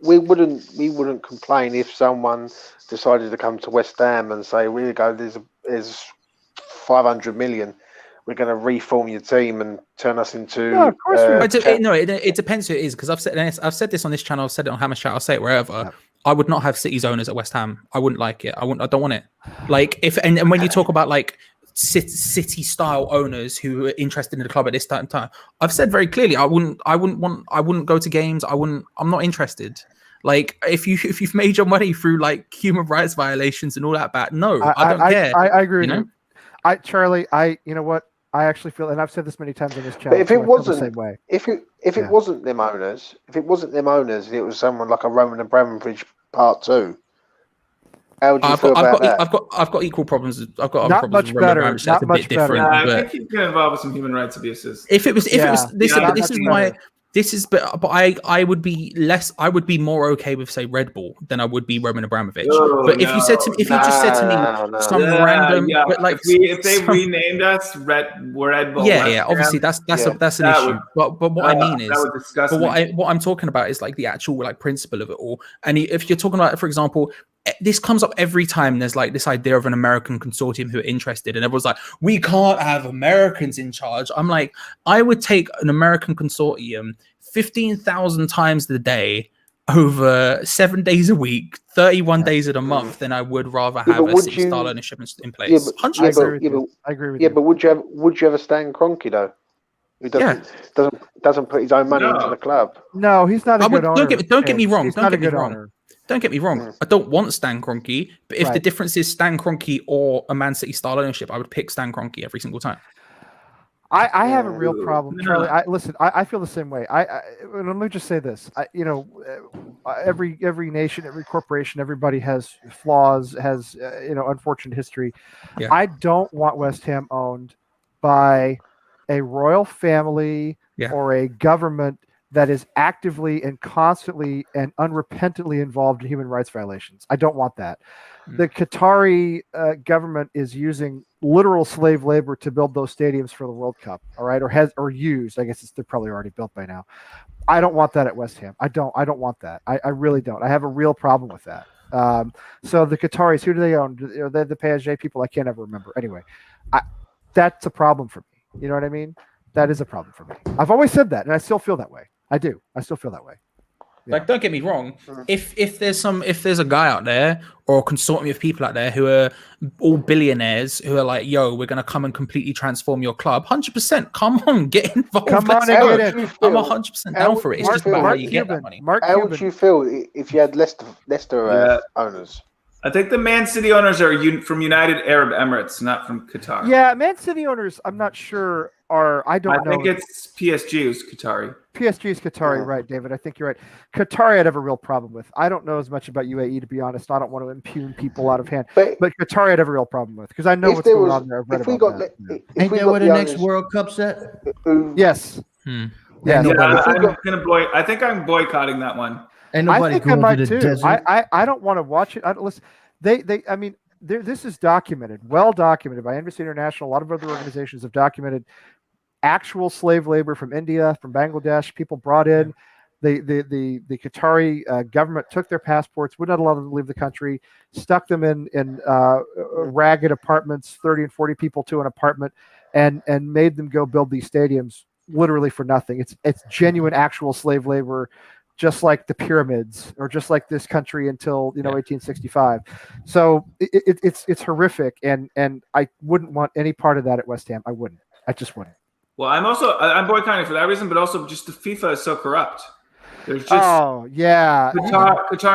We wouldn't complain if someone decided to come to West Ham and say, "Here you go, there's 500 million. We're going to reform your team and turn us into." No, of course it depends who it is because I've said this on this channel. I've said it on Hammer's Chat. I'll say it wherever. Yeah. I would not have City's owners at West Ham. I wouldn't like it. I don't want it. Like and when you talk about like City style owners who are interested in the club at this time, I've said very clearly I wouldn't go to games. I'm not interested. Like if you've made your money through like human rights violations and all that bad, no, I don't care. I agree with you. Charlie, you know what? I actually feel, and I've said this many times on this channel. But if it wasn't the same way, if it wasn't them owners, it was someone like a Roman Abramovich Part 2. How would you feel about that? I've got equal problems. I've got not much better. Not much better. I think he's been involved with some human rights abuses. This is why. But I would be more okay with say Red Bull than I would be Roman Abramovich. But if you just said to me some random, but like if they renamed us Red Bull, obviously that's an issue. But what I mean is, what I'm talking about is like the actual like principle of it all. And if you're talking about, for example, this comes up every time there's like this idea of an American consortium who are interested, and everyone's like, we can't have Americans in charge. I'm like, I would take an American consortium 15,000 times a day over 7 days a week, 31 days of the month than I would rather have a City style ownership in place. I agree with you. But would you ever stand Kroenke though? Who doesn't put his own money into the club. No, he's not a good owner. Don't get me wrong. He's Don't not get a me good wrong. owner. Don't get me wrong. I don't want Stan Kroenke, but if the Right. difference is Stan Kroenke or a Man City style ownership, I would pick Stan Kroenke every single time. I have a real problem, No. Charlie. I feel the same way. Let me just say this. Every nation, every corporation, everybody has flaws, has unfortunate history. Yeah. I don't want West Ham owned by a royal family or a government that is actively and constantly and unrepentantly involved in human rights violations. I don't want that. The Qatari government is using literal slave labor to build those stadiums for the World Cup. All right, or used. I guess they're probably already built by now. I don't want that at West Ham. I don't want that. I really don't. I have a real problem with that. So the Qataris, who do they own? They're the PSG people. I can't ever remember. Anyway, that's a problem for me. You know what I mean? That is a problem for me. I've always said that, and I still feel that way. I do. I still feel that way. Yeah. Like, don't get me wrong. If there's a guy out there or a consortium of people out there who are all billionaires who are like, yo, we're gonna come and completely transform your club, 100%. Come on, get involved. Come on and get in. I'm 100% down for it. It's just about how you get that money. How would you feel if you had Leicester owners? I think the Man City owners are from United Arab Emirates, not from Qatar. Yeah, Man City owners, I'm not sure are. I don't know. I think it's PSG who's Qatari. PSG is Qatari, right, David? I think you're right. Qatari, I'd have a real problem with. I don't know as much about UAE, to be honest. I don't want to impugn people out of hand. But Qatari, I'd have a real problem with because I know what's going on there. I've read about that. Ain't that where the next World Cup's at? Yes. Yeah, I think I'm boycotting that one. And nobody going to the desert. I don't want to watch it. Listen, I mean, this is documented, well documented by Amnesty International. A lot of other organizations have documented actual slave labor from India, from Bangladesh. People brought in. The Qatari government took their passports, would not allow them to leave the country, stuck them in ragged apartments, 30 and 40 people to an apartment, and made them go build these stadiums literally for nothing. It's genuine, actual slave labor. Just like the pyramids, or just like this country until 1865. So it's horrific, and I wouldn't want any part of that at West Ham. I wouldn't. I just wouldn't. Well, I'm boycotting for that reason, but also just the FIFA is so corrupt. There's just Qatar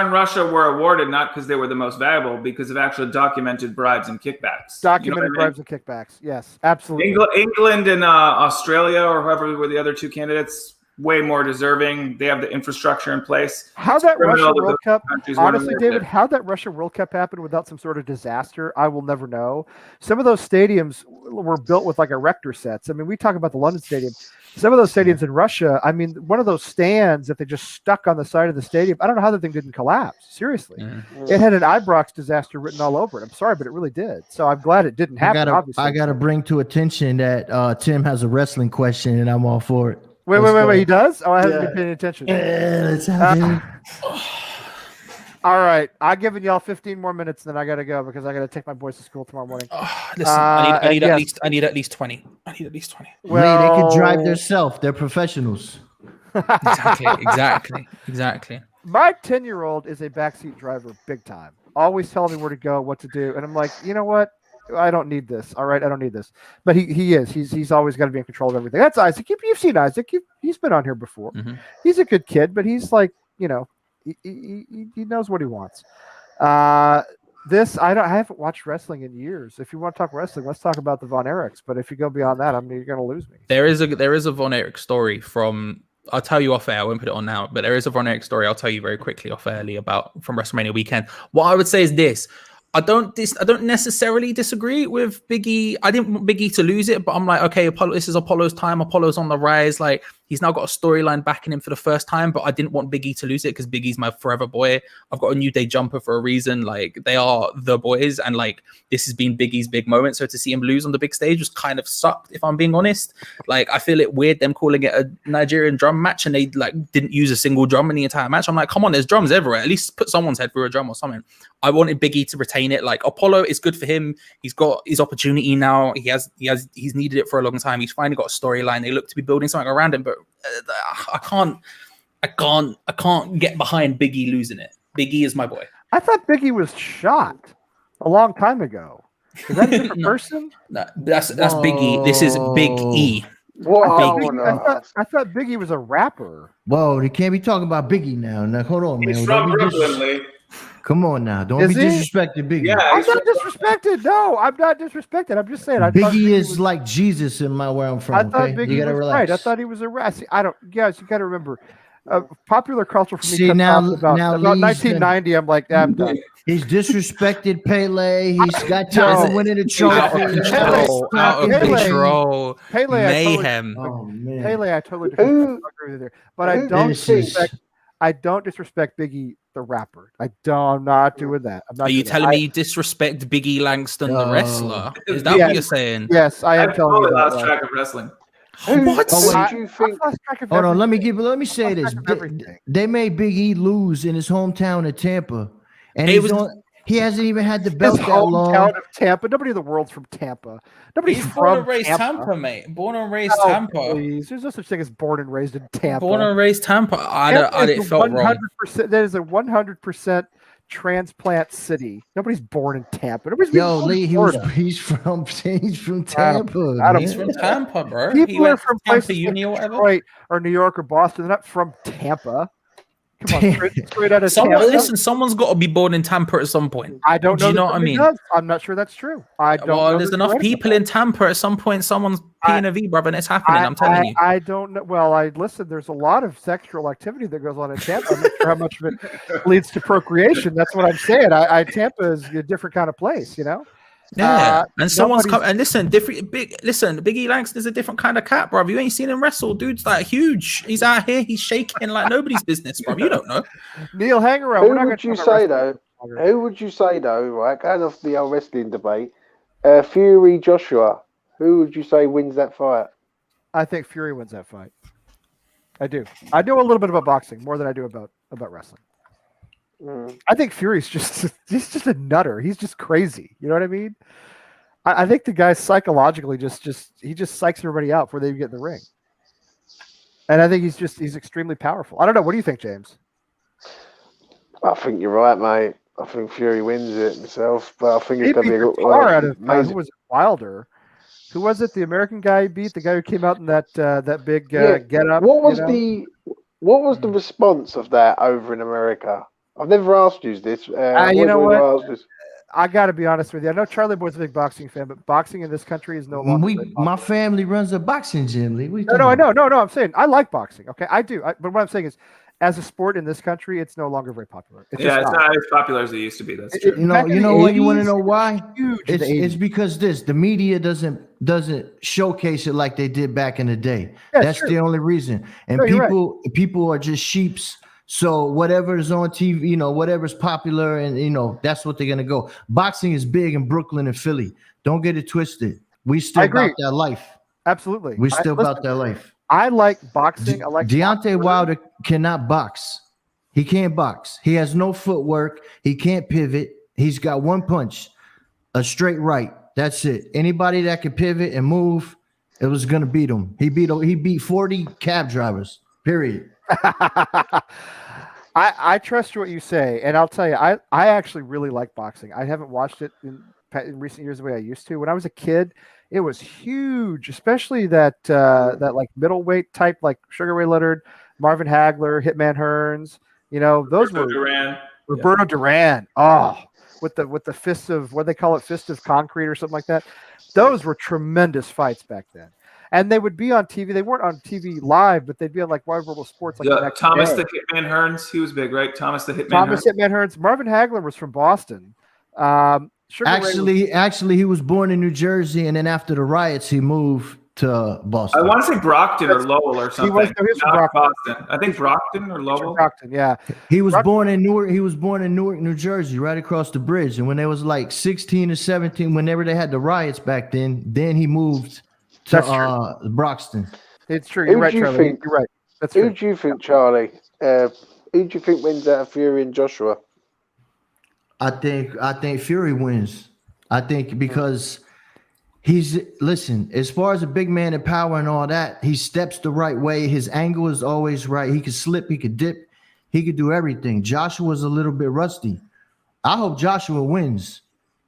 and Russia were awarded not because they were the most valuable, because of actual documented bribes and kickbacks. Documented bribes and kickbacks. Yes, absolutely. England and Australia, or whoever were the other two candidates, way more deserving. They have the infrastructure in place. How that Russia World Cup, honestly, David, how that Russia World Cup happened without some sort of disaster, I will never know. Some of those stadiums were built with like erector sets. I mean, we talk about the London Stadium. Some of those stadiums in Russia, I mean, one of those stands that they just stuck on the side of the stadium, I don't know how the thing didn't collapse. Seriously. It had an Ibrox disaster written all over it. I'm sorry, but it really did. So I'm glad it didn't happen, obviously. I got to bring to attention that Tim has a wrestling question, and I'm all for it. Wait, he does? Oh, I haven't been paying attention. Let's have him. All right. I've given y'all 15 more minutes, then I got to go because I got to take my boys to school tomorrow morning. Listen, I need at least 20. I need at least 20. Well, they can drive themselves. They're professionals. Exactly. My 10-year-old is a backseat driver big time. Always telling me where to go, what to do. And I'm like, you know what? I don't need this. All right, I don't need this. But he is. He's always got to be in control of everything. That's Isaac. You've seen Isaac. He's been on here before. Mm-hmm. He's a good kid, but he's like, he knows what he wants. I haven't watched wrestling in years. If you want to talk wrestling, let's talk about the Von Erichs. But if you go beyond that, you're going to lose me. There is a Von Erich story from. I'll tell you off air. I won't put it on now, but there is a Von Erich story. I'll tell you very quickly off airly about from WrestleMania weekend. What I would say is this. I don't necessarily disagree with Big E. I didn't want Big E to lose it, but I'm like, okay, this is Apollo's time. Apollo's on the rise. Like, he's now got a storyline backing him for the first time, but I didn't want Big E to lose it because Big E's my forever boy. I've got a New Day jumper for a reason. Like, they are the boys, and like, this has been Big E's big moment. So to see him lose on the big stage was kind of sucked, if I'm being honest. Like, I feel it weird them calling it a Nigerian drum match, and they like didn't use a single drum in the entire match. I'm like, come on, there's drums everywhere. At least put someone's head through a drum or something. I wanted Big E to retain it. Like, Apollo is good for him. He's got his opportunity now. He's needed it for a long time. He's finally got a storyline. They look to be building something around him, but I can't get behind Big E losing it. Big E is my boy. I thought Big E was shot a long time ago. Is that a different person? No, that's Big E. This is Big E. I thought Biggie was a rapper. Whoa, they can't be talking about Biggie now. Now, hold on, man. He's Don't from be Brooklyn, Lee. Come on now. Don't Is be he? disrespecting Biggie. Yeah, I'm not disrespected. No, I'm not disrespected. I'm just saying. I thought Biggie is was, like Jesus in where I'm from. I thought Okay? Biggie You gotta was relax. right. I thought he was a rat. See, I don't. Guys, you got to remember. Popular culture for me See, comes now- off about now Lee's 1990. I'm like, I'm done. He's disrespected Pele. He's got Yo, time winning a Out trophy. of control. Out of Pele- control. Pele, Mayhem. Oh man. Pele, I totally disrespect. I agree with you there. But I who don't This is- disrespect. I don't disrespect Biggie the rapper. I'm not doing that. I'm not. Are you doing that. telling me you disrespect Biggie Langston, the No. wrestler? Is that Yeah. what you're saying? Yes, I am I've telling you totally that. lost track of wrestling. What? Oh, wait. Who do you think? I've lost track of Hold on, everything. let me say this. track of everything. They made Big E lose in his hometown of Tampa, and It was- he hasn't even had the His belt that long. hometown of Tampa. Nobody in the world's from Tampa. Nobody's He's born from and raised Tampa, mate. Born and raised Oh, Tampa. please. There's no such thing as born and raised in Tampa. Born and raised Tampa. Tampa is It a felt wrong. 100%. That is a 100% transplant city. Nobody's born in Tampa. Nobody's Yo, born in Lee, Florida. he's from I don't- Tampa. I don't- He's from Tampa, bro. People He are went to from Tampa places Uni or like whatever. Detroit or New York or Boston. They're not from Tampa. Come on, straight out of Someone, Tampa. listen, someone's got to be born in Tampa at some point. I don't know. Do you that know what I somebody mean? does. I'm not sure that's true. I don't. Well, know there's that enough you're right people about in Tampa. At some point, someone's peeing a V, brother, and it's happening. I'm telling you. I don't know. Well, I listen. There's a lot of sexual activity that goes on in Tampa. I'm not sure how much of it leads to procreation. That's what I'm saying. Tampa is a different kind of place, you know. Yeah, and someone's nobody's- come and listen. Biggie Langston's a different kind of cat, bro. You ain't seen him wrestle, dude's like huge. He's out here, he's shaking like nobody's business, bro. You don't know. Neil, hang around. Who We're not would gonna you talk about say wrestling though? longer. Who would you say though? Right, going off the old wrestling debate, Fury Joshua. Who would you say wins that fight? I think Fury wins that fight. I do. I know a little bit about boxing more than I do about wrestling. I think Fury's he's just a nutter. He's just crazy. You know what I mean? I think the guy psychologically he just psychs everybody out before they even get in the ring. And I think he's extremely powerful. I don't know. What do you think, James? I think you're right, mate. I think Fury wins it myself, but I think it's He going beat to the be tar out of who amazing. was it? Wilder. Who was it? The American guy he beat the guy who came out in that big Yeah. get up. What was the response of that over in America? I've never asked you this. You know what? Asked this. I got to be honest with you. I know Charlie Boy's a big boxing fan, but boxing in this country is no longer. very My popular. family runs a boxing gym, Lee. What you No, talking I about? know. No, I'm saying I like boxing. Okay, I do. But what I'm saying is, as a sport in this country, it's no longer very popular. It's Yeah, just it's not as popular as it used to be. That's true. You know, Back in you the know what? You want to 80s, know why? huge in the It's 80s. because the media doesn't showcase it like they did back in the day. Yeah, it's That's true. the only reason. And No, you're right. people are just sheeps. So whatever's on TV, whatever's popular, and that's what they're gonna go. Boxing is big in Brooklyn and Philly. Don't get it twisted. We still I agree. about that life. Absolutely. We still listen, about that life. I like boxing. I like Deontay boxing. Wilder cannot box. He can't box. He has no footwork. He can't pivot. He's got one punch, a straight right. That's it. Anybody that can pivot and move, it was gonna beat him. He beat 40 cab drivers. Period. I trust what you say, and I'll tell you, I actually really like boxing. I haven't watched it in recent years the way I used to. When I was a kid, it was huge, especially that like middleweight type, like Sugar Ray Leonard, Marvin Hagler, Hitman Hearns. Those were Roberto Duran. Oh, with the fists of what they call it, fist of concrete or something like that. Those were tremendous fights back then. And they would be on TV. They weren't on TV live, but they'd be on like Wide World of Sports. Like the next Thomas day. the Hitman Hearns, he was big, right? Thomas the Hitman Thomas Hearns. Hitman Hearns. Marvin Hagler was from Boston. Sugar Ray Actually, he was born in New Jersey, and then after the riots, he moved to Boston. I want to say Brockton or Lowell or something. He was from Not Brockton. Boston. I think Brockton or was from Lowell. Brockton, yeah. He was born in Newark. He was born in Newark, New Jersey, right across the bridge. And when they was like 16 or 17, whenever they had the riots back then he moved to Broxton. It's true. You're right, Charlie. You're right. That's Who true. do you think, Charlie? Who do you think wins out of Fury and Joshua? I think Fury wins. I think because listen, as far as a big man in power and all that, he steps the right way. His angle is always right. He could slip, he could dip, he could do everything. Joshua's a little bit rusty. I hope Joshua wins.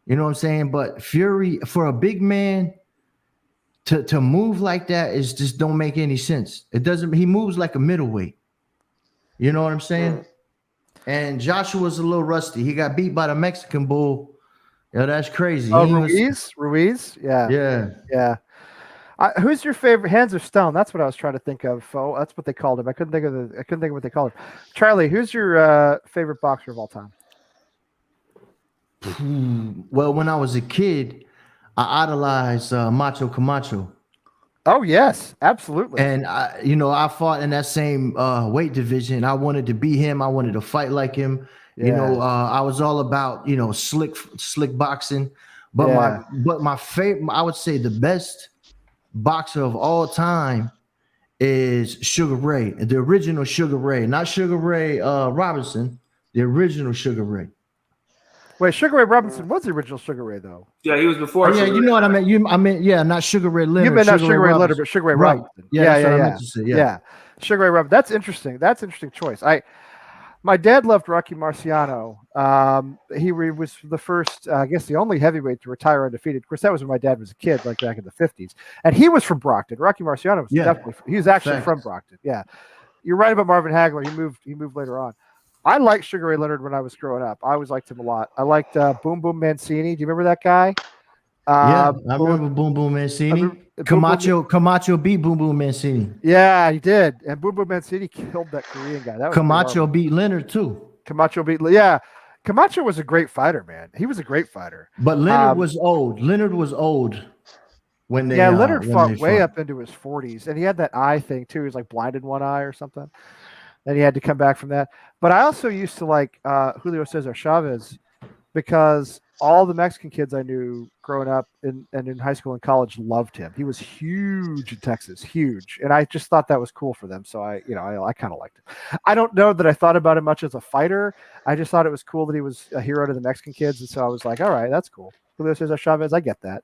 You know what I'm saying? But Fury, for a big man, to move like that is just don't make any sense. It doesn't. He moves like a middleweight. You know what I'm saying? And Joshua's a little rusty. He got beat by the Mexican bull. Yeah, that's crazy. Oh, Ruiz. Yeah. Who's your favorite? Hands or Stone? That's what I was trying to think of. Oh, that's what they called him. I couldn't think of what they called him. Charlie, who's your favorite boxer of all time? Well, when I was a kid, I idolized Macho Camacho. Oh yes, absolutely. And I fought in that same weight division. I wanted to be him. I wanted to fight like him. Yeah. I was all about slick boxing. But my favorite, I would say the best boxer of all time is Sugar Ray, the original Sugar Ray, not Sugar Ray Robinson, the original Sugar Ray. Wait, Sugar Ray Robinson was the original Sugar Ray, though. Yeah, he was before. Yeah, you know what I meant. I meant not Sugar Ray Leonard. You meant not Sugar Ray Leonard, but Sugar Ray Robinson. Yeah, that's what I meant to say. Yeah. Sugar Ray Robinson. That's interesting. That's an interesting choice. My dad loved Rocky Marciano. He was the first, I guess, the only heavyweight to retire undefeated. Of course, that was when my dad was a kid, like back in the 50s. And he was from Brockton. Rocky Marciano was definitely. He was actually from Brockton. Yeah, you're right about Marvin Hagler. He moved later on. I liked Sugar Ray Leonard when I was growing up. I always liked him a lot. I liked Boom Boom Mancini. Do you remember that guy? I remember Boom Boom Mancini. Camacho beat Boom Boom Mancini. Yeah, he did. And Boom Boom Mancini killed that Korean guy. That was Camacho beat Leonard too. Camacho was a great fighter, man. He was a great fighter. But Leonard was old. Leonard was old when they. Yeah, Leonard fought way up into his 40s, and he had that eye thing too. He was like blind in one eye or something. And he had to come back from that. But I also used to like Julio Cesar Chavez because all the Mexican kids I knew growing up in high school and college loved him. He was huge in Texas, huge. And I just thought that was cool for them. So I kind of liked it. I don't know that I thought about him much as a fighter. I just thought it was cool that he was a hero to the Mexican kids. And so I was like, all right, that's cool. Julio Cesar Chavez, I get that,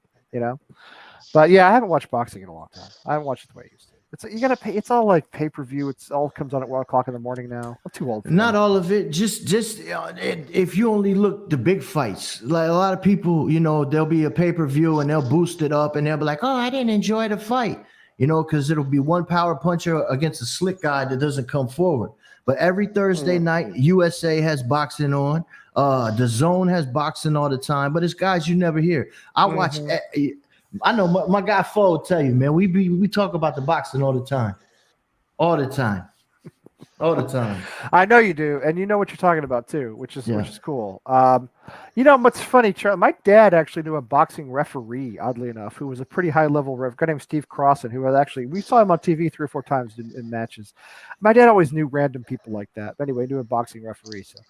But yeah, I haven't watched boxing in a long time. I haven't watched it the way I used to. You gotta pay. It's all like pay-per-view. It's all comes on at 1:00 in the morning now. I'm too old for Not that. all of it. Just if you only look the big fights, like a lot of people, there'll be a pay-per-view and they'll boost it up and they'll be like, oh, I didn't enjoy the fight, because it'll be one power puncher against a slick guy that doesn't come forward. But every Thursday night, USA has boxing on. The Zone has boxing all the time, but it's guys you never hear. I watch. I know my guy Fo will tell you, man. We talk about the boxing all the time. I know you do, and you know what you're talking about too, which is cool. What's funny, Charlie? My dad actually knew a boxing referee, oddly enough, who was a pretty high level ref. A guy named Steve Crossan, who we saw him on TV 3 or 4 times in matches. My dad always knew random people like that. But anyway, he knew a boxing referee. So,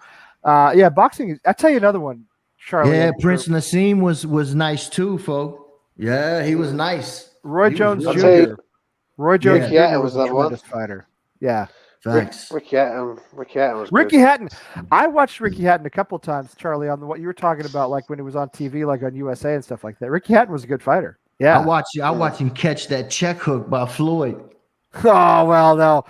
boxing. I'll tell you another one, Charlie. Yeah, Prince Nassim was nice too, folks. Yeah, he was nice. Roy Jones Jr. Roy Jones Jr. was a another tremendous fighter. Yeah. Thanks. Ricky Hatton was Ricky good. Hatton. I watched Ricky Hatton a couple of times, Charlie, on what you were talking about, like when he was on TV, like on USA and stuff like that. Ricky Hatton was a good fighter. Yeah. I watch him catch that check hook by Floyd. Oh, well, no.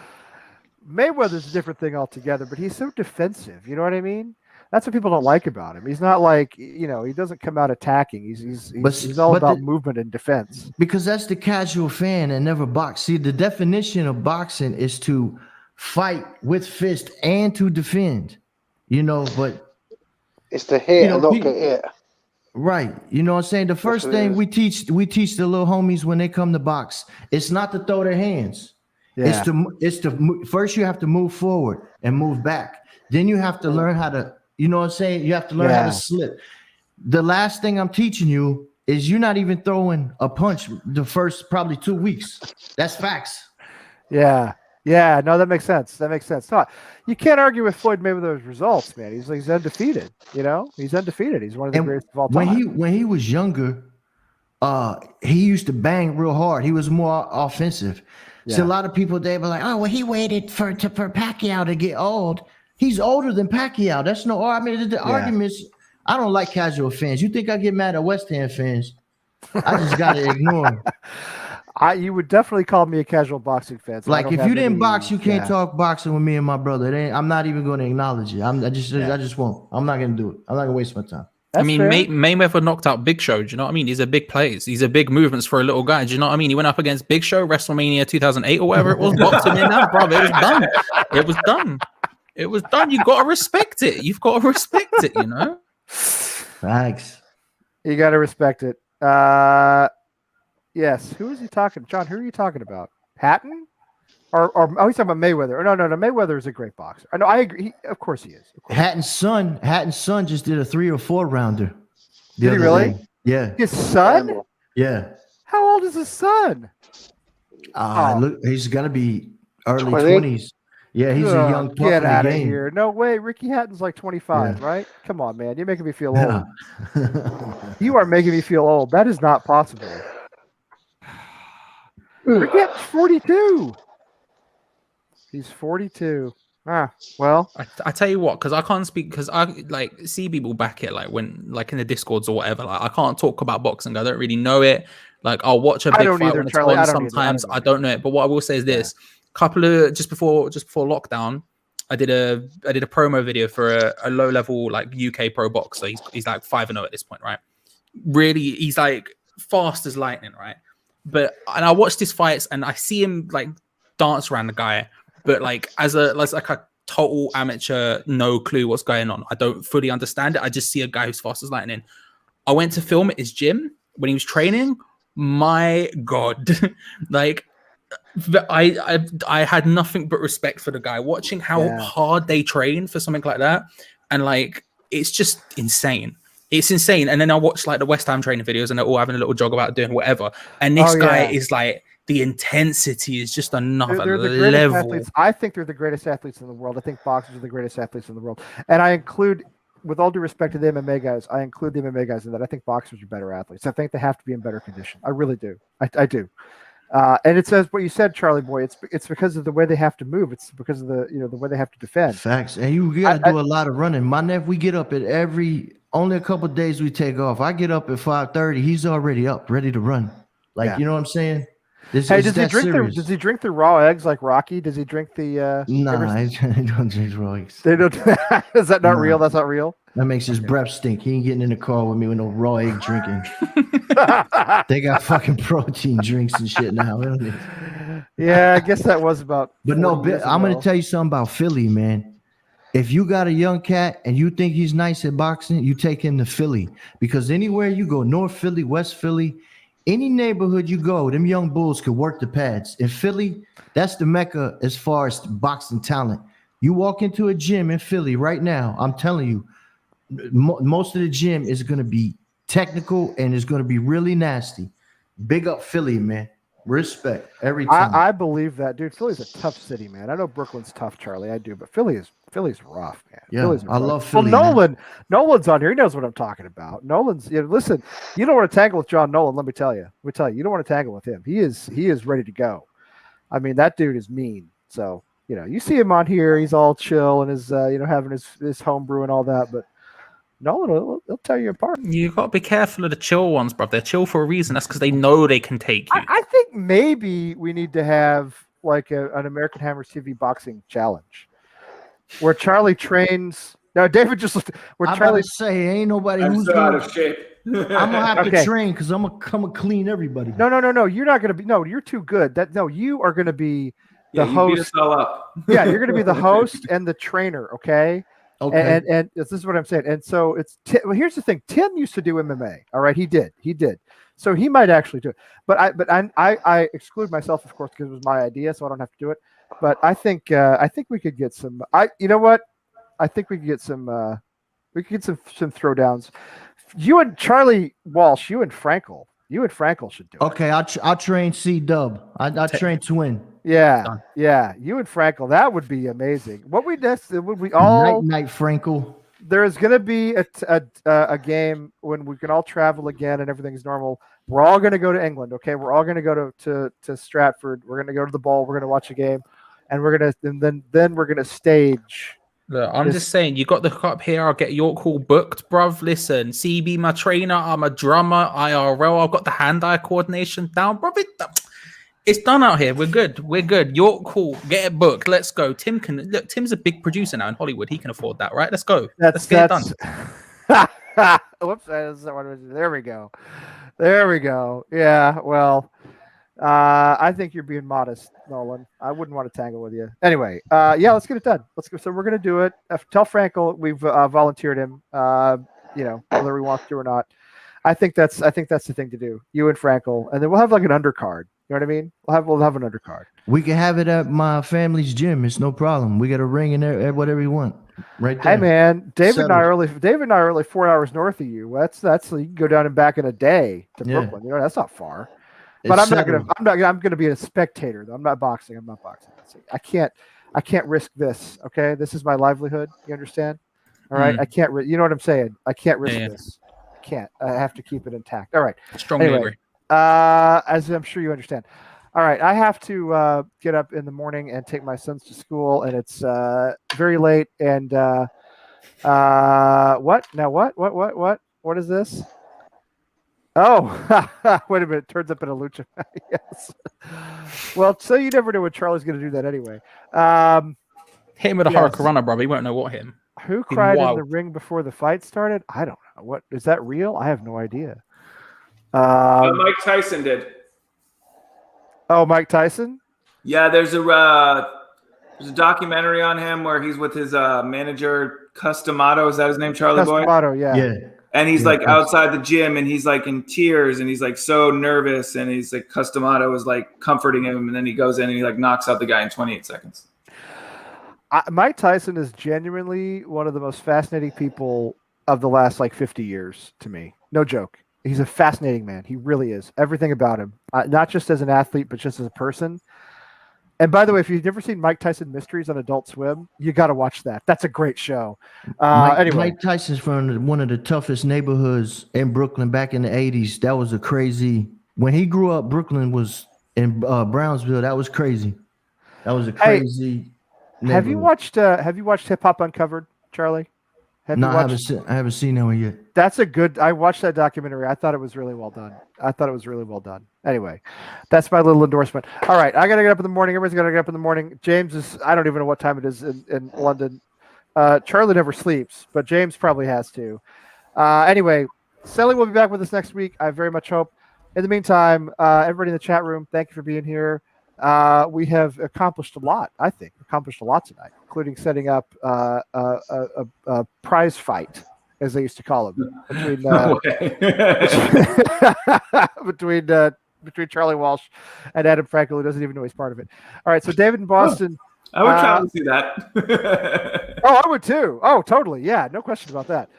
Mayweather's a different thing altogether, but he's so defensive. You know what I mean? That's what people don't like about him. He's not like, he doesn't come out attacking. He's all about movement and defense. Because that's the casual fan and never box. See, the definition of boxing is to fight with fist and to defend, but it's the hit and not get hit. Right. You know what I'm saying? The first thing we teach the little homies when they come to box, it's not to throw their hands. Yeah. It's to first you have to move forward and move back. Then you have to learn how to, you know what I'm saying? You have to learn how to slip. The last thing I'm teaching you is you're not even throwing a punch the first probably 2 weeks. That's facts. Yeah. Yeah. No, that makes sense. No, you can't argue with Floyd Mayweather's results, man. He's undefeated. He's undefeated. He's one of the greatest of all time. When he was younger, he used to bang real hard. He was more offensive. Yeah. So a lot of people, they were like, oh, well, he waited for Pacquiao to get old. He's older than Pacquiao. That's no. I mean, the arguments. I don't like casual fans. You think I get mad at West Ham fans? I just gotta ignore them. You would definitely call me a casual boxing fan. So like if you didn't box, you can't talk boxing with me and my brother. I'm not even going to acknowledge it. I just won't. I'm not going to do it. I'm not going to waste my time. That's fair. Mayweather knocked out Big Show. Do you know what I mean? These are big plays. These are big movements for a little guy. Do you know what I mean? He went up against Big Show, WrestleMania 2008 or whatever it was, boxing in that, bro. It was done. It was done. It was done. You got to respect it. You've got to respect it, you know? Thanks. You got to respect it. Yes. Who is he talking? John, who are you talking about? Patton? Or he's talking about Mayweather. No. Mayweather is a great boxer. I know. I agree. Of course he is. Hatton's son just did a 3 or 4 rounder. Did he really? Day. Yeah. His son? Yeah. How old is his son? Look, he's gonna be early 20? 20s. Yeah, he's a young pup Get in out the of game. here. No way. Ricky Hatton's like 25, right? Come on, man. You're making me feel old. Yeah. You are making me feel old. That is not possible. Ricky Hatton's 42. He's 42. Well. I tell you what, because I can't speak, because I like see people back it, like when, like in the Discords or whatever. Like I can't talk about boxing. I don't really know it. Like I'll watch a big fight either, when it's Charlie. on I don't either. sometimes. I don't know it. But what I will say is this: couple of just before lockdown, I did a promo video for a low level like UK pro boxer. He's like 5-0 at this point, right? Really, he's like fast as lightning, right? And I watched his fights and I see him like dance around the guy, but like as a total amateur, no clue what's going on. I don't fully understand it. I just see a guy who's fast as lightning. I went to film at his gym when he was training. My God, like I had nothing but respect for the guy. Watching how hard they train for something like that, and like it's just insane. It's insane. And then I watched like the West Ham training videos, and they're all having a little jog about doing whatever. And this guy is like, the intensity is just another they're the level. Athletes. I think they're the greatest athletes in the world. I think boxers are the greatest athletes in the world. And I include, with all due respect to the MMA guys, I include the MMA guys in that. I think boxers are better athletes. I think they have to be in better condition. I really do. I do. And it says what you said, Charlie boy. It's because of the way they have to move. It's because of the way they have to defend. Facts. And you got to do a lot of running. My nephew, we get up at only a couple of days we take off. I get up at 5:30. He's already up, ready to run. Like, you know what I'm saying? Does he drink the raw eggs like Rocky? Does he drink the? Nah, I don't drink raw eggs. They don't. Is that not real? That's not real. That makes his breath stink. He ain't getting in the car with me with no raw egg drinking. They got fucking protein drinks and shit now. Yeah, I guess that was about. But no, I'm gonna tell you something about Philly, man. If you got a young cat and you think he's nice at boxing, you take him to Philly, because anywhere you go, North Philly, West Philly, any neighborhood you go, them young bulls could work the pads. In Philly, that's the mecca as far as boxing talent. You walk into a gym in Philly right now, I'm telling you, most of the gym is going to be technical and is going to be really nasty. Big up Philly, man. Respect every time. I believe that, dude. Philly's a tough city, man. I know Brooklyn's tough, Charlie. I do, but Philly's rough, man. Yeah, I love Philly. Well, Nolan's on here. He knows what I'm talking about. Nolan's. Listen, you don't want to tangle with John Nolan. Let me tell you. You don't want to tangle with him. He is ready to go. I mean, that dude is mean. So you see him on here. He's all chill and is having his homebrew and all that, but. No, they'll tear you apart. You got to be careful of the chill ones, bro. They're chill for a reason. That's because they know they can take you. I think maybe we need to have like an American Hammers TV boxing challenge where Charlie trains. No, David just looked. Where Charlie say ain't nobody I'm who's so out of shape. I'm gonna have to train because I'm gonna clean everybody. No. You're not gonna be. No, you're too good. You are gonna be the host. Beat us all up. Yeah, you're gonna be the host and the trainer. Okay. Okay. And this is what I'm saying. And so here's the thing. Tim used to do MMA. All right, he did. So he might actually do it. But I exclude myself, of course, because it was my idea, so I don't have to do it. But I think we could get some. You know what? I think we could get some. We could get some throwdowns. You and Charlie Walsh, you and Frankel should do it. Okay, I'll train C-Dub. I train Twin. Yeah, Done. yeah. You and Frankel, that would be amazing. Would we all night Frankel? There is going to be a game when we can all travel again and everything's normal. We're all going to go to England, okay? We're all going to go to Stratford. We're going to go to the Bowl. We're going to watch a game, and then we're going to stage. Look, I'm just saying, you got the cup here. I'll get York Hall booked, bruv. Listen, CB, my trainer. I'm a drummer. IRL. I've got the hand-eye coordination down, bruv. It's done out here. We're good. York Hall, get it booked. Let's go. Tim's a big producer now in Hollywood. He can afford that, right? Let's go. Let's get it done. Whoops. There we go. There we go. Yeah. Well, I think you're being modest, Nolan. I wouldn't want to tangle with you. Anyway, yeah, let's get it done. Let's go. So we're gonna do it. Tell Frankel we've volunteered him. Whether he wants to or not. I think that's the thing to do. You and Frankel, and then we'll have like an undercard. You know what I mean? We'll have an undercard. We can have it at my family's gym. It's no problem. We got a ring in there, whatever you want. Right there. Hey man, David and I are only 4 hours north of you. That's you can go down and back in a day to Brooklyn. You know, that's not far. But I'm gonna be a spectator though. I'm not boxing. I can't risk this. Okay, this is my livelihood. You understand? All right. I can't. You know what I'm saying? I can't risk this. I can't. I have to keep it intact. All right. Strongly agree. As I'm sure you understand. All right, I have to get up in the morning and take my sons to school, and it's very late. And what now? What is this? Oh, wait a minute! It turns up in a lucha. Yes. Well, so you never know when Charlie's going to do that anyway. Hit him with a hurricanrana, bro. He won't know what hit him. Who cried in the ring before the fight started? I don't know. What is that real? I have no idea. Mike Tyson did. Oh, Mike Tyson? Yeah, there's a documentary on him where he's with his manager Customato. Is that his name, Charlie Boy? Customato, yeah. Yeah. And he's like outside the gym, and he's like in tears, and he's like so nervous, and he's like Customato is like comforting him, and then he goes in and he like knocks out the guy in 28 seconds. Mike Tyson is genuinely one of the most fascinating people of the last like 50 years to me. No joke. He's a fascinating man. He really is. Everything about him, not just as an athlete, but just as a person. And by the way, if you've never seen Mike Tyson Mysteries on Adult Swim, you got to watch that. That's a great show. Anyway, Mike Tyson's from one of the toughest neighborhoods in Brooklyn back in the 80s. That was a crazy. When he grew up, Brooklyn was in Brownsville. That was crazy. That was a crazy. Have you watched Hip Hop Uncovered, Charlie? I haven't seen that one yet. That's a good. I watched that documentary. I thought it was really well done. Anyway, that's my little endorsement. All right, I gotta get up in the morning. Everybody's gotta get up in the morning. James is. I don't even know what time it is in London. Charlie never sleeps, but James probably has to. Anyway, Sally will be back with us next week. I very much hope. In the meantime, everybody in the chat room, thank you for being here. We have accomplished a lot, I think. Tonight, including setting up a prize fight, as they used to call them, between Charlie Walsh and Adam Frankel, who doesn't even know he's part of it. All right, so David in Boston. I would try to see that. Oh, I would too. Oh, totally. Yeah, no question about that.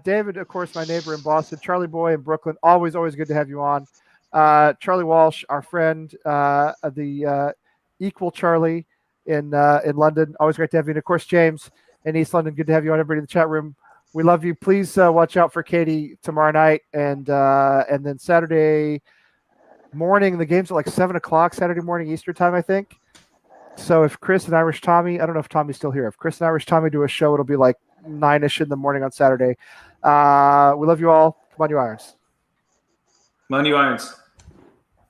David, of course, my neighbor in Boston. Charlie Boy in Brooklyn. Always good to have you on. Charlie Walsh, our friend, the equal Charlie in London. Always great to have you. And of course, James in East London. Good to have you on. Everybody in the chat room. We love you. Please watch out for Katie tomorrow night, and then Saturday morning. The game's at like 7:00 Saturday morning Eastern time, I think. So if Chris and Irish Tommy, I don't know if Tommy's still here. If Chris and Irish Tommy do a show, it'll be like 9-ish in the morning on Saturday. We love you all. Come on, you Irons. Come on, you Irons.